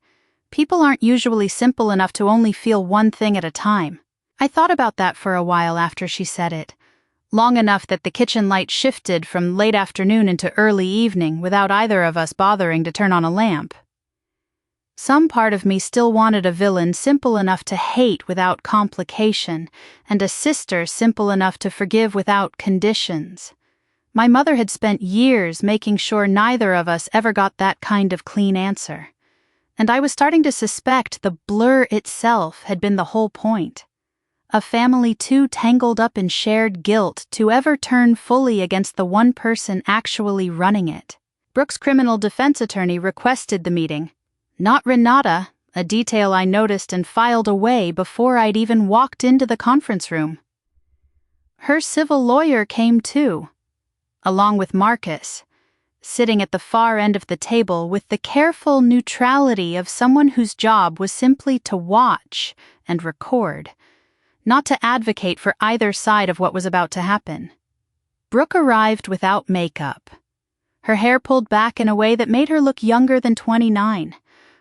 A: People aren't usually simple enough to only feel one thing at a time. I thought about that for a while after she said it. Long enough that the kitchen light shifted from late afternoon into early evening without either of us bothering to turn on a lamp. Some part of me still wanted a villain simple enough to hate without complication, and a sister simple enough to forgive without conditions. My mother had spent years making sure neither of us ever got that kind of clean answer, and I was starting to suspect the blur itself had been the whole point. A family too tangled up in shared guilt to ever turn fully against the one person actually running it. Brooke's criminal defense attorney requested the meeting. Not Renata, a detail I noticed and filed away before I'd even walked into the conference room. Her civil lawyer came too, along with Marcus, sitting at the far end of the table with the careful neutrality of someone whose job was simply to watch and record, not to advocate for either side of what was about to happen. Brooke arrived without makeup. Her hair pulled back in a way that made her look younger than 29,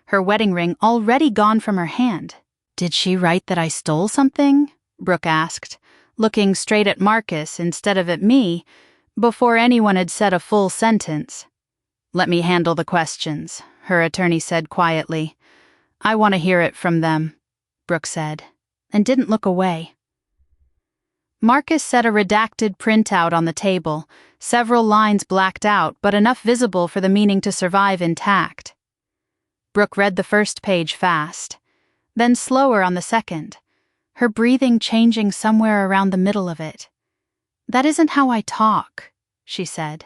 A: her wedding ring already gone from her hand. Did she write that I stole something? Brooke asked, looking straight at Marcus instead of at me, before anyone had said a full sentence. Let me handle the questions, her attorney said quietly. I want to hear it from them, Brooke said, and didn't look away. Marcus set a redacted printout on the table, several lines blacked out but enough visible for the meaning to survive intact. Brooke read the first page fast, then slower on the second, her breathing changing somewhere around the middle of it. That isn't how I talk, she said.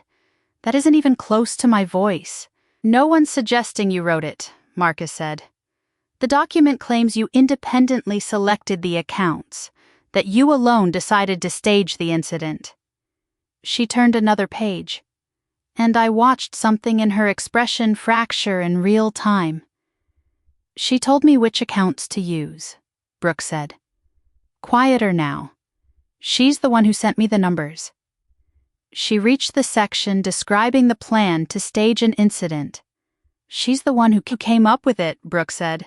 A: That isn't even close to my voice. No one's suggesting you wrote it, Marcus said. The document claims you independently selected the accounts, that you alone decided to stage the incident. She turned another page, and I watched something in her expression fracture in real time. She told me which accounts to use, Brooke said. Quieter now. She's the one who sent me the numbers. She reached the section describing the plan to stage an incident. She's the one who came up with it, Brooke said.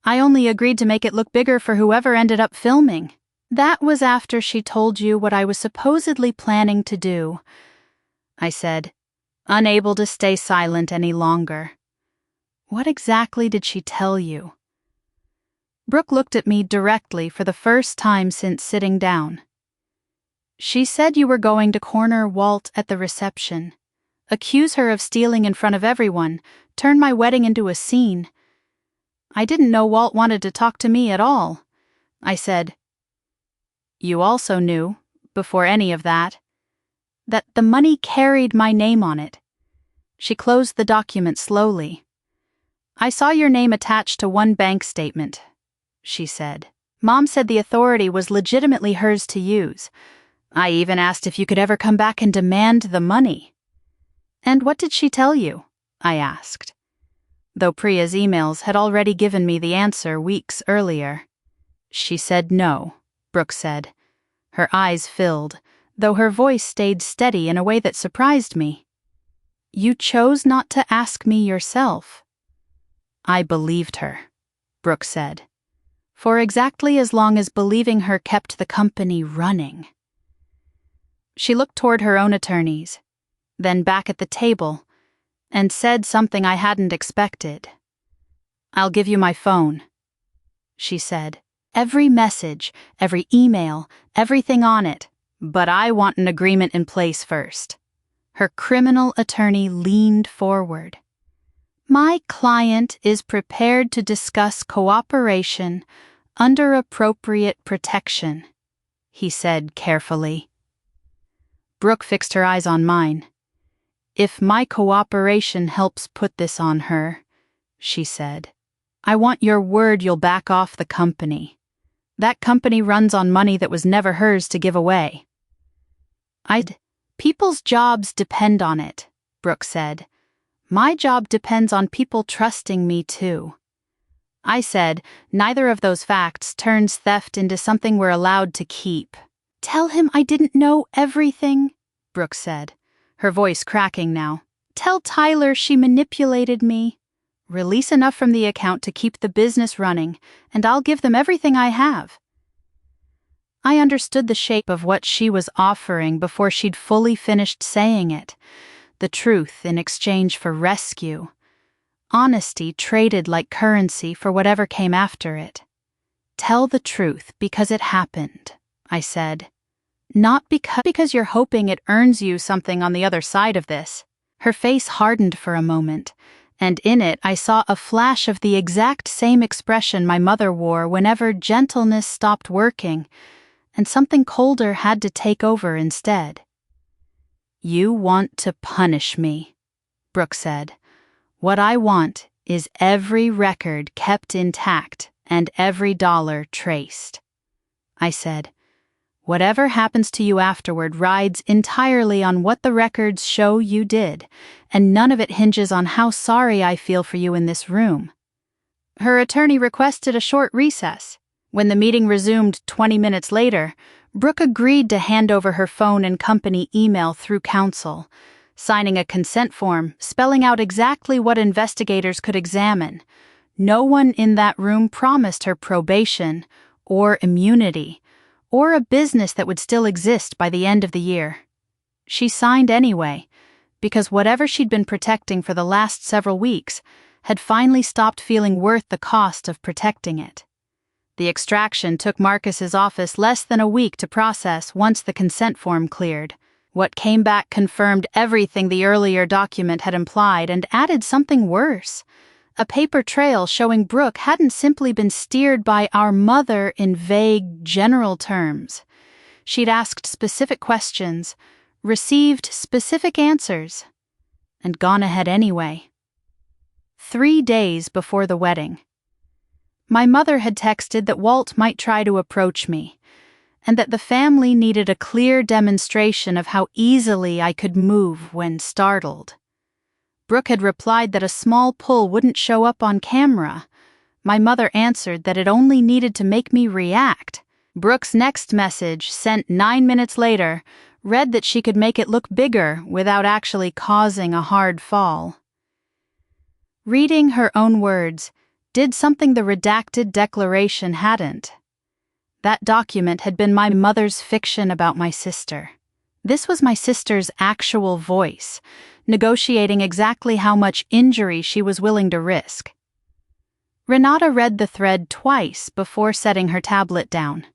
A: I only agreed to make it look bigger for whoever ended up filming. That was after she told you what I was supposedly planning to do, I said, unable to stay silent any longer. What exactly did she tell you? Brooke looked at me directly for the first time since sitting down. She said you were going to corner Walt at the reception, accuse her of stealing in front of everyone, turn my wedding into a scene. I didn't know Walt wanted to talk to me at all. I said, you also knew, before any of that the money carried my name on it. She closed the document slowly. I saw your name attached to one bank statement, she said. Mom said the authority was legitimately hers to use. I even asked if you could ever come back and demand the money. And what did she tell you? I asked, though Priya's emails had already given me the answer weeks earlier. She said no, Brooke said. Her eyes filled, though her voice stayed steady in a way that surprised me. You chose not to ask me yourself. I believed her, Brooke said, for exactly as long as believing her kept the company running. She looked toward her own attorneys, then back at the table, and said something I hadn't expected. I'll give you my phone, she said. Every message, every email, everything on it, but I want an agreement in place first. Her criminal attorney leaned forward. My client is prepared to discuss cooperation under appropriate protection, he said carefully. Brooke fixed her eyes on mine. If my cooperation helps put this on her, she said, I want your word you'll back off the company. That company runs on money that was never hers to give away. People's jobs depend on it, Brooke said. My job depends on people trusting me too. I said, neither of those facts turns theft into something we're allowed to keep. Tell him I didn't know everything, Brooke said, her voice cracking now. Tell Tyler she manipulated me. Release enough from the account to keep the business running, and I'll give them everything I have. I understood the shape of what she was offering before she'd fully finished saying it. The truth in exchange for rescue. Honesty traded like currency for whatever came after it. Tell the truth because it happened, I said. Not because you're hoping it earns you something on the other side of this. Her face hardened for a moment, and in it I saw a flash of the exact same expression my mother wore whenever gentleness stopped working, and something colder had to take over instead. You want to punish me, Brooke said. What I want is every record kept intact and every dollar traced. I said, whatever happens to you afterward rides entirely on what the records show you did, and none of it hinges on how sorry I feel for you in this room. Her attorney requested a short recess. When the meeting resumed 20 minutes later, Brooke agreed to hand over her phone and company email through counsel, signing a consent form spelling out exactly what investigators could examine. No one in that room promised her probation or immunity, or a business that would still exist by the end of the year. She signed anyway, because whatever she'd been protecting for the last several weeks had finally stopped feeling worth the cost of protecting it. The extraction took Marcus's office less than a week to process once the consent form cleared. What came back confirmed everything the earlier document had implied and added something worse. A paper trail showing Brooke hadn't simply been steered by our mother in vague, general terms. She'd asked specific questions, received specific answers, and gone ahead anyway. 3 days before the wedding. My mother had texted that Walt might try to approach me, and that the family needed a clear demonstration of how easily I could move when startled. Brooke had replied that a small pull wouldn't show up on camera. My mother answered that it only needed to make me react. Brooke's next message, sent 9 minutes later, read that she could make it look bigger without actually causing a hard fall. Reading her own words did something the redacted declaration hadn't. That document had been my mother's fiction about my sister. This was my sister's actual voice, negotiating exactly how much injury she was willing to risk. Renata read the thread twice before setting her tablet down.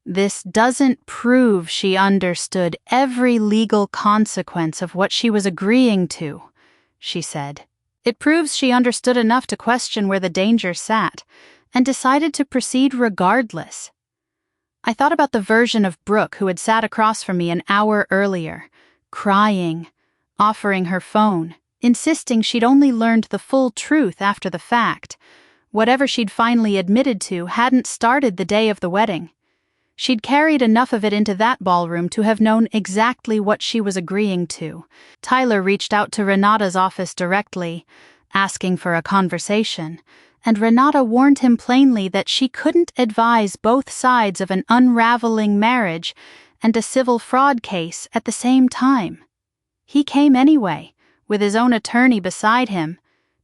A: This doesn't prove she understood every legal consequence of what she was agreeing to, she said. It proves she understood enough to question where the danger sat, and decided to proceed regardless. I thought about the version of Brooke who had sat across from me an hour earlier, crying, offering her phone, insisting she'd only learned the full truth after the fact. Whatever she'd finally admitted to hadn't started the day of the wedding. She'd carried enough of it into that ballroom to have known exactly what she was agreeing to. Tyler reached out to Renata's office directly, asking for a conversation, and Renata warned him plainly that she couldn't advise both sides of an unraveling marriage and a civil fraud case at the same time. He came anyway, with his own attorney beside him,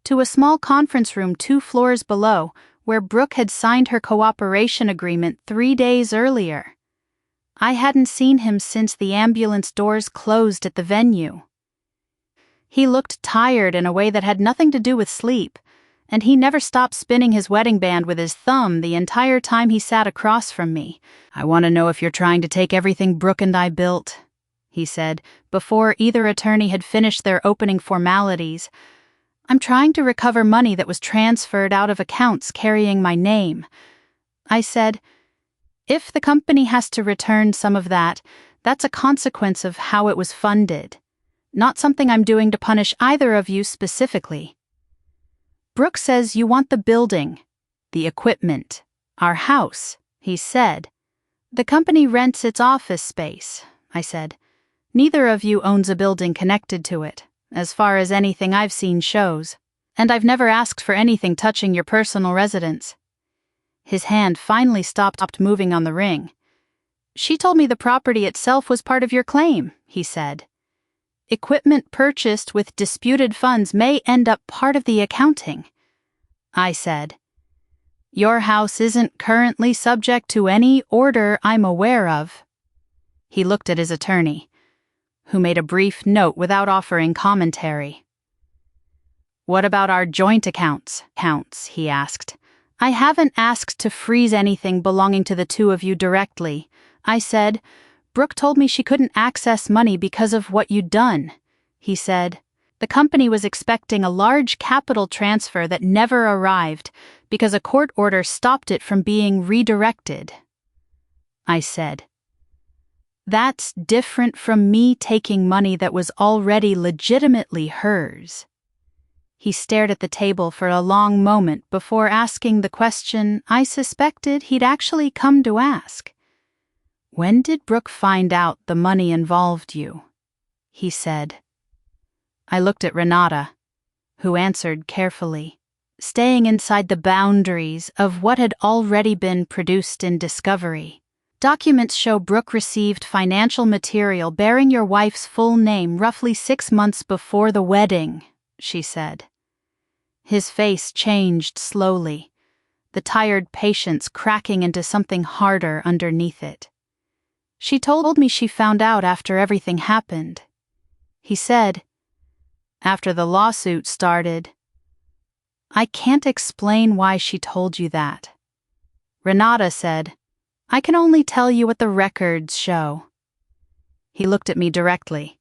A: to a small conference room 2 floors below, where Brooke had signed her cooperation agreement 3 days earlier. I hadn't seen him since the ambulance doors closed at the venue. He looked tired in a way that had nothing to do with sleep, and he never stopped spinning his wedding band with his thumb the entire time he sat across from me. "I want to know if you're trying to take everything Brooke and I built," he said, before either attorney had finished their opening formalities. "I'm trying to recover money that was transferred out of accounts carrying my name." I said, "If the company has to return some of that, that's a consequence of how it was funded. Not something I'm doing to punish either of you specifically." Brooke says you want the building, the equipment, our house, he said. The company rents its office space, I said. Neither of you owns a building connected to it, as far as anything I've seen shows. And I've never asked for anything touching your personal residence. His hand finally stopped moving on the ring. She told me the property itself was part of your claim, he said. Equipment purchased with disputed funds may end up part of the accounting. I said, your house isn't currently subject to any order I'm aware of. He looked at his attorney, who made a brief note without offering commentary. What about our joint accounts? He asked. I haven't asked to freeze anything belonging to the two of you directly. I said, Brooke told me she couldn't access money because of what you'd done. He said, the company was expecting a large capital transfer that never arrived because a court order stopped it from being redirected. I said, that's different from me taking money that was already legitimately hers. He stared at the table for a long moment before asking the question I suspected he'd actually come to ask. When did Brooke find out the money involved you? He said. I looked at Renata, who answered carefully, staying inside the boundaries of what had already been produced in discovery. Documents show Brooke received financial material bearing your wife's full name roughly 6 months before the wedding, she said. His face changed slowly, the tired patience cracking into something harder underneath it. She told me she found out after everything happened. He said, after the lawsuit started. I can't explain why she told you that. Renata said, I can only tell you what the records show. He looked at me directly.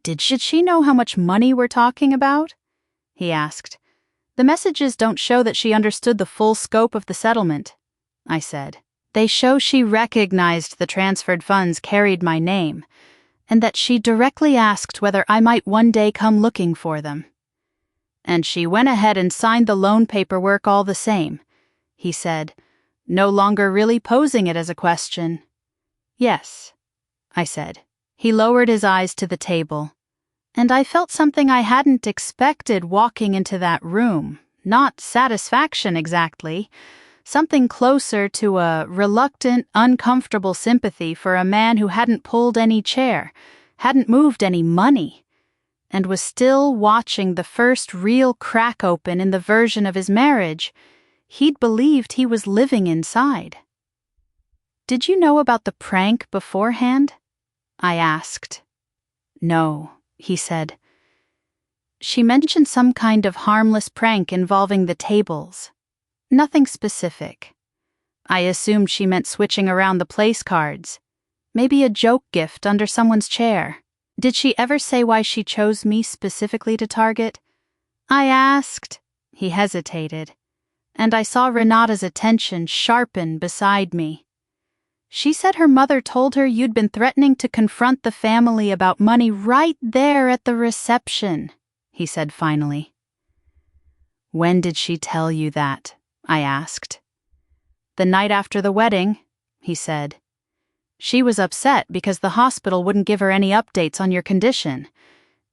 A: Did she know how much money we're talking about? He asked. The messages don't show that she understood the full scope of the settlement, I said. They show she recognized the transferred funds carried my name, and that she directly asked whether I might one day come looking for them. And she went ahead and signed the loan paperwork all the same, he said, no longer really posing it as a question. Yes, I said. He lowered his eyes to the table, and I felt something I hadn't expected walking into that room. Not satisfaction exactly, something closer to a reluctant, uncomfortable sympathy for a man who hadn't pulled any chair, hadn't moved any money, and was still watching the first real crack open in the version of his marriage he'd believed he was living inside. Did you know about the prank beforehand? I asked. No, he said. She mentioned some kind of harmless prank involving the tables. Nothing specific. I assumed she meant switching around the place cards. Maybe a joke gift under someone's chair. Did she ever say why she chose me specifically to target? I asked. He hesitated, and I saw Renata's attention sharpen beside me. She said her mother told her you'd been threatening to confront the family about money right there at the reception, he said finally. When did she tell you that? I asked. The night after the wedding, he said. She was upset because the hospital wouldn't give her any updates on your condition.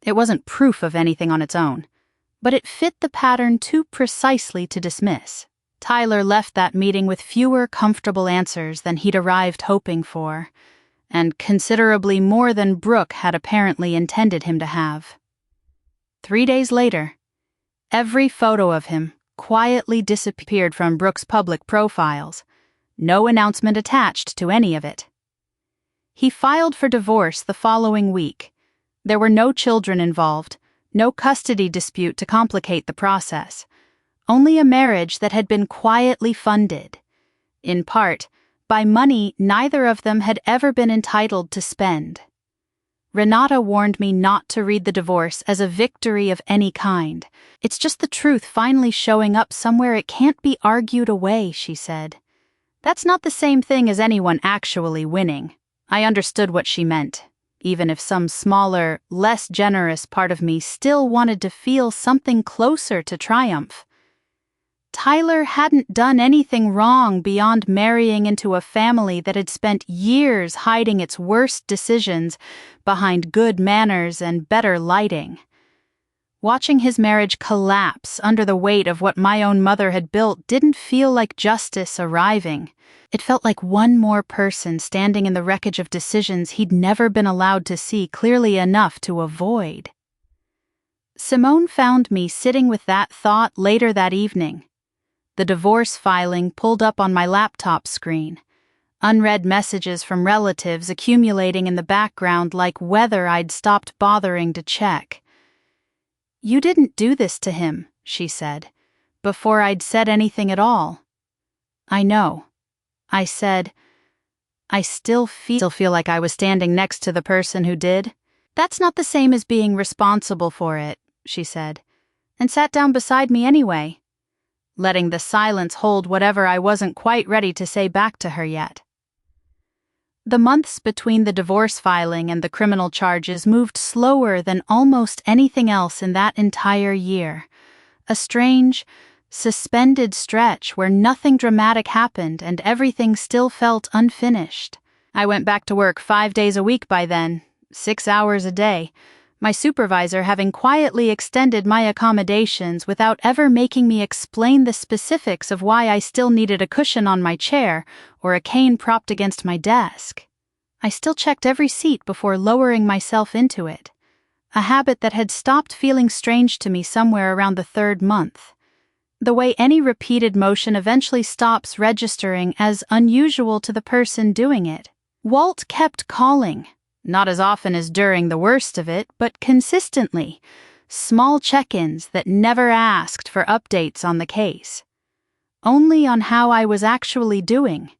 A: It wasn't proof of anything on its own, but it fit the pattern too precisely to dismiss. Tyler left that meeting with fewer comfortable answers than he'd arrived hoping for, and considerably more than Brooke had apparently intended him to have. 3 days later, every photo of him quietly disappeared from Brooke's public profiles, no announcement attached to any of it. He filed for divorce the following week. There were no children involved, no custody dispute to complicate the process, only a marriage that had been quietly funded, in part, by money neither of them had ever been entitled to spend. Renata warned me not to read the divorce as a victory of any kind. It's just the truth finally showing up somewhere it can't be argued away, she said. That's not the same thing as anyone actually winning. I understood what she meant, even if some smaller, less generous part of me still wanted to feel something closer to triumph. Tyler hadn't done anything wrong beyond marrying into a family that had spent years hiding its worst decisions behind good manners and better lighting. Watching his marriage collapse under the weight of what my own mother had built didn't feel like justice arriving. It felt like one more person standing in the wreckage of decisions he'd never been allowed to see clearly enough to avoid. Simone found me sitting with that thought later that evening. The divorce filing pulled up on my laptop screen. Unread messages from relatives accumulating in the background like weather I'd stopped bothering to check. "You didn't do this to him," she said, before I'd said anything at all. "I know." I said, "I still feel like I was standing next to the person who did." "That's not the same as being responsible for it," she said, and sat down beside me anyway, letting the silence hold whatever I wasn't quite ready to say back to her yet. The months between the divorce filing and the criminal charges moved slower than almost anything else in that entire year. A strange, suspended stretch where nothing dramatic happened and everything still felt unfinished. I went back to work 5 days a week by then, 6 hours a day, my supervisor having quietly extended my accommodations without ever making me explain the specifics of why I still needed a cushion on my chair or a cane propped against my desk. I still checked every seat before lowering myself into it, a habit that had stopped feeling strange to me somewhere around the 3rd month. The way any repeated motion eventually stops registering as unusual to the person doing it. Walt kept calling. Not as often as during the worst of it, but consistently. Small check-ins that never asked for updates on the case. Only on how I was actually doing.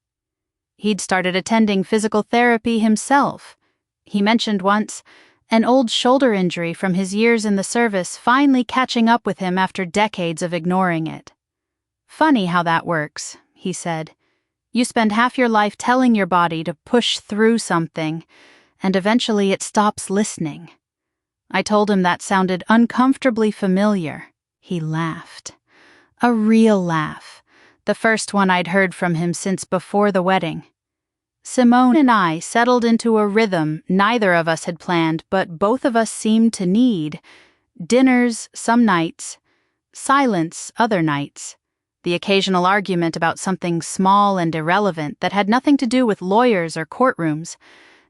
A: He'd started attending physical therapy himself. He mentioned once an old shoulder injury from his years in the service finally catching up with him after decades of ignoring it. "Funny how that works," he said. "You spend half your life telling your body to push through something, and eventually it stops listening." I told him that sounded uncomfortably familiar. He laughed. A real laugh. The first one I'd heard from him since before the wedding. Simone and I settled into a rhythm neither of us had planned, but both of us seemed to need. Dinners some nights, silence other nights, the occasional argument about something small and irrelevant that had nothing to do with lawyers or courtrooms,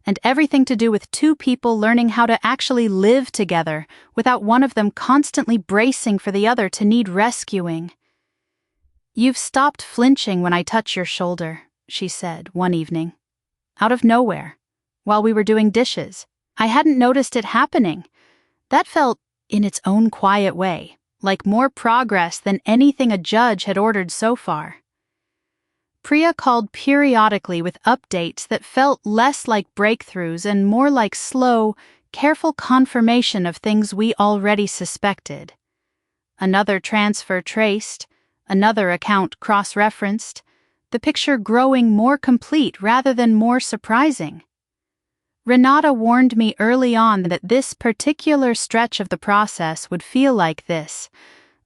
A: and everything to do with two people learning how to actually live together without one of them constantly bracing for the other to need rescuing. "You've stopped flinching when I touch your shoulder," she said one evening. Out of nowhere, while we were doing dishes. I hadn't noticed it happening. That felt, in its own quiet way, like more progress than anything a judge had ordered so far. Priya called periodically with updates that felt less like breakthroughs and more like slow, careful confirmation of things we already suspected. Another transfer traced, another account cross-referenced, the picture growing more complete rather than more surprising. Renata warned me early on that this particular stretch of the process would feel like this,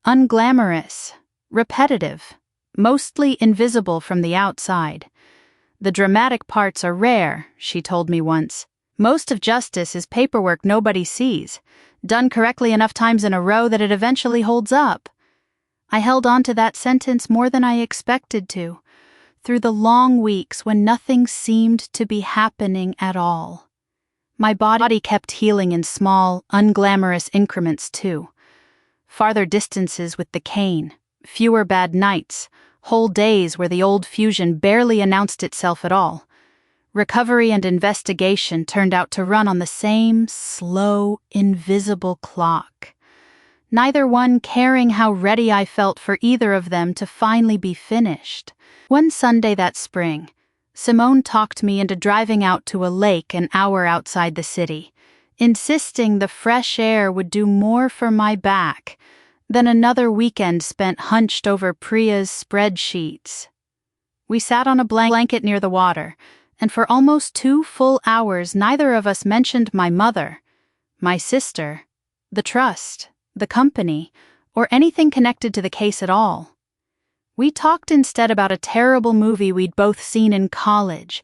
A: unglamorous, repetitive, mostly invisible from the outside. "The dramatic parts are rare," she told me once. "Most of justice is paperwork nobody sees, done correctly enough times in a row that it eventually holds up." I held on to that sentence more than I expected to, through the long weeks when nothing seemed to be happening at all. My body kept healing in small, unglamorous increments too. Farther distances with the cane, fewer bad nights, whole days where the old fusion barely announced itself at all. Recovery and investigation turned out to run on the same slow, invisible clock. Neither one caring how ready I felt for either of them to finally be finished. One Sunday that spring, Simone talked me into driving out to a lake an hour outside the city, insisting the fresh air would do more for my back than another weekend spent hunched over Priya's spreadsheets. We sat on a blanket near the water, and for almost 2 full hours neither of us mentioned my mother, my sister, the trust, the company, or anything connected to the case at all. We talked instead about a terrible movie we'd both seen in college,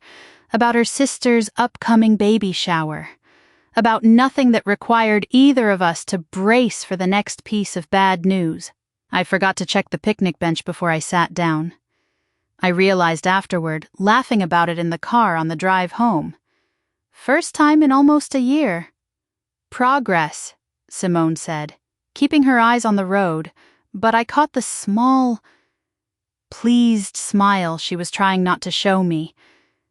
A: about her sister's upcoming baby shower, about nothing that required either of us to brace for the next piece of bad news. I forgot to check the picnic bench before I sat down. I realized afterward, laughing about it in the car on the drive home. First time in almost a year. Progress, Simone said, keeping her eyes on the road, but I caught the small, pleased smile she was trying not to show me.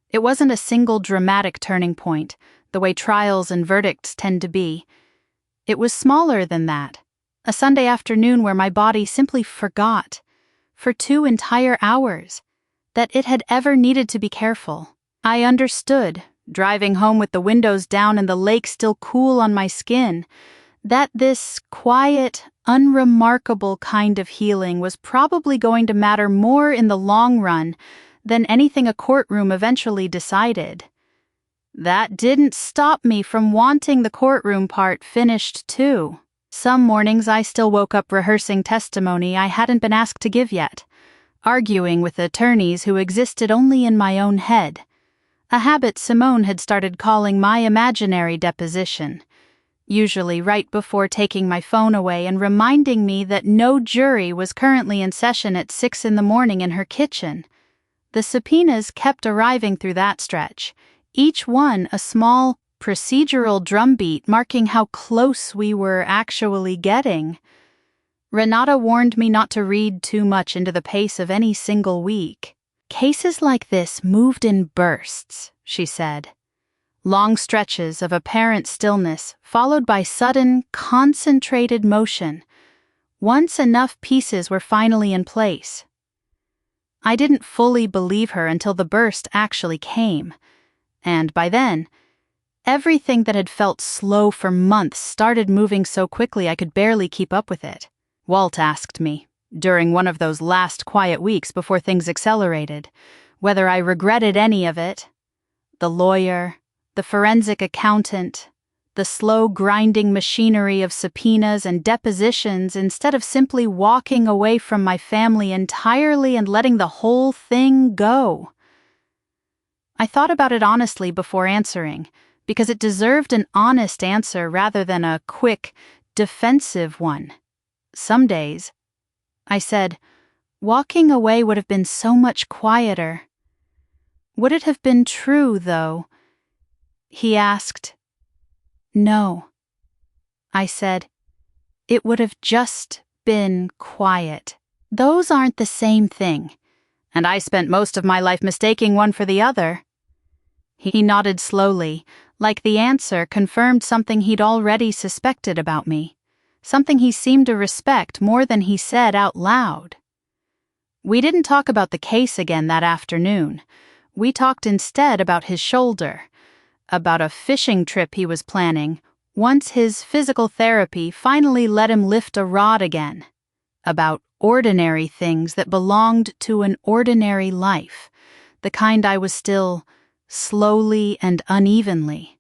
A: It wasn't a single dramatic turning point, the way trials and verdicts tend to be. It was smaller than that. A Sunday afternoon where my body simply forgot, for 2 entire hours, that it had ever needed to be careful. I understood, driving home with the windows down and the lake still cool on my skin, that this quiet, unremarkable kind of healing was probably going to matter more in the long run than anything a courtroom eventually decided. That didn't stop me from wanting the courtroom part finished too. Some mornings I still woke up rehearsing testimony I hadn't been asked to give yet, arguing with attorneys who existed only in my own head, a habit Simone had started calling my imaginary deposition, usually right before taking my phone away and reminding me that no jury was currently in session at 6 a.m. in her kitchen. The subpoenas kept arriving through that stretch, each one a small, procedural drumbeat marking how close we were actually getting. Renata warned me not to read too much into the pace of any single week. Cases like this moved in bursts, she said. Long stretches of apparent stillness followed by sudden, concentrated motion, once enough pieces were finally in place. I didn't fully believe her until the burst actually came, and by then, everything that had felt slow for months started moving so quickly I could barely keep up with it. Walt asked me, during one of those last quiet weeks before things accelerated, whether I regretted any of it. The lawyer, the forensic accountant, the slow grinding machinery of subpoenas and depositions instead of simply walking away from my family entirely and letting the whole thing go. I thought about it honestly before answering, because it deserved an honest answer rather than a quick, defensive one. Some days, I said, walking away would have been so much quieter. Would it have been true, though? He asked. No. I said, it would have just been quiet. Those aren't the same thing, and I spent most of my life mistaking one for the other. He nodded slowly, like the answer confirmed something he'd already suspected about me. Something he seemed to respect more than he said out loud. We didn't talk about the case again that afternoon. We talked instead about his shoulder, about a fishing trip he was planning once his physical therapy finally let him lift a rod again, about ordinary things that belonged to an ordinary life, the kind I was still, slowly and unevenly,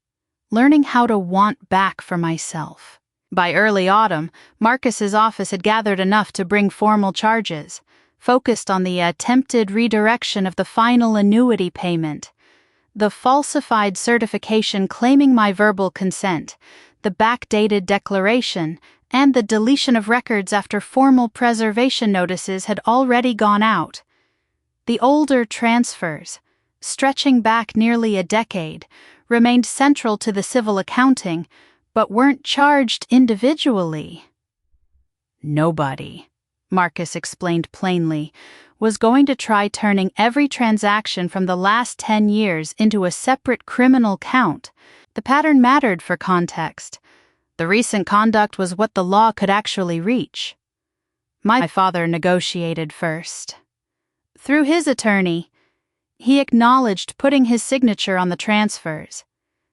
A: learning how to want back for myself. By early autumn, Marcus's office had gathered enough to bring formal charges, focused on the attempted redirection of the final annuity payment, the falsified certification claiming my verbal consent, the backdated declaration, and the deletion of records after formal preservation notices had already gone out. The older transfers, stretching back nearly a decade, remained central to the civil accounting, but weren't charged individually. Nobody, Marcus explained plainly, was going to try turning every transaction from the last 10 years into a separate criminal count. The pattern mattered for context. The recent conduct was what the law could actually reach. My father negotiated first. Through his attorney, he acknowledged putting his signature on the transfers,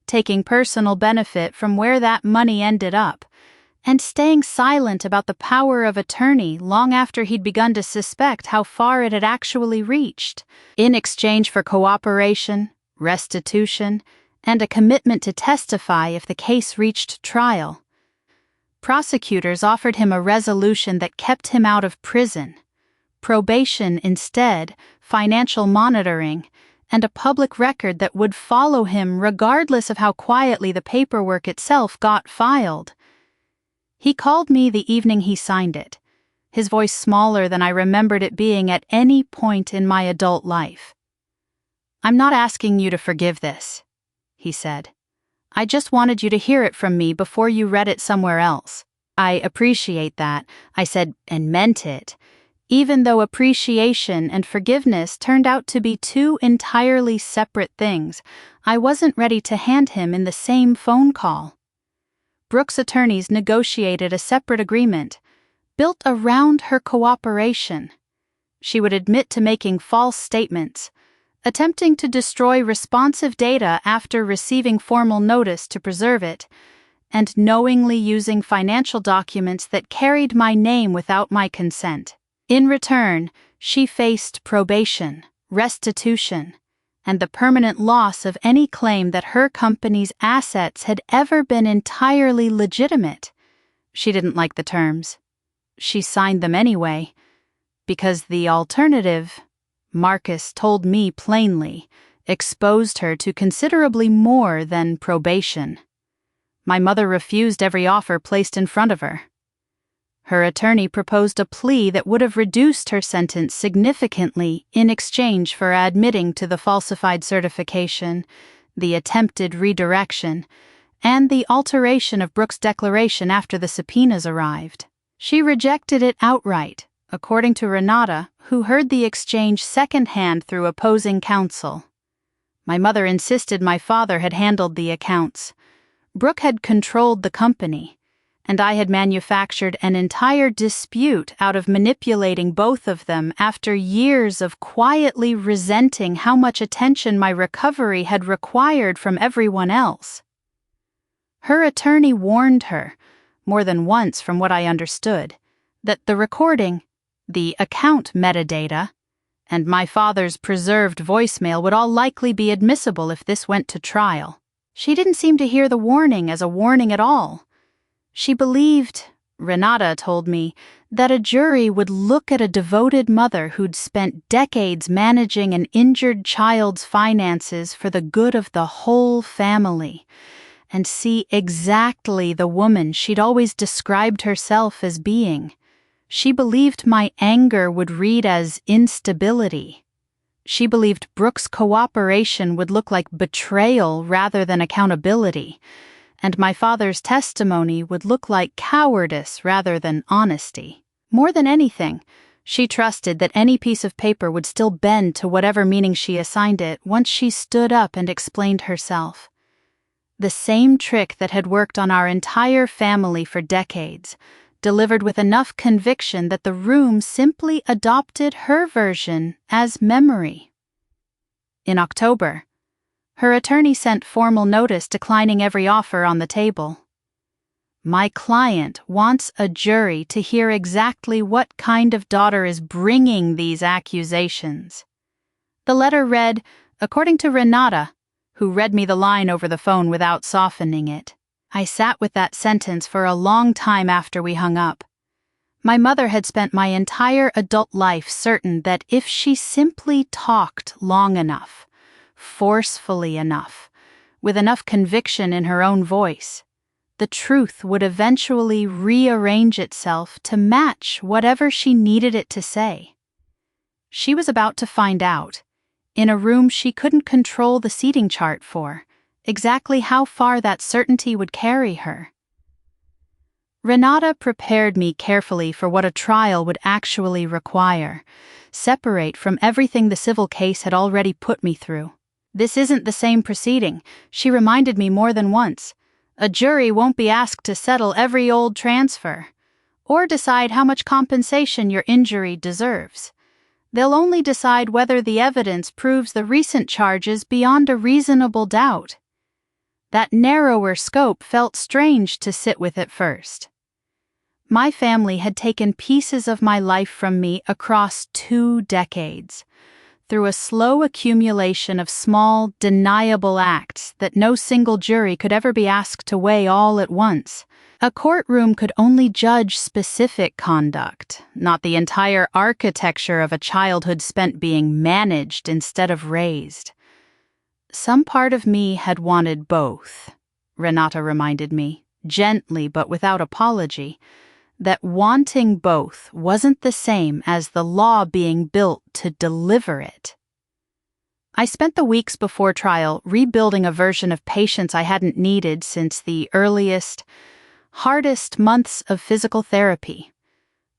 A: taking personal benefit from where that money ended up, and staying silent about the power of attorney long after he'd begun to suspect how far it had actually reached, in exchange for cooperation, restitution, and a commitment to testify if the case reached trial. Prosecutors offered him a resolution that kept him out of prison, probation instead, financial monitoring, and a public record that would follow him regardless of how quietly the paperwork itself got filed. He called me the evening he signed it, his voice smaller than I remembered it being at any point in my adult life. "I'm not asking you to forgive this," he said. "I just wanted you to hear it from me before you read it somewhere else." "I appreciate that," I said, and meant it, even though appreciation and forgiveness turned out to be two entirely separate things I wasn't ready to hand him in the same phone call. Brooke's attorneys negotiated a separate agreement, built around her cooperation. She would admit to making false statements, attempting to destroy responsive data after receiving formal notice to preserve it, and knowingly using financial documents that carried my name without my consent. In return, she faced probation, restitution, and the permanent loss of any claim that her company's assets had ever been entirely legitimate. She didn't like the terms. She signed them anyway, because the alternative, Marcus told me plainly, exposed her to considerably more than probation. My mother refused every offer placed in front of her. Her attorney proposed a plea that would have reduced her sentence significantly in exchange for admitting to the falsified certification, the attempted redirection, and the alteration of Brooke's declaration after the subpoenas arrived. She rejected it outright, according to Renata, who heard the exchange secondhand through opposing counsel. My mother insisted my father had handled the accounts. Brooke had controlled the company, and I had manufactured an entire dispute out of manipulating both of them after years of quietly resenting how much attention my recovery had required from everyone else. Her attorney warned her, more than once from what I understood, that the recording, the account metadata, and my father's preserved voicemail would all likely be admissible if this went to trial. She didn't seem to hear the warning as a warning at all. She believed, Renata told me, that a jury would look at a devoted mother who'd spent decades managing an injured child's finances for the good of the whole family, and see exactly the woman she'd always described herself as being. She believed my anger would read as instability. She believed Brooke's cooperation would look like betrayal rather than accountability, and my father's testimony would look like cowardice rather than honesty. More than anything, she trusted that any piece of paper would still bend to whatever meaning she assigned it once she stood up and explained herself. The same trick that had worked on our entire family for decades, delivered with enough conviction that the room simply adopted her version as memory. In October, her attorney sent formal notice declining every offer on the table. My client wants a jury to hear exactly what kind of daughter is bringing these accusations. The letter read, according to Renata, who read me the line over the phone without softening it. I sat with that sentence for a long time after we hung up. My mother had spent my entire adult life certain that if she simply talked long enough, forcefully enough, with enough conviction in her own voice, the truth would eventually rearrange itself to match whatever she needed it to say. She was about to find out, in a room she couldn't control the seating chart for, exactly how far that certainty would carry her. Renata prepared me carefully for what a trial would actually require, separate from everything the civil case had already put me through. This isn't the same proceeding, she reminded me more than once. A jury won't be asked to settle every old transfer, or decide how much compensation your injury deserves. They'll only decide whether the evidence proves the recent charges beyond a reasonable doubt. That narrower scope felt strange to sit with at first. My family had taken pieces of my life from me across 2 decades, through a slow accumulation of small, deniable acts that no single jury could ever be asked to weigh all at once, A courtroom could only judge specific conduct, not the entire architecture of a childhood spent being managed instead of raised. Some part of me had wanted both, Renata reminded me, gently but without apology, that wanting both wasn't the same as the law being built to deliver it. I spent the weeks before trial rebuilding a version of patience I hadn't needed since the earliest, hardest months of physical therapy,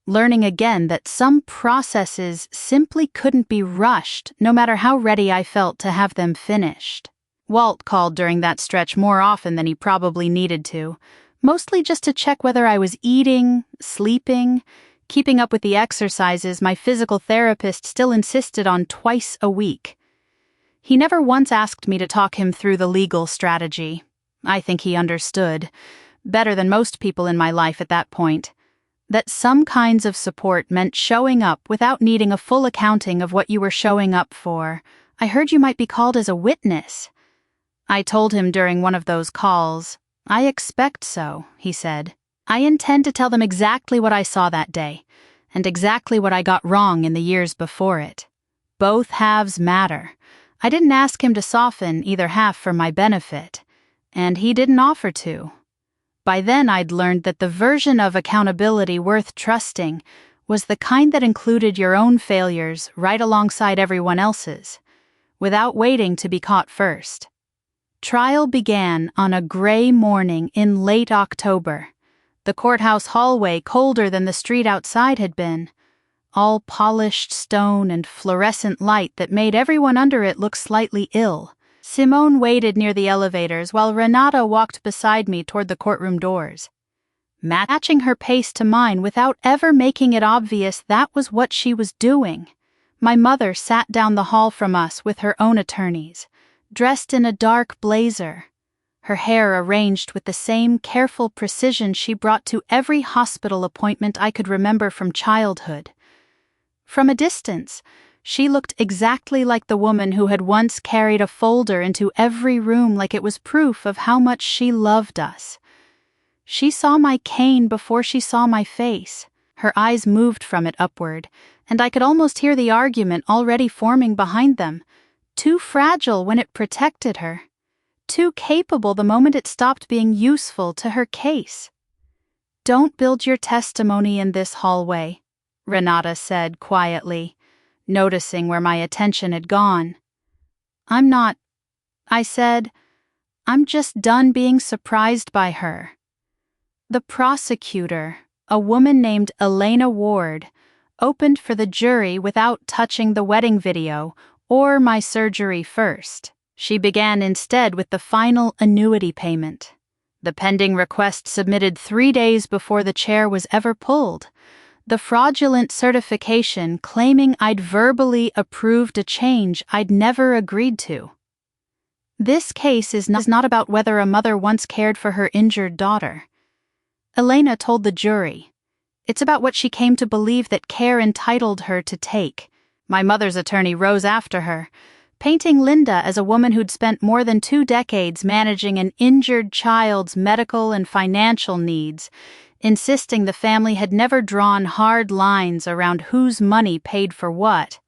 A: learning again that some processes simply couldn't be rushed no matter how ready I felt to have them finished. Walt called during that stretch more often than he probably needed to, mostly just to check whether I was eating, sleeping, keeping up with the exercises my physical therapist still insisted on twice a week. He never once asked me to talk him through the legal strategy. I think he understood, better than most people in my life at that point, that some kinds of support meant showing up without needing a full accounting of what you were showing up for. I heard you might be called as a witness. I told him during one of those calls, "I expect so," he said. "I intend to tell them exactly what I saw that day, and exactly what I got wrong in the years before it. Both halves matter. I didn't ask him to soften either half for my benefit, and he didn't offer to." By then I'd learned that the version of accountability worth trusting was the kind that included your own failures right alongside everyone else's, without waiting to be caught first. Trial began on a gray morning in late October, the courthouse hallway colder than the street outside had been, all polished stone and fluorescent light that made everyone under it look slightly ill. Simone waited near the elevators while Renata walked beside me toward the courtroom doors. Matching her pace to mine without ever making it obvious that was what she was doing. My mother sat down the hall from us with her own attorneys, dressed in a dark blazer, her hair arranged with the same careful precision she brought to every hospital appointment I could remember from childhood. From a distance, she looked exactly like the woman who had once carried a folder into every room like it was proof of how much she loved us. She saw my cane before she saw my face. Her eyes moved from it upward, and I could almost hear the argument already forming behind them. Too fragile when it protected her. Too capable the moment it stopped being useful to her case. "Don't build your testimony in this hallway," Renata said quietly, noticing where my attention had gone. "I'm not," I said. "I'm just done being surprised by her." The prosecutor, a woman named Elena Ward, opened for the jury without touching the wedding video or my surgery first. She began instead with the final annuity payment, the pending request submitted 3 days before the chair was ever pulled, the fraudulent certification claiming I'd verbally approved a change I'd never agreed to. "This case is not about whether a mother once cared for her injured daughter," Elena told the jury. "It's about what she came to believe that care entitled her to take." My mother's attorney rose after her, painting Linda as a woman who'd spent more than 2 decades managing an injured child's medical and financial needs, insisting the family had never drawn hard lines around whose money paid for what,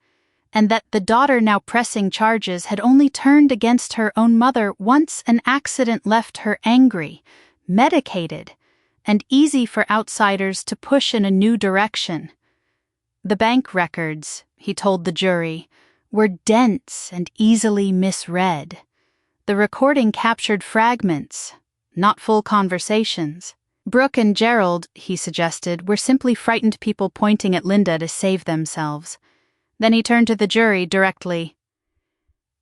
A: and that the daughter now pressing charges had only turned against her own mother once an accident left her angry, medicated, and easy for outsiders to push in a new direction. The bank records, he told the jury, were dense and easily misread. The recording captured fragments, not full conversations. Brooke and Gerald, he suggested, were simply frightened people pointing at Linda to save themselves. Then he turned to the jury directly.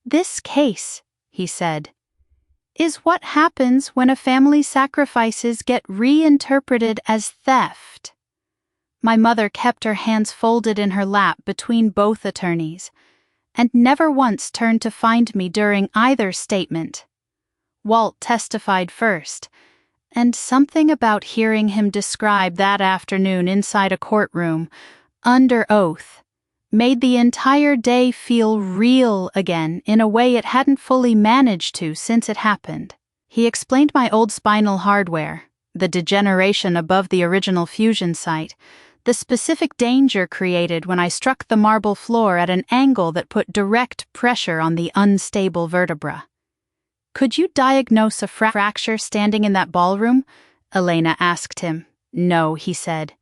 A: "This case," he said, "is what happens when a family's sacrifices get reinterpreted as theft." My mother kept her hands folded in her lap between both attorneys, and never once turned to find me during either statement. Walt testified first, and something about hearing him describe that afternoon inside a courtroom, under oath, made the entire day feel real again in a way it hadn't fully managed to since it happened. He explained my old spinal hardware, the degeneration above the original fusion site, the specific danger created when I struck the marble floor at an angle that put direct pressure on the unstable vertebra. "Could you diagnose a fracture standing in that ballroom?" Elena asked him. "No," he said.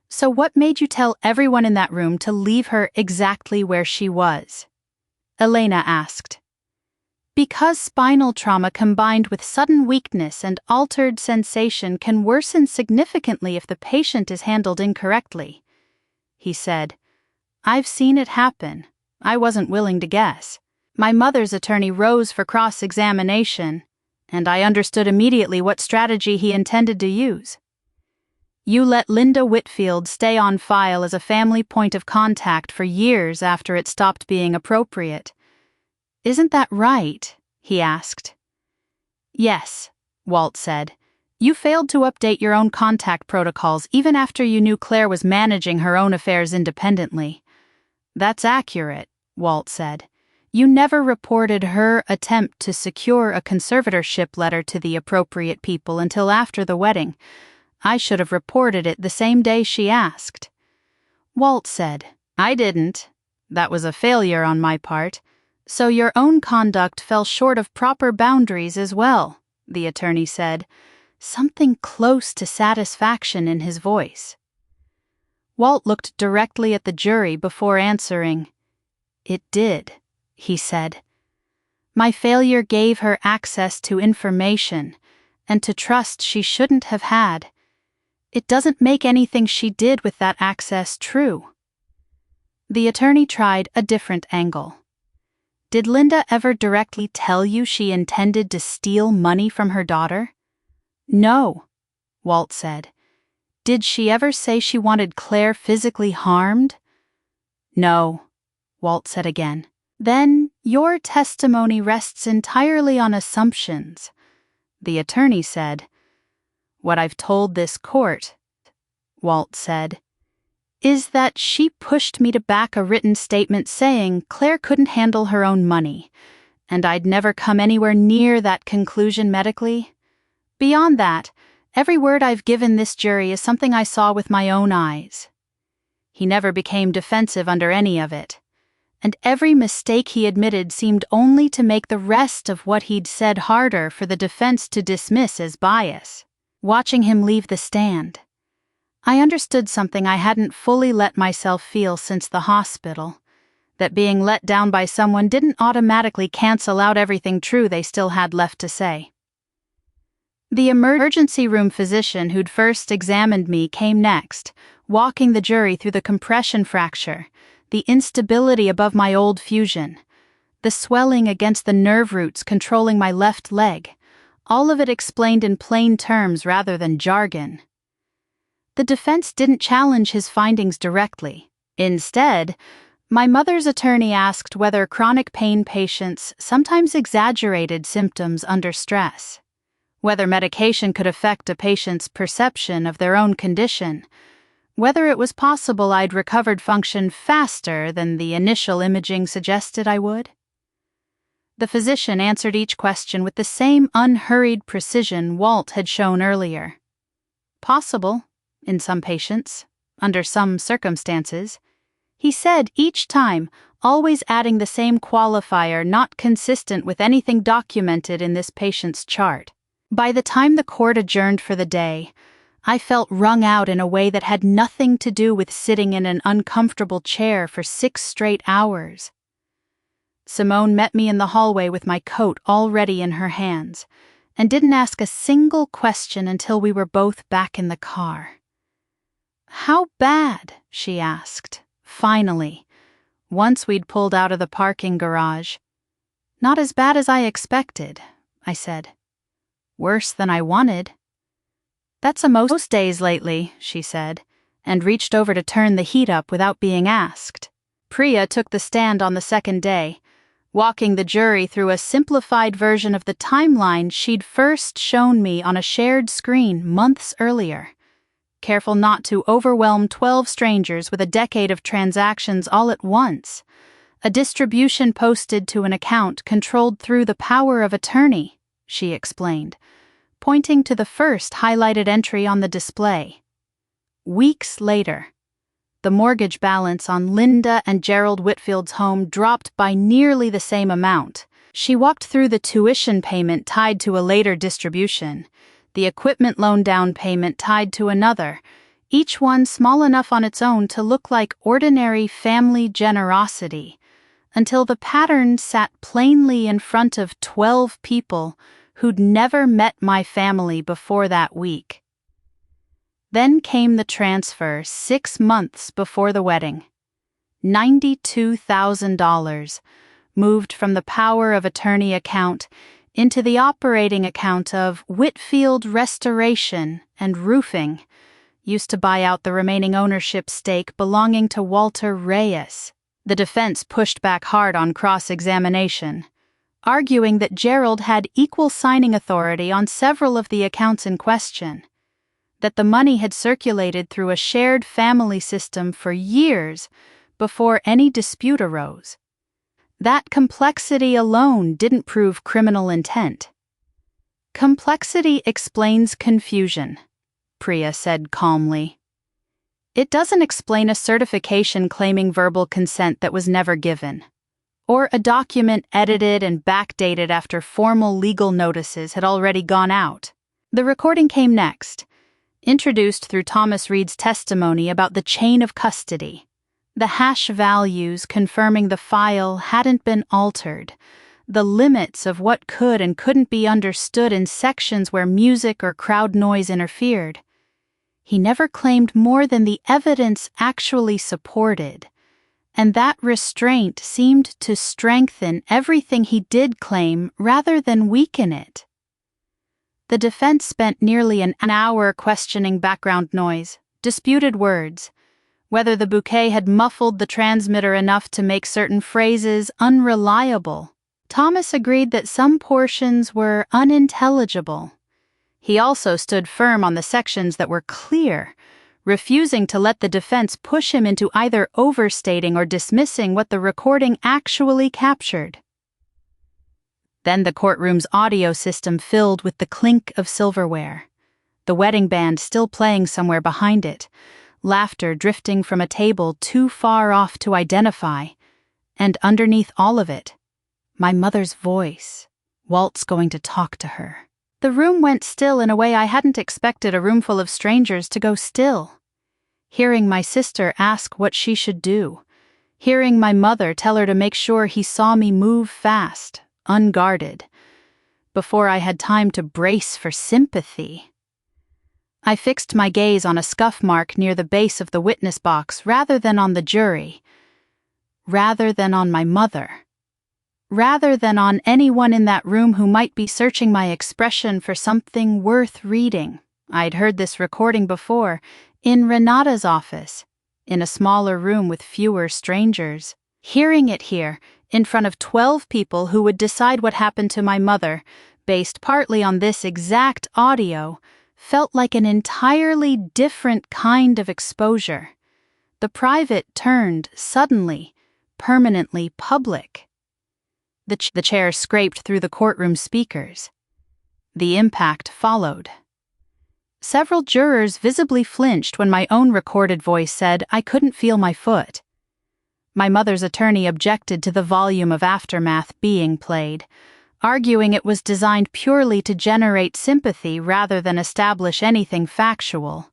A: "So what made you tell everyone in that room to leave her exactly where she was?" Elena asked. "Because spinal trauma combined with sudden weakness and altered sensation can worsen significantly if the patient is handled incorrectly," he said. "I've seen it happen. I wasn't willing to guess." My mother's attorney rose for cross-examination, and I understood immediately what strategy he intended to use. "You let Linda Whitfield stay on file as a family point of contact for years after it stopped being appropriate. Isn't that right?" he asked. "Yes," Walt said. "You failed to update your own contact protocols even after you knew Claire was managing her own affairs independently." "That's accurate," Walt said. "You never reported her attempt to secure a conservatorship letter to the appropriate people until after the wedding. I should have reported it the same day she asked." Walt said, "I didn't. That was a failure on my part. So your own conduct fell short of proper boundaries as well," the attorney said, something close to satisfaction in his voice. Walt looked directly at the jury before answering. "It did," he said. "My failure gave her access to information and to trust she shouldn't have had. It doesn't make anything she did with that access true." The attorney tried a different angle. "Did Linda ever directly tell you she intended to steal money from her daughter?" "No," Walt said. "Did she ever say she wanted Claire physically harmed?" "No," Walt said again. "Then your testimony rests entirely on assumptions," the attorney said. "What I've told this court," Walt said, "is that she pushed me to back a written statement saying Claire couldn't handle her own money, and I'd never come anywhere near that conclusion medically. Beyond that, every word I've given this jury is something I saw with my own eyes." He never became defensive under any of it, and every mistake he admitted seemed only to make the rest of what he'd said harder for the defense to dismiss as bias. Watching him leave the stand, I understood something I hadn't fully let myself feel since the hospital, that being let down by someone didn't automatically cancel out everything true they still had left to say. The emergency room physician who'd first examined me came next, walking the jury through the compression fracture, the instability above my old fusion, the swelling against the nerve roots controlling my left leg, all of it explained in plain terms rather than jargon. The defense didn't challenge his findings directly. Instead, my mother's attorney asked whether chronic pain patients sometimes exaggerated symptoms under stress, whether medication could affect a patient's perception of their own condition, whether it was possible I'd recovered function faster than the initial imaging suggested I would. The physician answered each question with the same unhurried precision Walt had shown earlier. "Possible, in some patients, under some circumstances," he said each time, always adding the same qualifier not consistent with anything documented in this patient's chart. By the time the court adjourned for the day, I felt wrung out in a way that had nothing to do with sitting in an uncomfortable chair for 6 straight hours. Simone met me in the hallway with my coat already in her hands, and didn't ask a single question until we were both back in the car. "How bad?" she asked, finally, once we'd pulled out of the parking garage. "Not as bad as I expected," I said. "Worse than I wanted." "That's a most days lately," she said, and reached over to turn the heat up without being asked. Priya took the stand on the second day, walking the jury through a simplified version of the timeline she'd first shown me on a shared screen months earlier, careful not to overwhelm 12 strangers with a decade of transactions all at once, a distribution posted to an account controlled through the power of attorney, she explained, pointing to the first highlighted entry on the display. Weeks later, the mortgage balance on Linda and Gerald Whitfield's home dropped by nearly the same amount. She walked through the tuition payment tied to a later distribution, the equipment loan down payment tied to another, each one small enough on its own to look like ordinary family generosity, until the pattern sat plainly in front of 12 people who'd never met my family before that week. Then came the transfer 6 months before the wedding. $92,000 moved from the power of attorney account into the operating account of Whitfield Restoration and Roofing, used to buy out the remaining ownership stake belonging to Walter Reyes. The defense pushed back hard on cross-examination, arguing that Gerald had equal signing authority on several of the accounts in question, that the money had circulated through a shared family system for years before any dispute arose. That complexity alone didn't prove criminal intent. Complexity explains confusion, Priya said calmly. It doesn't explain a certification claiming verbal consent that was never given, or a document edited and backdated after formal legal notices had already gone out. The recording came next, introduced through Thomas Reed's testimony about the chain of custody, the hash values confirming the file hadn't been altered, the limits of what could and couldn't be understood in sections where music or crowd noise interfered. He never claimed more than the evidence actually supported, and that restraint seemed to strengthen everything he did claim rather than weaken it. The defense spent nearly an hour questioning background noise, disputed words, whether the bouquet had muffled the transmitter enough to make certain phrases unreliable. Thomas agreed that some portions were unintelligible. He also stood firm on the sections that were clear, refusing to let the defense push him into either overstating or dismissing what the recording actually captured. Then the courtroom's audio system filled with the clink of silverware, the wedding band still playing somewhere behind it, laughter drifting from a table too far off to identify, and underneath all of it, my mother's voice, Walt's going to talk to her. The room went still in a way I hadn't expected a room full of strangers to go still. Hearing my sister ask what she should do, hearing my mother tell her to make sure he saw me move fast, unguarded, before I had time to brace for sympathy. I fixed my gaze on a scuff mark near the base of the witness box rather than on the jury, rather than on my mother, rather than on anyone in that room who might be searching my expression for something worth reading. I'd heard this recording before, in Renata's office, in a smaller room with fewer strangers. Hearing it here, in front of 12 people who would decide what happened to my mother, based partly on this exact audio, felt like an entirely different kind of exposure. The private turned, suddenly, permanently public. The chair scraped through the courtroom speakers. The impact followed. Several jurors visibly flinched when my own recorded voice said I couldn't feel my foot. My mother's attorney objected to the volume of aftermath being played, arguing it was designed purely to generate sympathy rather than establish anything factual.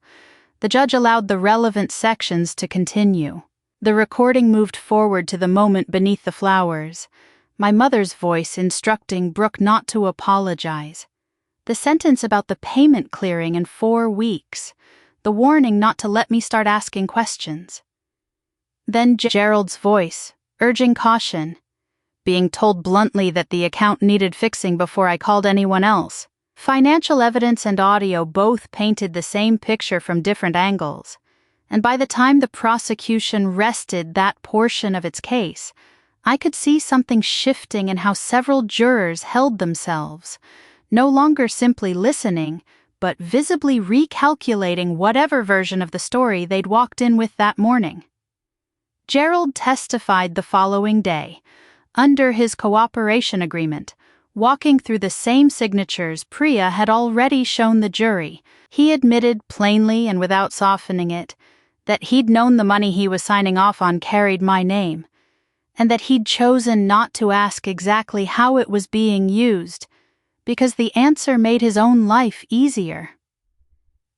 A: The judge allowed the relevant sections to continue. The recording moved forward to the moment beneath the flowers, my mother's voice instructing Brooke not to apologize. The sentence about the payment clearing in 4 weeks, the warning not to let me start asking questions. Then Gerald's voice, urging caution, being told bluntly that the account needed fixing before I called anyone else. Financial evidence and audio both painted the same picture from different angles, and by the time the prosecution rested that portion of its case, I could see something shifting in how several jurors held themselves, no longer simply listening, but visibly recalculating whatever version of the story they'd walked in with that morning. Gerald testified the following day, under his cooperation agreement, walking through the same signatures Priya had already shown the jury. He admitted plainly and without softening it that he'd known the money he was signing off on carried my name, and that he'd chosen not to ask exactly how it was being used, because the answer made his own life easier.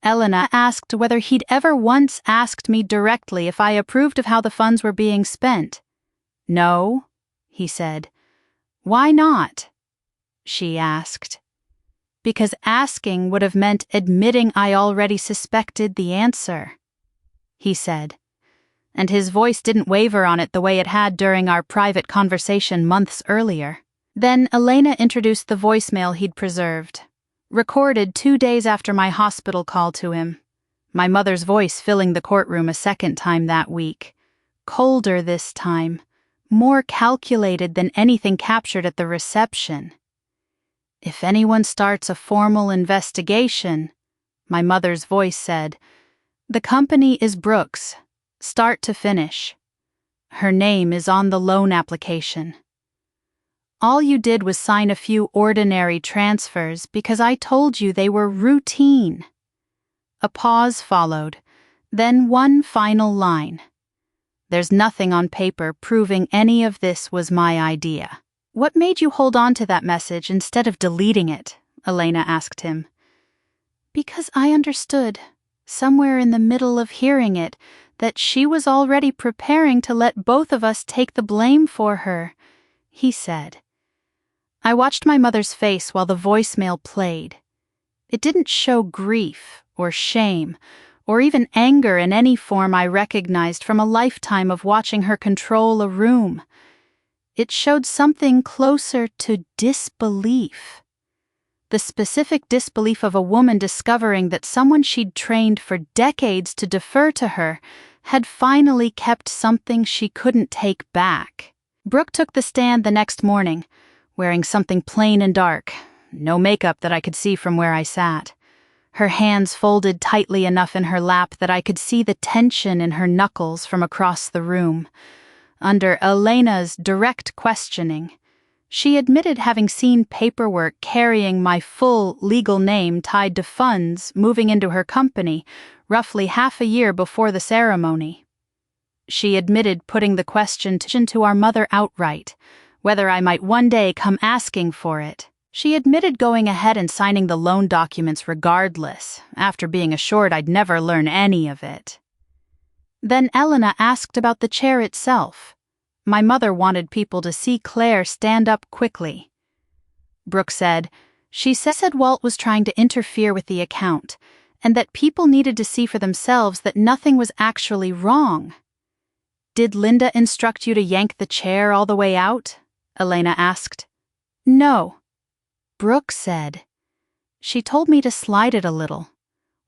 A: Elena asked whether he'd ever once asked me directly if I approved of how the funds were being spent. "No," he said. "Why not?" she asked. "Because asking would have meant admitting I already suspected the answer," he said, and his voice didn't waver on it the way it had during our private conversation months earlier. Then Elena introduced the voicemail he'd preserved, recorded 2 days after my hospital call to him, my mother's voice filling the courtroom a second time that week, colder this time, more calculated than anything captured at the reception. "If anyone starts a formal investigation," my mother's voice said, "the company is Brooks, start to finish. Her name is on the loan application. All you did was sign a few ordinary transfers because I told you they were routine." A pause followed, then one final line. "There's nothing on paper proving any of this was my idea." "What made you hold on to that message instead of deleting it?" Elena asked him. "Because I understood, somewhere in the middle of hearing it, that she was already preparing to let both of us take the blame for her," he said. I watched my mother's face while the voicemail played. It didn't show grief or shame or even anger in any form I recognized from a lifetime of watching her control a room. It showed something closer to disbelief. The specific disbelief of a woman discovering that someone she'd trained for decades to defer to her had finally kept something she couldn't take back. Brooke took the stand the next morning, wearing something plain and dark, no makeup that I could see from where I sat. Her hands folded tightly enough in her lap that I could see the tension in her knuckles from across the room. Under Elena's direct questioning, she admitted having seen paperwork carrying my full legal name tied to funds moving into her company roughly half a year before the ceremony. She admitted putting the question to our mother outright, whether I might one day come asking for it. She admitted going ahead and signing the loan documents regardless, after being assured I'd never learn any of it. Then Elena asked about the chair itself. My mother wanted people to see Claire stand up quickly. Brooke said, "She said Walt was trying to interfere with the account, and that people needed to see for themselves that nothing was actually wrong." "Did Linda instruct you to yank the chair all the way out?" Elena asked. "No," Brooke said. "She told me to slide it a little.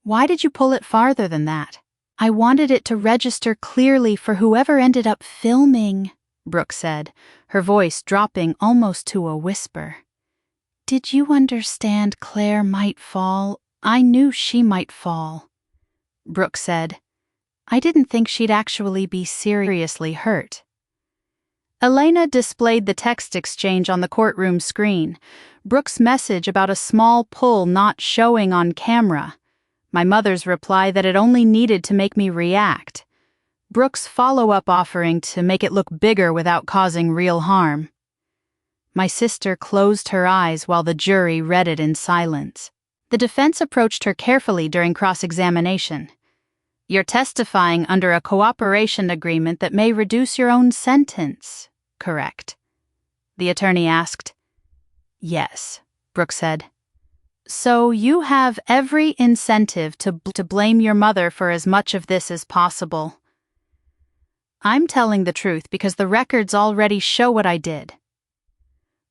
A: Why did you pull it farther than that?" "I wanted it to register clearly for whoever ended up filming," Brooke said, her voice dropping almost to a whisper. "Did you understand Claire might fall? I knew she might fall." Brooke said, "I didn't think she'd actually be seriously hurt." Elena displayed the text exchange on the courtroom screen, Brooke's message about a small pull not showing on camera, my mother's reply that it only needed to make me react, Brooke's follow-up offering to make it look bigger without causing real harm. My sister closed her eyes while the jury read it in silence. The defense approached her carefully during cross-examination. "You're testifying under a cooperation agreement that may reduce your own sentence, correct?" the attorney asked. "Yes," Brooke said. "So you have every incentive to blame your mother for as much of this as possible." "I'm telling the truth because the records already show what I did."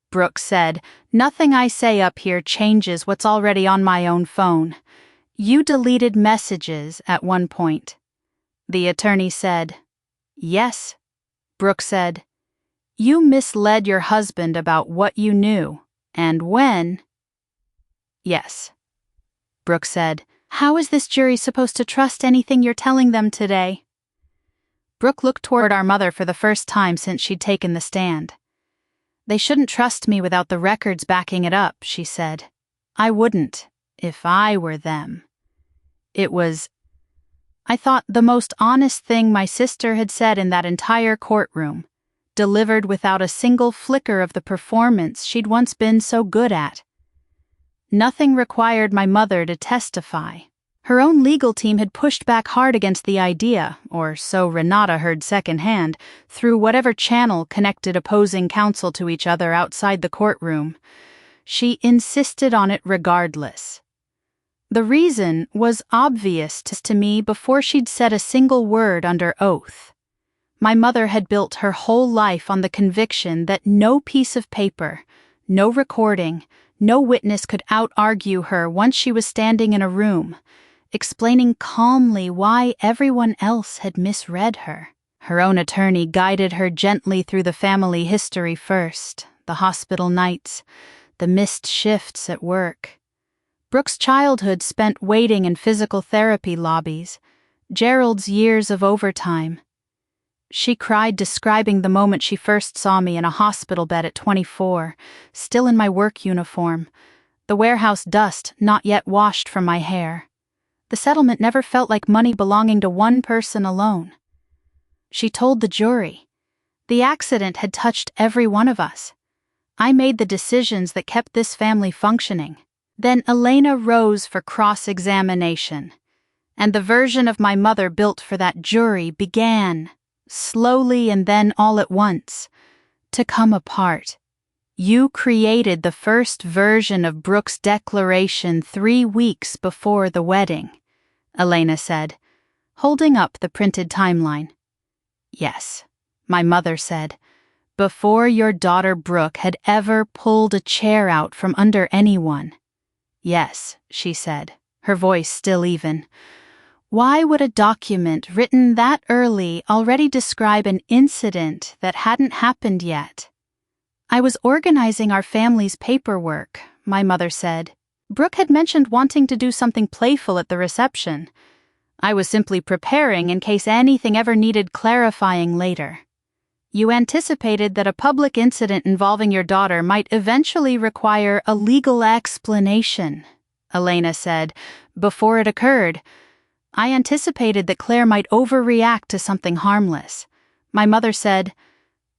A: Brooke said, "Nothing I say up here changes what's already on my own phone. You deleted messages at one point." The attorney said, "Yes." Brooke said, "You misled your husband about what you knew, and when." "Yes." Brooke said, "How is this jury supposed to trust anything you're telling them today?" Brooke looked toward our mother for the first time since she'd taken the stand. They shouldn't trust me without the records backing it up, she said. I wouldn't, if I were them. It was, I thought, the most honest thing my sister had said in that entire courtroom, delivered without a single flicker of the performance she'd once been so good at. Nothing required my mother to testify. Her own legal team had pushed back hard against the idea, or so Renata heard secondhand, through whatever channel connected opposing counsel to each other outside the courtroom. She insisted on it regardless. The reason was obvious to me before she'd said a single word under oath. My mother had built her whole life on the conviction that no piece of paper, no recording, no witness could out-argue her once she was standing in a room, explaining calmly why everyone else had misread her. Her own attorney guided her gently through the family history first, the hospital nights, the missed shifts at work. Brooke's childhood spent waiting in physical therapy lobbies, Gerald's years of overtime. She cried describing the moment she first saw me in a hospital bed at 24, still in my work uniform, the warehouse dust not yet washed from my hair. The settlement never felt like money belonging to one person alone. She told the jury, the accident had touched every one of us. I made the decisions that kept this family functioning. Then Elena rose for cross-examination, and the version of my mother built for that jury began, slowly and then all at once, to come apart. You created the first version of Brooke's declaration 3 weeks before the wedding, Elena said, holding up the printed timeline. Yes, my mother said, before your daughter Brooke had ever pulled a chair out from under anyone. Yes, she said, her voice still even. Why would a document written that early already describe an incident that hadn't happened yet? I was organizing our family's paperwork, my mother said. Brooke had mentioned wanting to do something playful at the reception. I was simply preparing in case anything ever needed clarifying later. You anticipated that a public incident involving your daughter might eventually require a legal explanation, Elena said, before it occurred. I anticipated that Claire might overreact to something harmless. My mother said,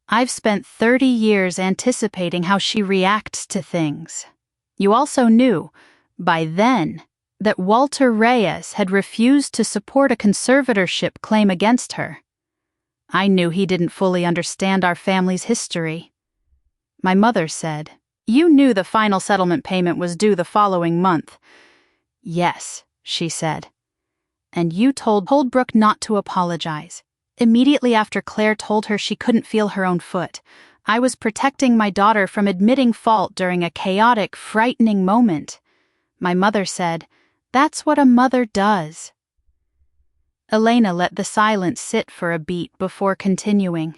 A: I've spent 30 years anticipating how she reacts to things. You also knew, by then, that Walter Reyes had refused to support a conservatorship claim against her. I knew he didn't fully understand our family's history. My mother said, You knew the final settlement payment was due the following month. Yes, she said. And you told Brooke not to apologize. Immediately after Claire told her she couldn't feel her own foot, I was protecting my daughter from admitting fault during a chaotic, frightening moment. My mother said, That's what a mother does. Elena let the silence sit for a beat before continuing.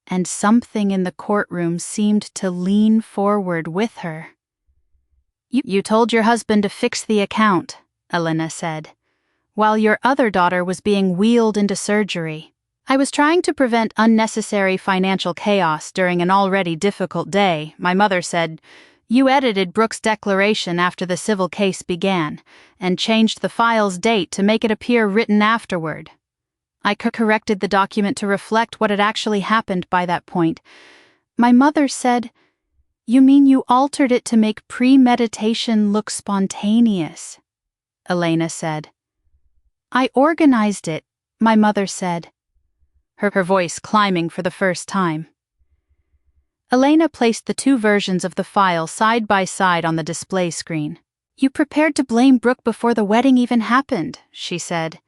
A: And something in the courtroom seemed to lean forward with her. You told your husband to fix the account, Elena said, while your other daughter was being wheeled into surgery. I was trying to prevent unnecessary financial chaos during an already difficult day, my mother said. You edited Brooke's declaration after the civil case began, and changed the file's date to make it appear written afterward. I corrected the document to reflect what had actually happened by that point. My mother said, You mean you altered it to make premeditation look spontaneous? Elena said. I organized it, my mother said, her voice climbing for the first time. Elena placed the two versions of the file side by side on the display screen. You prepared to blame Brooke before the wedding even happened, she said.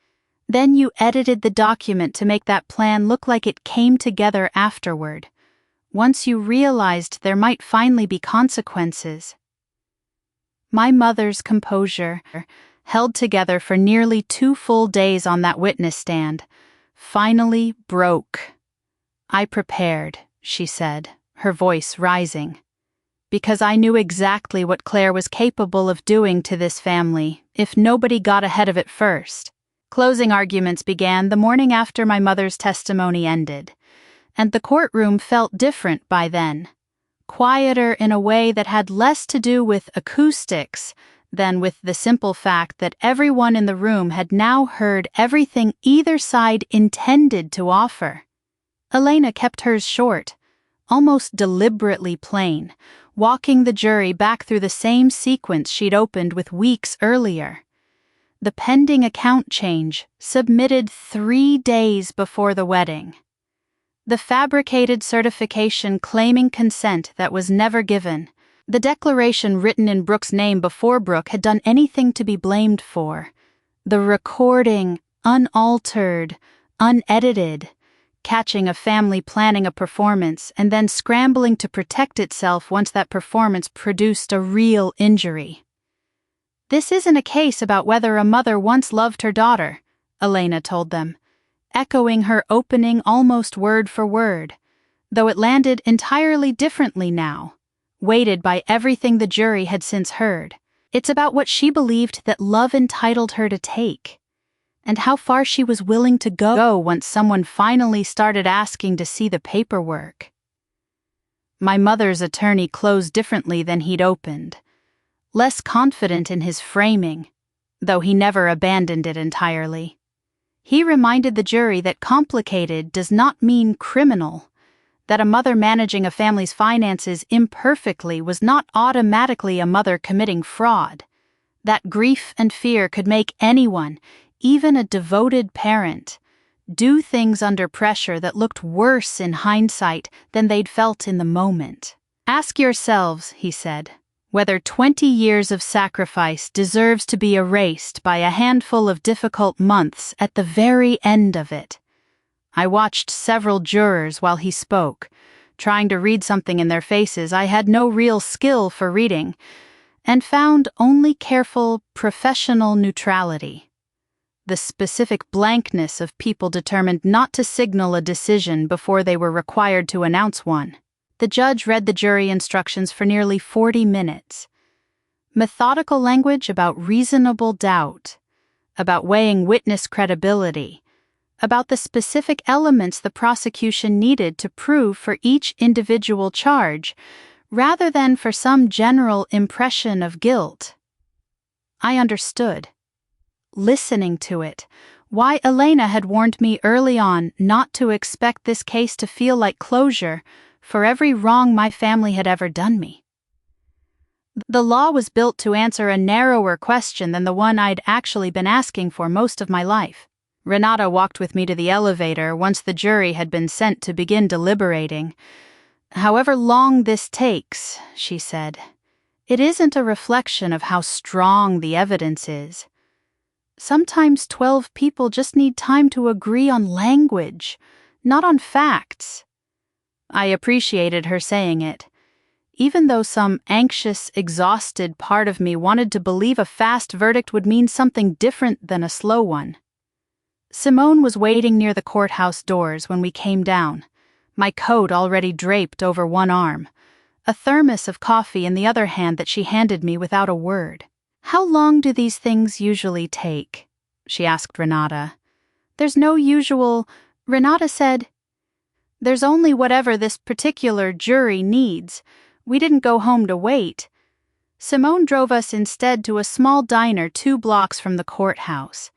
A: Then you edited the document to make that plan look like it came together afterward, once you realized there might finally be consequences. My mother's composure, held together for nearly 2 full days on that witness stand, finally broke. I prepared, she said, her voice rising, because I knew exactly what Claire was capable of doing to this family if nobody got ahead of it first. Closing arguments began the morning after my mother's testimony ended, and the courtroom felt different by then. quieter in a way that had less to do with acoustics than with the simple fact that everyone in the room had now heard everything either side intended to offer. Elena kept hers short, almost deliberately plain, walking the jury back through the same sequence she'd opened with weeks earlier. The pending account change, submitted 3 days before the wedding. The fabricated certification claiming consent that was never given. The declaration written in Brooke's name before Brooke had done anything to be blamed for. The recording, unaltered, unedited, catching a family planning a performance and then scrambling to protect itself once that performance produced a real injury. "This isn't a case about whether a mother once loved her daughter," Elena told them, echoing her opening almost word for word, though it landed entirely differently now, weighted by everything the jury had since heard. It's about what she believed that love entitled her to take, and how far she was willing to go once someone finally started asking to see the paperwork. My mother's attorney closed differently than he'd opened, less confident in his framing, though he never abandoned it entirely. He reminded the jury that complicated does not mean criminal, that a mother managing a family's finances imperfectly was not automatically a mother committing fraud, that grief and fear could make anyone, even a devoted parent, do things under pressure that looked worse in hindsight than they'd felt in the moment. "Ask yourselves," he said, "whether 20 years of sacrifice deserves to be erased by a handful of difficult months at the very end of it." I watched several jurors while he spoke, trying to read something in their faces I had no real skill for reading, and found only careful, professional neutrality. The specific blankness of people determined not to signal a decision before they were required to announce one. The judge read the jury instructions for nearly 40 minutes. Methodical language about reasonable doubt, about weighing witness credibility, about the specific elements the prosecution needed to prove for each individual charge, rather than for some general impression of guilt. I understood, listening to it, why Elena had warned me early on not to expect this case to feel like closure for every wrong my family had ever done me. The law was built to answer a narrower question than the one I'd actually been asking for most of my life. Renata walked with me to the elevator once the jury had been sent to begin deliberating. "However long this takes," she said, "it isn't a reflection of how strong the evidence is. Sometimes 12 people just need time to agree on language, not on facts." I appreciated her saying it, even though some anxious, exhausted part of me wanted to believe a fast verdict would mean something different than a slow one. Simone was waiting near the courthouse doors when we came down, my coat already draped over one arm, a thermos of coffee in the other hand that she handed me without a word. "How long do these things usually take?" she asked Renata. "There's no usual," Renata said. "There's only whatever this particular jury needs. We didn't go home to wait." Simone drove us instead to a small diner 2 blocks from the courthouse,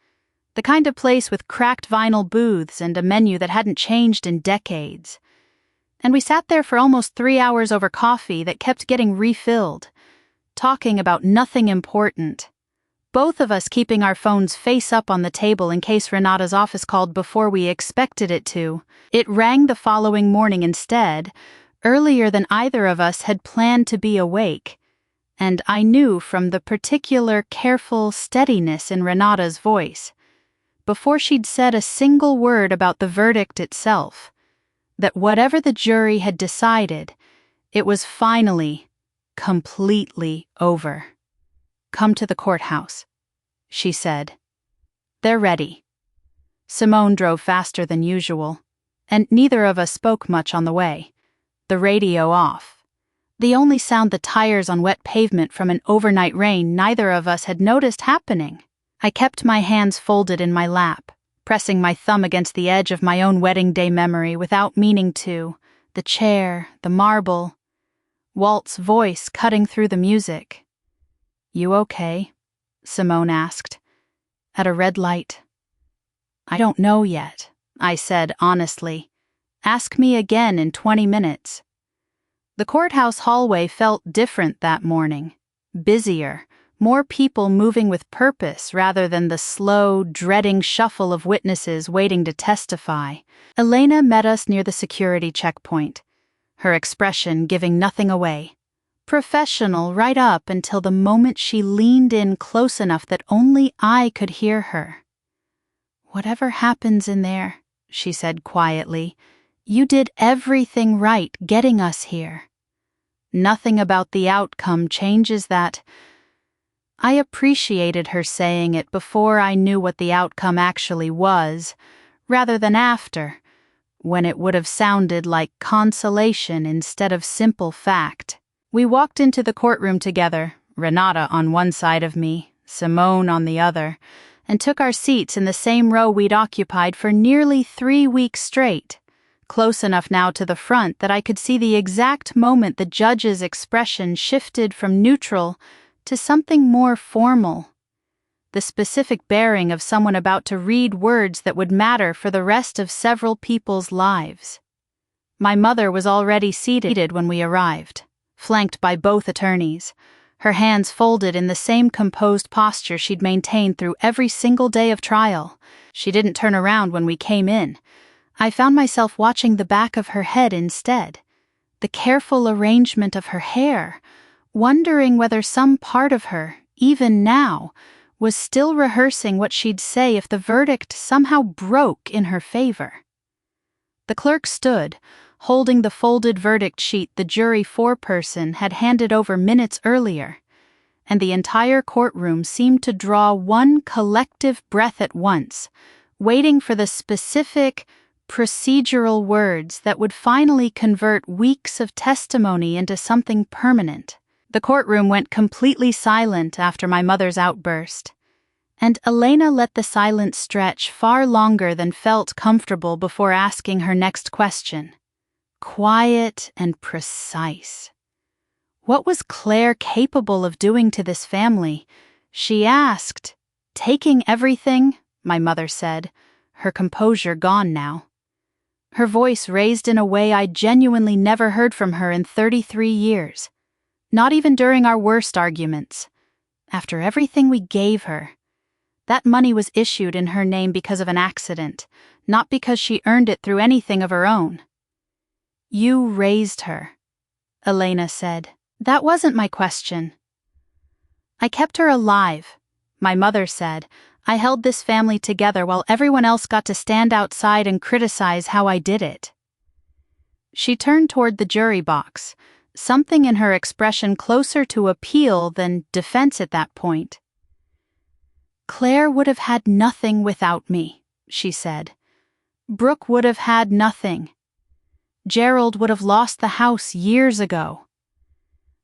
A: the kind of place with cracked vinyl booths and a menu that hadn't changed in decades. And we sat there for almost 3 hours over coffee that kept getting refilled, talking about nothing important, both of us keeping our phones face up on the table in case Renata's office called before we expected it to. It rang the following morning instead, earlier than either of us had planned to be awake, and I knew from the particular careful steadiness in Renata's voice, before she'd said a single word about the verdict itself, that whatever the jury had decided, it was finally, completely over. "Come to the courthouse," she said. "They're ready." Simone drove faster than usual, and neither of us spoke much on the way, the radio off. The only sound the tires on wet pavement from an overnight rain neither of us had noticed happening. I kept my hands folded in my lap, pressing my thumb against the edge of my own wedding day memory without meaning to, the chair, the marble. Walt's voice cutting through the music. "You okay?" Simone asked. "At a red light." "I don't know yet," I said honestly. "Ask me again in 20 minutes. The courthouse hallway felt different that morning. Busier, more people moving with purpose rather than the slow, dreading shuffle of witnesses waiting to testify. Elena met us near the security checkpoint, her expression giving nothing away. Professional right up until the moment she leaned in close enough that only I could hear her. "Whatever happens in there," she said quietly, "you did everything right getting us here. Nothing about the outcome changes that." I appreciated her saying it before I knew what the outcome actually was, rather than after, when it would have sounded like consolation instead of simple fact. We walked into the courtroom together, Renata on one side of me, Simone on the other, and took our seats in the same row we'd occupied for nearly 3 weeks straight, close enough now to the front that I could see the exact moment the judge's expression shifted from neutral to something more formal, the specific bearing of someone about to read words that would matter for the rest of several people's lives. My mother was already seated when we arrived, flanked by both attorneys, her hands folded in the same composed posture she'd maintained through every single day of trial. She didn't turn around when we came in. I found myself watching the back of her head instead, the careful arrangement of her hair, wondering whether some part of her, even now, was still rehearsing what she'd say if the verdict somehow broke in her favor. The clerk stood, holding the folded verdict sheet the jury foreperson had handed over minutes earlier, and the entire courtroom seemed to draw one collective breath at once, waiting for the specific, procedural words that would finally convert weeks of testimony into something permanent. The courtroom went completely silent after my mother's outburst, and Elena let the silence stretch far longer than felt comfortable before asking her next question. Quiet and precise. What was Claire capable of doing to this family? She asked. "Taking everything," my mother said, her composure gone now. Her voice raised in a way I genuinely never heard from her in 33 years. Not even during our worst arguments. After everything we gave her. That money was issued in her name because of an accident, not because she earned it through anything of her own. "You raised her," Elena said. "That wasn't my question." "I kept her alive," my mother said. "I held this family together while everyone else got to stand outside and criticize how I did it." She turned toward the jury box, something in her expression closer to appeal than defense at that point. "Claire would have had nothing without me," she said. "Brooke would have had nothing. Gerald would have lost the house years ago.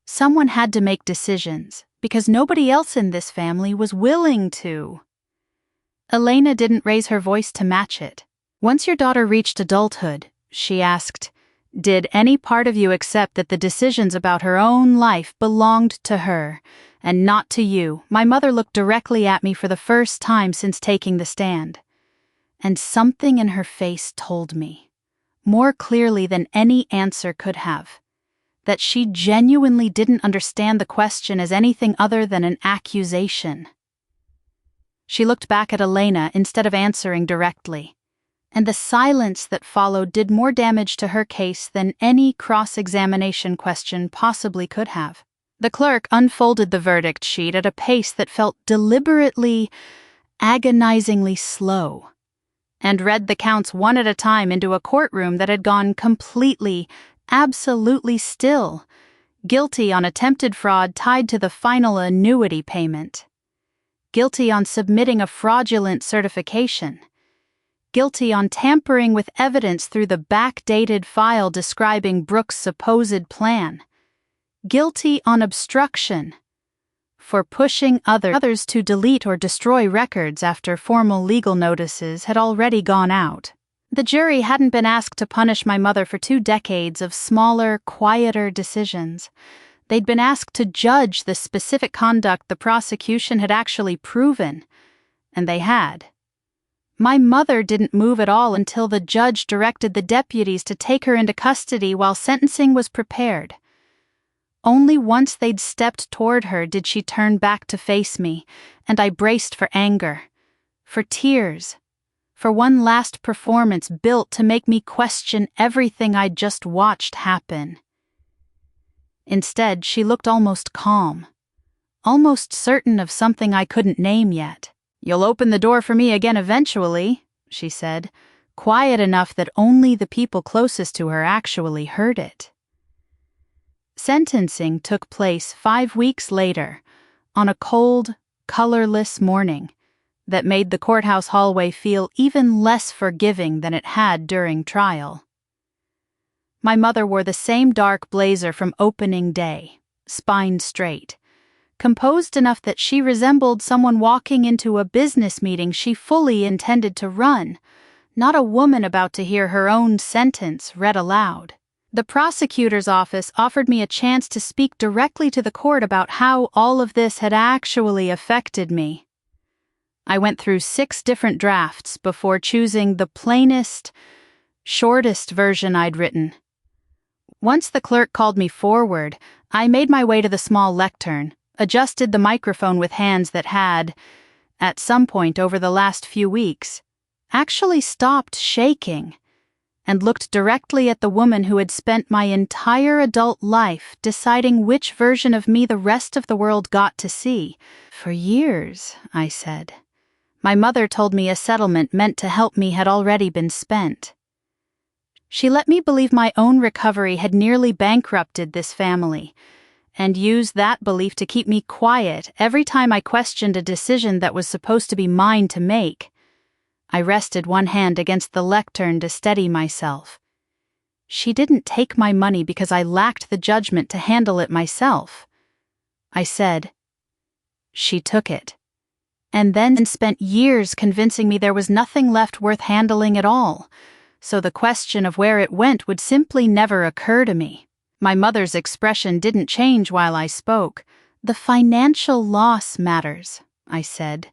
A: Someone had to make decisions, because nobody else in this family was willing to." Elena didn't raise her voice to match it. "Once your daughter reached adulthood," she asked, "did any part of you accept that the decisions about her own life belonged to her, and not to you?" My mother looked directly at me for the first time since taking the stand. And something in her face told me, more clearly than any answer could have, that she genuinely didn't understand the question as anything other than an accusation. She looked back at Elena instead of answering directly, and the silence that followed did more damage to her case than any cross-examination question possibly could have. The clerk unfolded the verdict sheet at a pace that felt deliberately, agonizingly slow, and read the counts one at a time into a courtroom that had gone completely, absolutely still, guilty on attempted fraud tied to the final annuity payment, guilty on submitting a fraudulent certification, guilty on tampering with evidence through the backdated file describing Brooke's supposed plan, guilty on obstruction, for pushing others to delete or destroy records after formal legal notices had already gone out. The jury hadn't been asked to punish my mother for 2 decades of smaller, quieter decisions. They'd been asked to judge the specific conduct the prosecution had actually proven, and they had. My mother didn't move at all until the judge directed the deputies to take her into custody while sentencing was prepared. Only once they'd stepped toward her did she turn back to face me, and I braced for anger, for tears, for one last performance built to make me question everything I'd just watched happen. Instead, she looked almost calm, almost certain of something I couldn't name yet. "You'll open the door for me again eventually," she said, quiet enough that only the people closest to her actually heard it. Sentencing took place 5 weeks later, on a cold, colorless morning that made the courthouse hallway feel even less forgiving than it had during trial. My mother wore the same dark blazer from opening day, spine straight, composed enough that she resembled someone walking into a business meeting she fully intended to run, not a woman about to hear her own sentence read aloud. The prosecutor's office offered me a chance to speak directly to the court about how all of this had actually affected me. I went through 6 different drafts before choosing the plainest, shortest version I'd written. Once the clerk called me forward, I made my way to the small lectern, adjusted the microphone with hands that had, at some point over the last few weeks, actually stopped shaking, and looked directly at the woman who had spent my entire adult life deciding which version of me the rest of the world got to see. "For years," I said, "my mother told me a settlement meant to help me had already been spent. She let me believe my own recovery had nearly bankrupted this family, and used that belief to keep me quiet every time I questioned a decision that was supposed to be mine to make." I rested one hand against the lectern to steady myself. She didn't take my money because I lacked the judgment to handle it myself. I said, "She took it, and then spent years convincing me there was nothing left worth handling at all, so the question of where it went would simply never occur to me." My mother's expression didn't change while I spoke. "The financial loss matters," I said.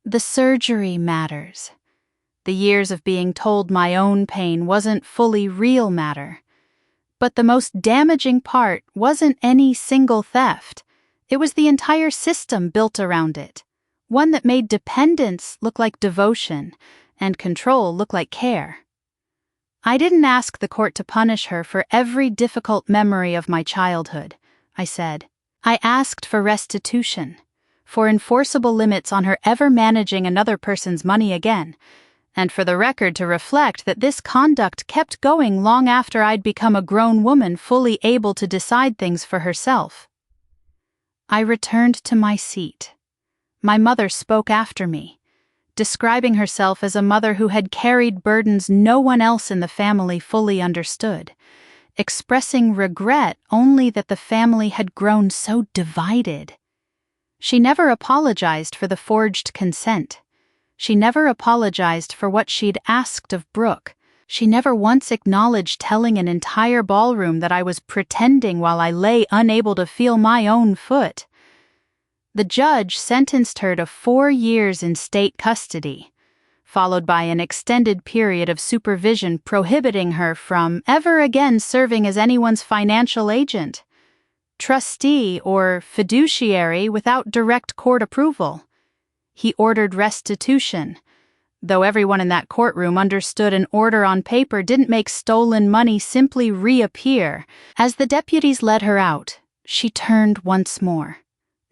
A: "The surgery matters. The years of being told my own pain wasn't fully real matter. But the most damaging part wasn't any single theft. It was the entire system built around it, one that made dependence look like devotion and control look like care. I didn't ask the court to punish her for every difficult memory of my childhood," I said. "I asked for restitution, for enforceable limits on her ever managing another person's money again, and for the record to reflect that this conduct kept going long after I'd become a grown woman fully able to decide things for herself." I returned to my seat. My mother spoke after me, describing herself as a mother who had carried burdens no one else in the family fully understood, expressing regret only that the family had grown so divided. She never apologized for the forged consent. She never apologized for what she'd asked of Brooke. She never once acknowledged telling an entire ballroom that I was pretending while I lay unable to feel my own foot. The judge sentenced her to 4 years in state custody, followed by an extended period of supervision prohibiting her from ever again serving as anyone's financial agent, trustee, or fiduciary without direct court approval. He ordered restitution, though everyone in that courtroom understood an order on paper didn't make stolen money simply reappear. As the deputies led her out, she turned once more,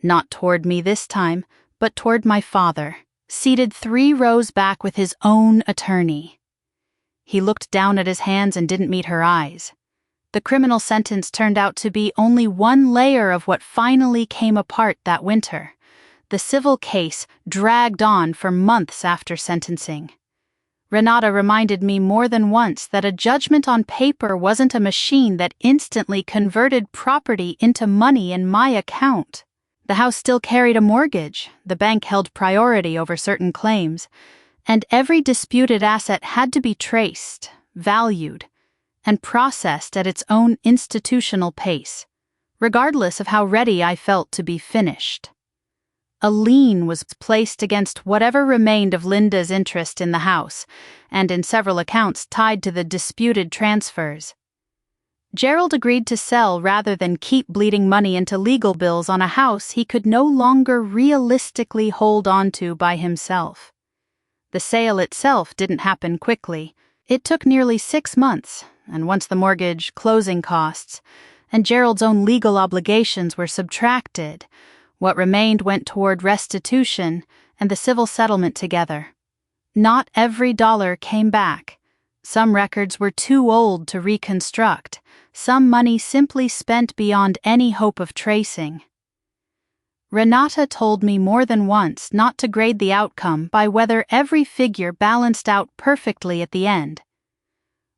A: not toward me this time, but toward my father, seated 3 rows back with his own attorney. He looked down at his hands and didn't meet her eyes. The criminal sentence turned out to be only one layer of what finally came apart that winter. The civil case dragged on for months after sentencing. Renata reminded me more than once that a judgment on paper wasn't a machine that instantly converted property into money in my account. The house still carried a mortgage, the bank held priority over certain claims, and every disputed asset had to be traced, valued, and processed at its own institutional pace, regardless of how ready I felt to be finished. A lien was placed against whatever remained of Linda's interest in the house, and in several accounts tied to the disputed transfers. Gerald agreed to sell rather than keep bleeding money into legal bills on a house he could no longer realistically hold onto by himself. The sale itself didn't happen quickly. It took nearly 6 months, and once the mortgage, closing costs, and Gerald's own legal obligations were subtracted, what remained went toward restitution and the civil settlement together. Not every dollar came back. Some records were too old to reconstruct, some money simply spent beyond any hope of tracing. Renata told me more than once not to grade the outcome by whether every figure balanced out perfectly at the end.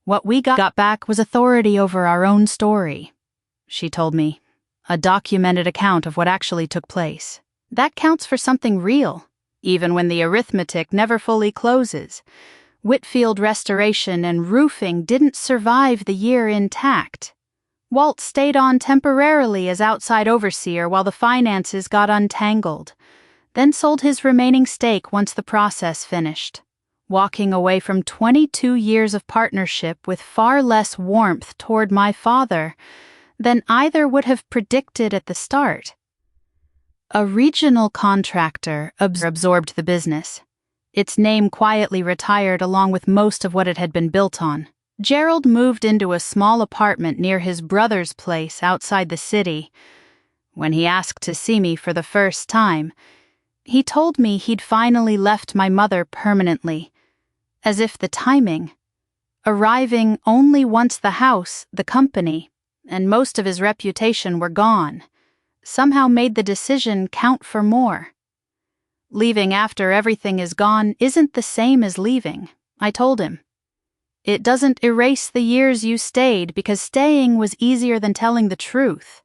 A: What we got back was authority over our own story, she told me, a documented account of what actually took place. That counts for something real, even when the arithmetic never fully closes. Whitfield Restoration and Roofing didn't survive the year intact. Walt stayed on temporarily as outside overseer while the finances got untangled, then sold his remaining stake once the process finished, walking away from 22 years of partnership with far less warmth toward my father than either would have predicted at the start. A regional contractor absorbed the business. Its name quietly retired along with most of what it had been built on. Gerald moved into a small apartment near his brother's place outside the city. When he asked to see me for the first time, he told me he'd finally left my mother permanently, as if the timing, arriving only once the house, the company, and most of his reputation were gone, somehow made the decision count for more. Leaving after everything is gone isn't the same as leaving, I told him. It doesn't erase the years you stayed because staying was easier than telling the truth.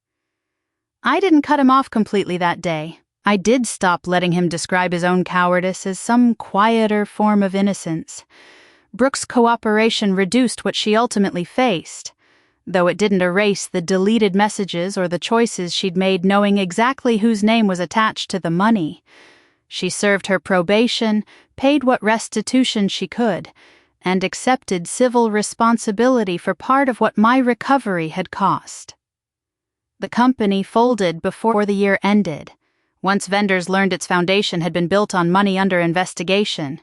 A: I didn't cut him off completely that day. I did stop letting him describe his own cowardice as some quieter form of innocence. Brooke's cooperation reduced what she ultimately faced, though it didn't erase the deleted messages or the choices she'd made knowing exactly whose name was attached to the money. She served her probation, paid what restitution she could, and accepted civil responsibility for part of what my recovery had cost. The company folded before the year ended, once vendors learned its foundation had been built on money under investigation.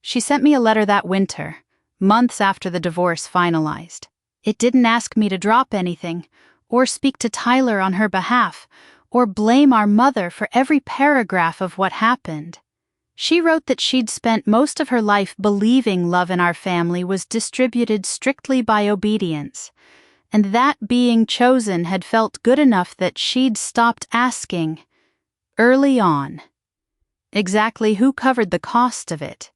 A: She sent me a letter that winter, months after the divorce finalized. It didn't ask me to drop anything, or speak to Tyler on her behalf, or blame our mother for every paragraph of what happened. She wrote that she'd spent most of her life believing love in our family was distributed strictly by obedience, and that being chosen had felt good enough that she'd stopped asking, early on, exactly who covered the cost of it.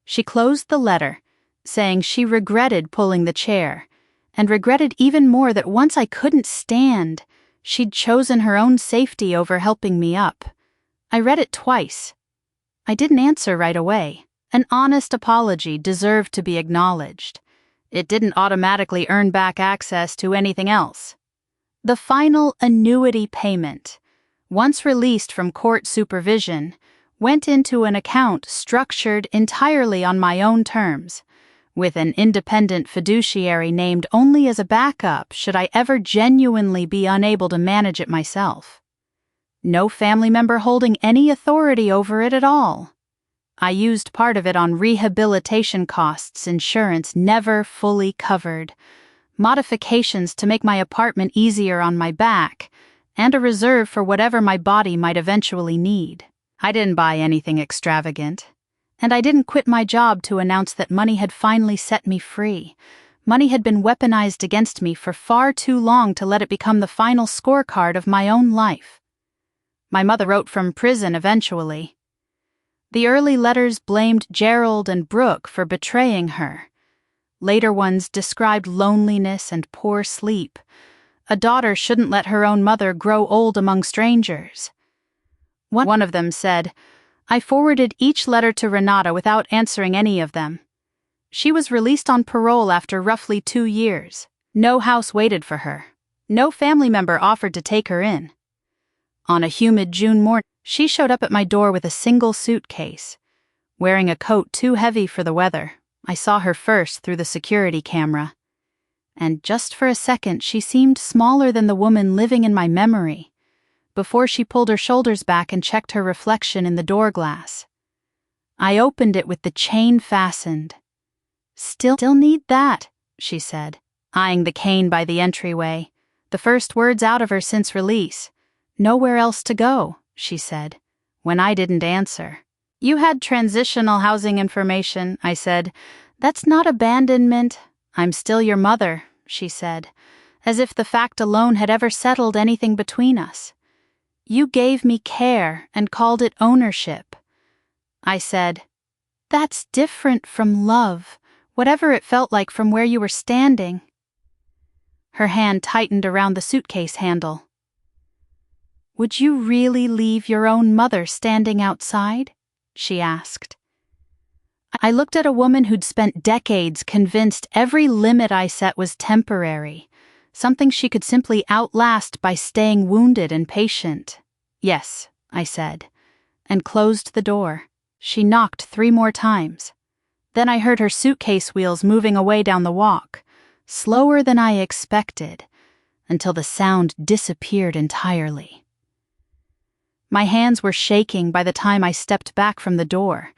A: She closed the letter, saying she regretted pulling the chair, and regretted even more that once I couldn't stand, she'd chosen her own safety over helping me up. I read it twice. I didn't answer right away. An honest apology deserved to be acknowledged. It didn't automatically earn back access to anything else. The final annuity payment, once released from court supervision, went into an account structured entirely on my own terms, with an independent fiduciary named only as a backup should I ever genuinely be unable to manage it myself. No family member holding any authority over it at all. I used part of it on rehabilitation costs insurance never fully covered, modifications to make my apartment easier on my back, and a reserve for whatever my body might eventually need. I didn't buy anything extravagant, and I didn't quit my job to announce that money had finally set me free. Money had been weaponized against me for far too long to let it become the final scorecard of my own life. My mother wrote from prison eventually. The early letters blamed Gerald and Brooke for betraying her. Later ones described loneliness and poor sleep. A daughter shouldn't let her own mother grow old among strangers. One of them said, I forwarded each letter to Renata without answering any of them. She was released on parole after roughly 2 years. No house waited for her. No family member offered to take her in. On a humid June morning, she showed up at my door with a single suitcase. Wearing a coat too heavy for the weather, I saw her first through the security camera. And just for a second, she seemed smaller than the woman living in my memory, before she pulled her shoulders back and checked her reflection in the door glass. I opened it with the chain fastened. Still need that, she said, eyeing the cane by the entryway, the first words out of her since release. Nowhere else to go, she said, when I didn't answer. You had transitional housing information, I said. That's not abandonment. I'm still your mother, she said, as if the fact alone had ever settled anything between us. You gave me care and called it ownership. I said, that's different from love, whatever it felt like from where you were standing. Her hand tightened around the suitcase handle. Would you really leave your own mother standing outside? She asked. I looked at a woman who'd spent decades convinced every limit I set was temporary, something she could simply outlast by staying wounded and patient. Yes, I said, and closed the door. She knocked 3 more times. Then I heard her suitcase wheels moving away down the walk, slower than I expected, until the sound disappeared entirely. My hands were shaking by the time I stepped back from the door,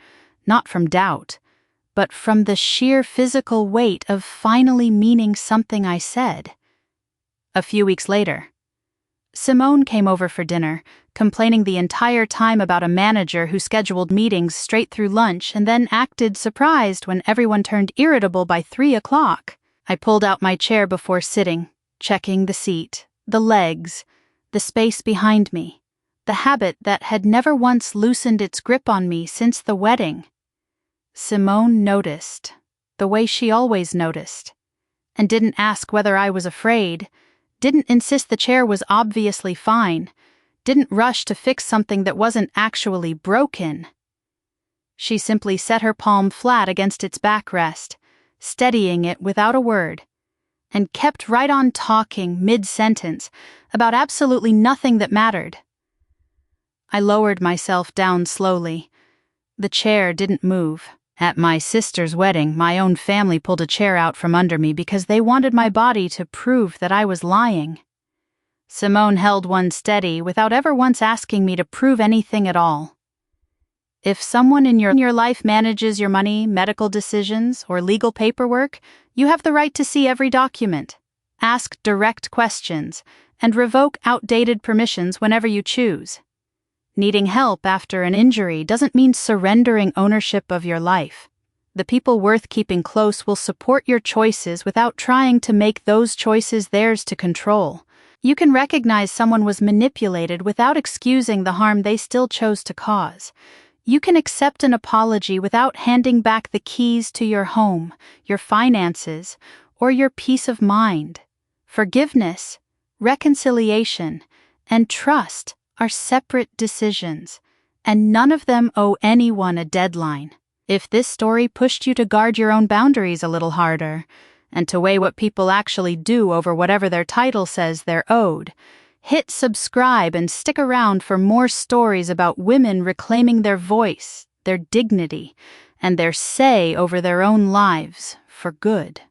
A: not from doubt, but from the sheer physical weight of finally meaning something I said. A few weeks later, Simone came over for dinner, complaining the entire time about a manager who scheduled meetings straight through lunch and then acted surprised when everyone turned irritable by 3 o'clock. I pulled out my chair before sitting, checking the seat, the legs, the space behind me, the habit that had never once loosened its grip on me since the wedding. Simone noticed, the way she always noticed, and didn't ask whether I was afraid, didn't insist the chair was obviously fine, didn't rush to fix something that wasn't actually broken. She simply set her palm flat against its backrest, steadying it without a word, and kept right on talking mid-sentence about absolutely nothing that mattered. I lowered myself down slowly. The chair didn't move. At my sister's wedding, my own family pulled a chair out from under me because they wanted my body to prove that I was lying. Simone held one steady without ever once asking me to prove anything at all. If someone in your life manages your money, medical decisions, or legal paperwork, you have the right to see every document, ask direct questions, and revoke outdated permissions whenever you choose. Needing help after an injury doesn't mean surrendering ownership of your life. The people worth keeping close will support your choices without trying to make those choices theirs to control. You can recognize someone was manipulated without excusing the harm they still chose to cause. You can accept an apology without handing back the keys to your home, your finances, or your peace of mind. Forgiveness, reconciliation, and trust are separate decisions, and none of them owe anyone a deadline. If this story pushed you to guard your own boundaries a little harder, and to weigh what people actually do over whatever their title says they're owed, hit subscribe and stick around for more stories about women reclaiming their voice, their dignity, and their say over their own lives for good.